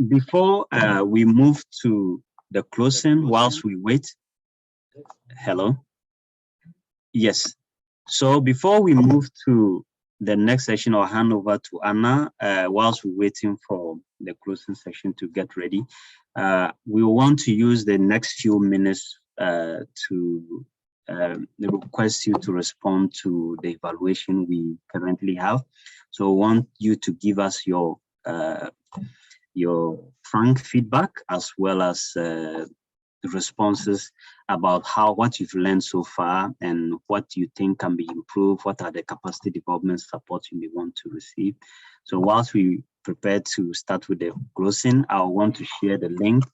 Before we move to the closing, whilst we wait, hello? Yes. So before we move to the next session, I'll hand over to Anna whilst we're waiting for the closing session to get ready. We want to use the next few minutes to request you to respond to the evaluation we currently have. So we want you to give us your frank feedback, as well as responses about what you've learned so far and what you think can be improved. What are the capacity development support you may want to receive? So whilst we prepare to start with the closing, I want to share the link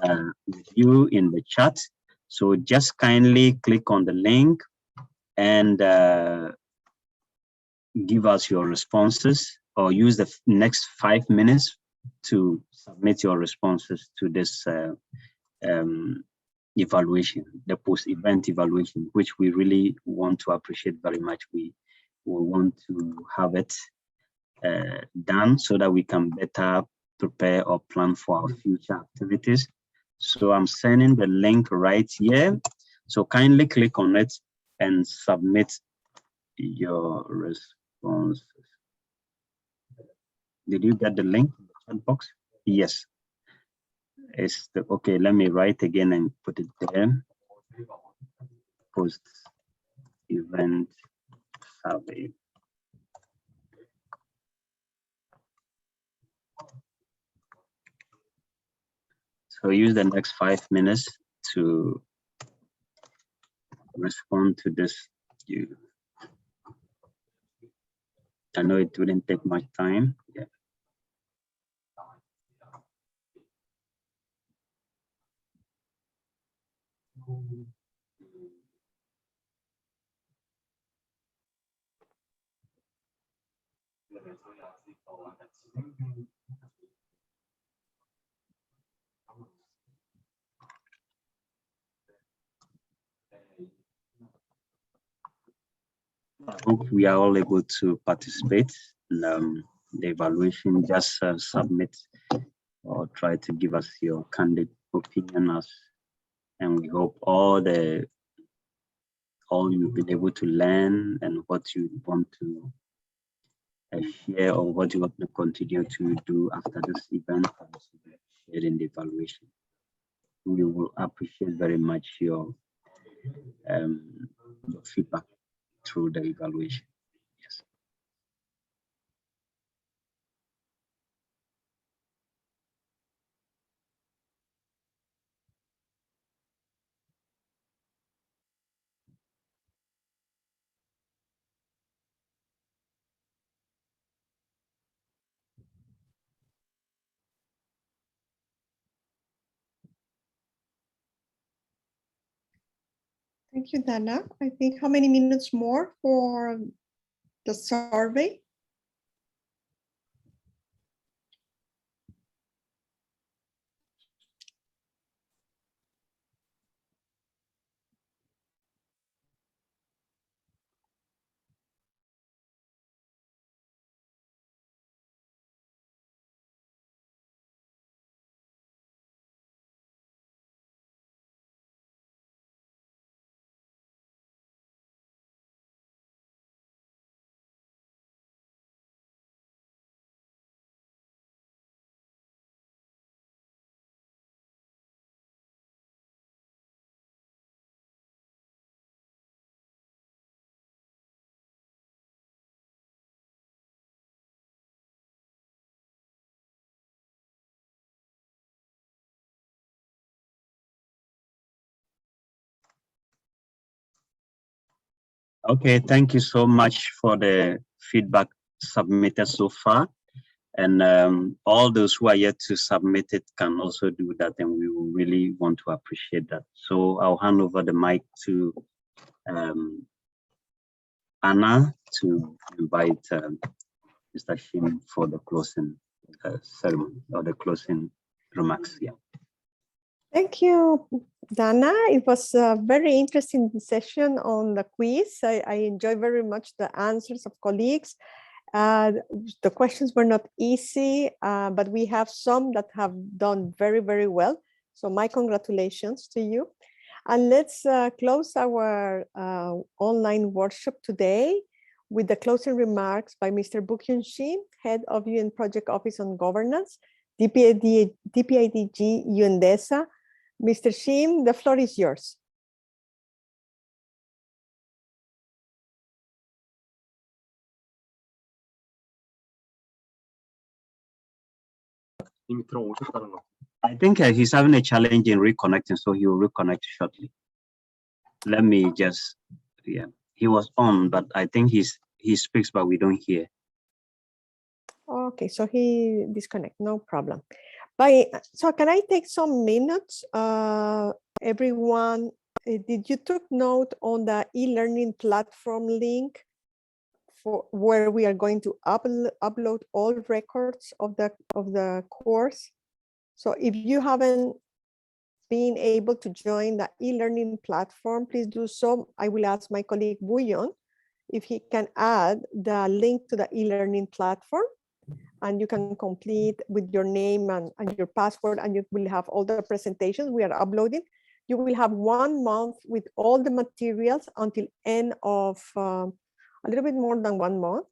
with you in the chat. So just kindly click on the link and give us your responses, or use the next 5 minutes to submit your responses to this evaluation, the post-event evaluation, which we really want to appreciate very much. We want to have it done so that we can better prepare or plan for our future activities. So I'm sending the link right here. So kindly click on it and submit your responses. Did you get the link in the chat box? Yes. It's the, okay, let me write again and put it there. Post event survey. So use the next 5 minutes to respond to this. I know it wouldn't take much time. Yeah. I hope we are all able to participate in the evaluation. Just submit or try to give us your candid opinion, and we hope all you've been able to learn and what you want to share, or what you want to continue to do after this event, shared in the evaluation. We will appreciate very much your feedback through the evaluation. Yes. Thank you, Dana. I think how many minutes more for the survey? Okay, thank you so much for the feedback submitted so far. And all those who are yet to submit it can also do that, and we will really want to appreciate that. So I'll hand over the mic to Anna to invite Mr. Shim for the closing ceremony or the closing remarks. Yeah. Thank you, Dana. It was a very interesting session on the quiz. I enjoyed very much the answers of colleagues. The questions were not easy, but we have some that have done very, very well. So my congratulations to you. And let's close our online workshop today with the closing remarks by Mr. Buk-Hyun Shim, Head of UN Project Office on Governance, DPIDG UNDESA. Mr. Shim, the floor is yours. I think he's having a challenge in reconnecting, so he will reconnect shortly. Let me just, yeah, he was on, but I think he speaks, but we don't hear. Okay, so he disconnect, no problem. So can I take some minutes? Everyone, did you took note on the e-learning platform link for where we are going to upload all records of the course? So if you haven't been able to join the e-learning platform, please do so. I will ask my colleague Buyon if he can add the link to the e-learning platform, and you can complete with your name and your password, and you will have all the presentations we are uploading. You will have 1 month with all the materials until end of a little bit more than 1 month,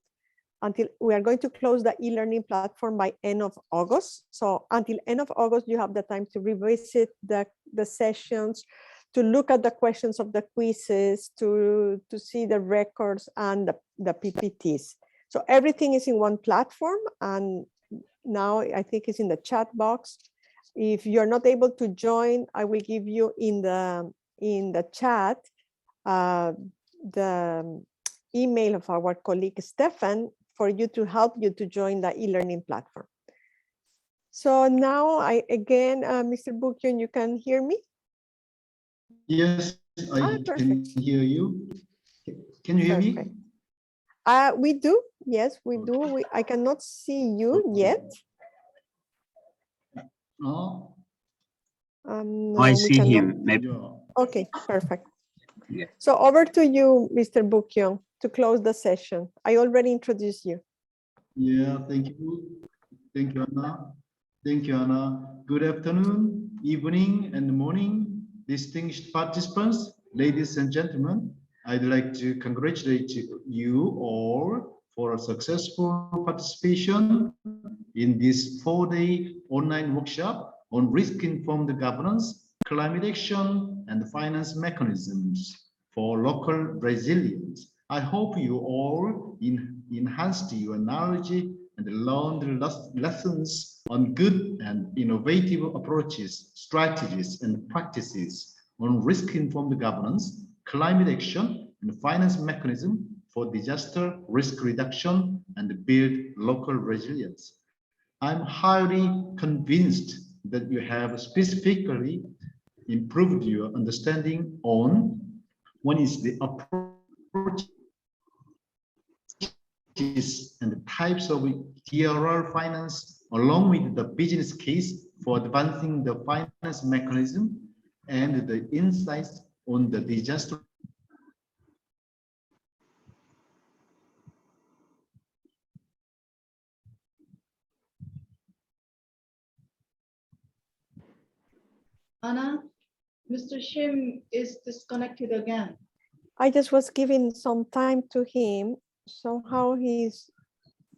until we are going to close the e-learning platform by end of August. So until end of August, you have the time to revisit the sessions, to look at the questions of the quizzes, to see the records and the PPTs. So everything is in one platform, and now I think it's in the chat box. If you're not able to join, I will give you in the chat the email of our colleague Stefan for you to help you to join the e-learning platform. So now Mr. Buk-Hyun, you can hear me? Yes, I can hear you. Can you hear me? We do. Yes, we do. I cannot see you yet. No. No, I see him. Maybe. Okay, perfect. Yeah. So over to you, Mr. Buk-Hyun, to close the session. I already introduced you. Yeah, thank you. Thank you, Anna. Thank you, Anna. Good afternoon, evening, and morning, distinguished participants, ladies and gentlemen. I'd like to congratulate you all for a successful participation in this 4-day online workshop on risk-informed governance, climate action, and finance mechanisms for local resilience. I hope you all enhanced your knowledge and learned lessons on good and innovative approaches, strategies, and practices on risk-informed governance, climate action, and finance mechanism for disaster risk reduction and build local resilience. I'm highly convinced that you have specifically improved your understanding on One is the approaches and the types of DRR finance, along with the business case for advancing the finance mechanism and the insights on the disaster. Anna, Mr. Shim is disconnected again. I just was giving some time to him. Somehow it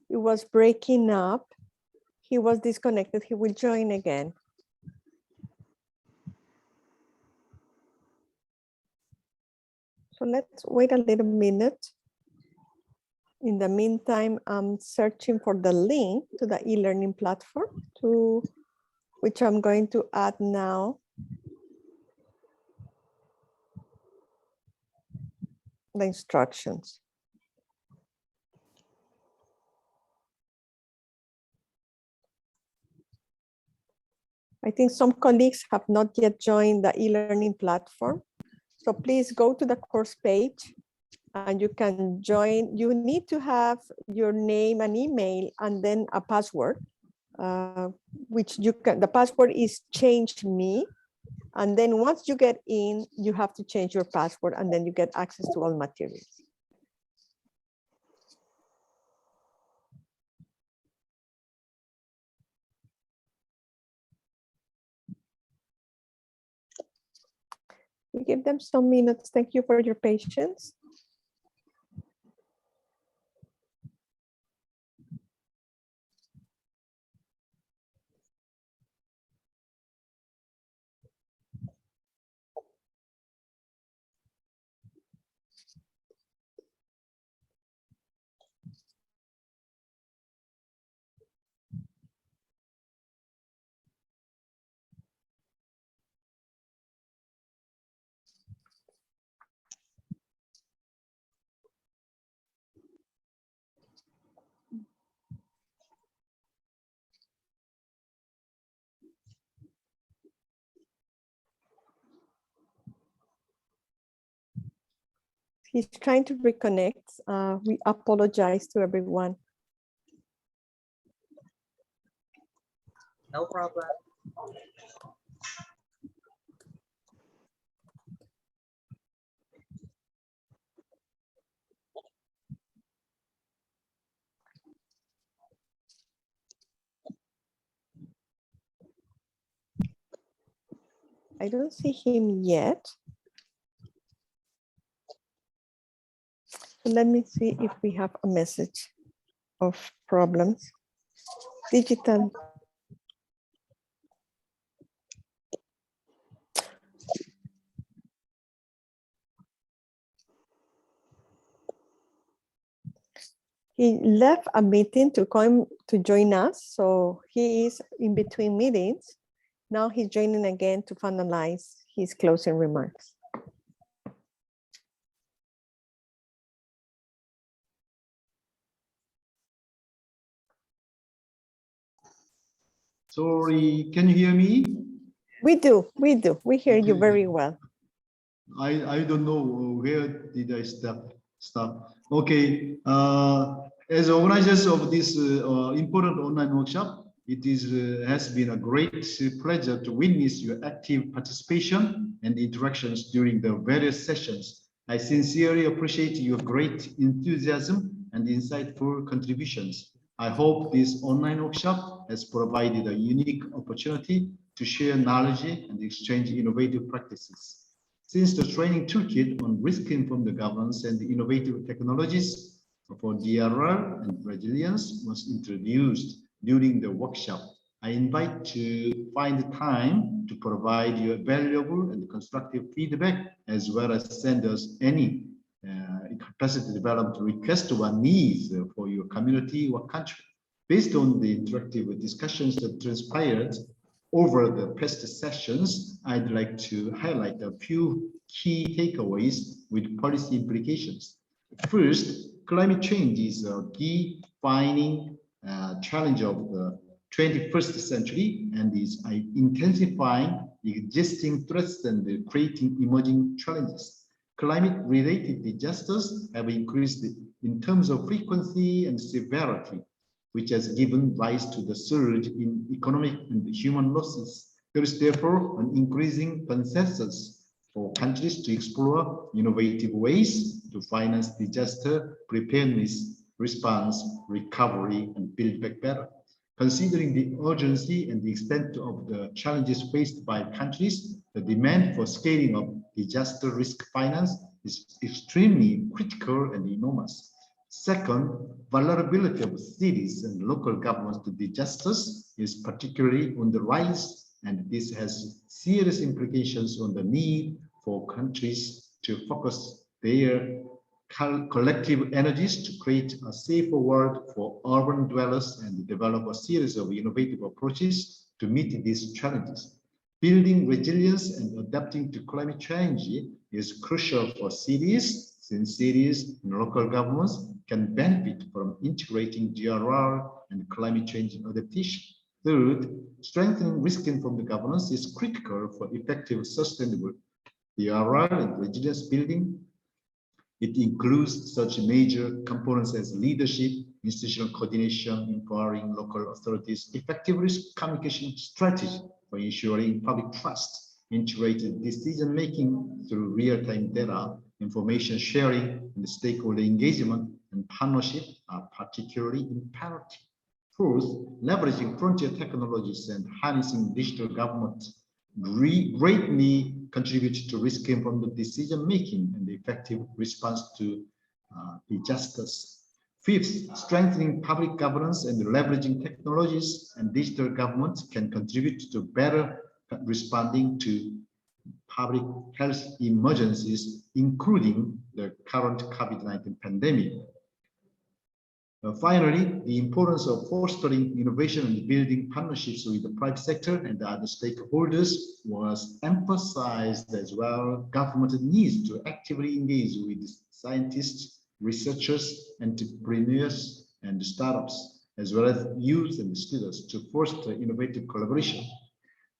was breaking up. He was disconnected. He will join again. So let's wait a little minute. In the meantime, I'm searching for the link to the e-learning platform, to which I'm going to add now. The instructions. I think some colleagues have not yet joined the e-learning platform. So please go to the course page and you can join. You need to have your name and email and then a password, which you can, the password is change me. And then once you get in, you have to change your password and then you get access to all materials. We give them some minutes. Thank you for your patience. He's trying to reconnect. We apologize to everyone. No problem. I don't see him yet. So let me see if we have a message of problems. Digital. He left a meeting to come to join us. So he is in between meetings. Now he's joining again to finalize his closing remarks. Sorry, can you hear me? We do. We hear you Okay. very well. I don't know where did I stop. Okay, as organizers of this important online workshop, it has been a great pleasure to witness your active participation and interactions during the various sessions. I sincerely appreciate your great enthusiasm and insightful contributions. I hope this online workshop has provided a unique opportunity to share knowledge and exchange innovative practices. Since the training toolkit on risk-informed governance and innovative technologies for DRR and resilience was introduced during the workshop, I invite to find time to provide you valuable and constructive feedback, as well as send us any capacity development requests or needs for your community or country. Based on the interactive discussions that transpired over the past sessions, I'd like to highlight a few key takeaways with policy implications. First, climate change is a defining challenge of the 21st century and is intensifying existing threats and creating emerging challenges. Climate-related disasters have increased in terms of frequency and severity, which has given rise to the surge in economic and human losses. There is therefore an increasing consensus for countries to explore innovative ways to finance disaster preparedness, response, recovery, and build back better. Considering the urgency and the extent of the challenges faced by countries, the demand for scaling up disaster risk finance is extremely critical and enormous. Second, vulnerability of cities and local governments to disasters is particularly on the rise, and this has serious implications on the need for countries to focus their collective energies to create a safer world for urban dwellers and develop a series of innovative approaches to meet these challenges. Building resilience and adapting to climate change is crucial for cities, since cities and local governments can benefit from integrating DRR and climate change adaptation. Third, strengthening risk-informed governance is critical for effective, sustainable DRR and resilience building. It includes such major components as leadership, institutional coordination, empowering local authorities, effective risk communication strategy for ensuring public trust, integrated decision-making through real-time data, information sharing, and stakeholder engagement and partnership are particularly imperative. Fourth, leveraging frontier technologies and harnessing digital government greatly contribute to risk-informed decision-making and effective response to disasters. Fifth, strengthening public governance and leveraging technologies and digital government can contribute to better responding to public health emergencies, including the current COVID-19 pandemic. Finally, the importance of fostering innovation and building partnerships with the private sector and other stakeholders was emphasized as well. Government needs to actively engage with scientists, researchers, entrepreneurs, and startups, as well as youth and students to foster innovative collaboration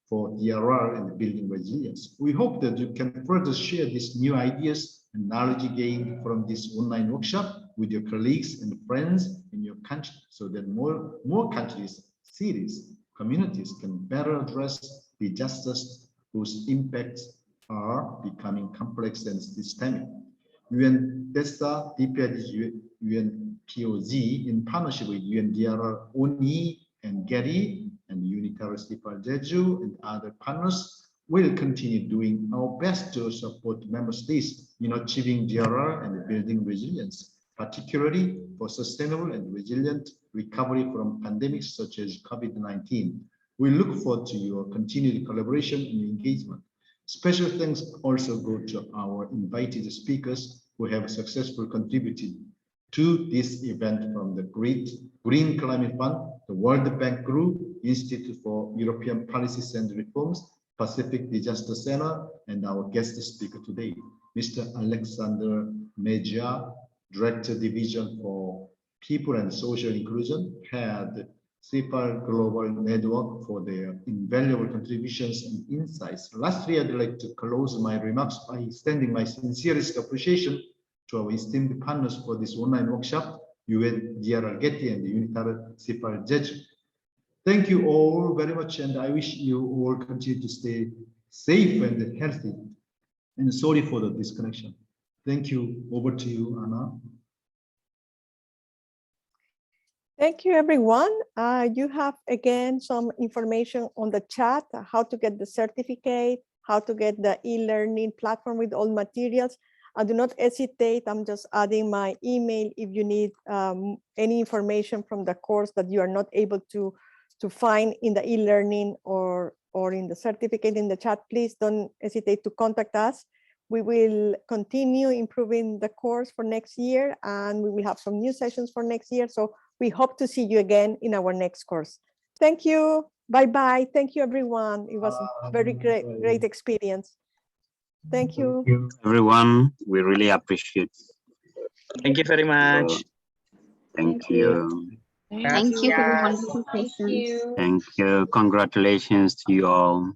for DRR and building resilience. We hope that you can further share these new ideas and knowledge gained from this online workshop with your colleagues and friends in your country, so that more countries, cities, communities can better address disasters whose impacts are becoming complex and systemic. UNDESA, DPID, UNPOZ, in partnership with UNDRR, ONI, and Getty, and Untitled Chapter and other partners, will continue doing our best to support member states in achieving DRR and building resilience, particularly for sustainable and resilient recovery from pandemics such as COVID-19. We look forward to your continued collaboration and engagement. Special thanks also go to our invited speakers who have successfully contributed to this event from the Green Climate Fund, the World Bank Group, Institute for European Policies and Reforms, Pacific Disaster Center, and our guest speaker today, Mr. Alexander Mejia, Director Division for People and Social Inclusion, had CIPAL Global Network for their invaluable contributions and insights. Lastly, I'd like to close my remarks by extending my sincerest appreciation to our esteemed partners for this online workshop, UNDRR Getty and Untitled Chapter. Thank you all very much, and I wish you all continue to stay safe and healthy. And sorry for the disconnection. Thank you. Over to you, Anna. Thank you, everyone. You have, again, some information on the chat, how to get the certificate, how to get the e-learning platform with all materials. Do not hesitate. I'm just adding my email if you need any information from the course that you are not able to find in the e-learning or in the certificate in the chat. Please don't hesitate to contact us. We will continue improving the course for next year, and we will have some new sessions for next year. So we hope to see you again in our next course. Thank you. Bye-bye. Thank you, everyone. It was a very great experience. Thank you. Thank you, everyone. We really appreciate it. Thank you very much. Thank you. Thank you for the wonderful session. Thank you. Congratulations to you all.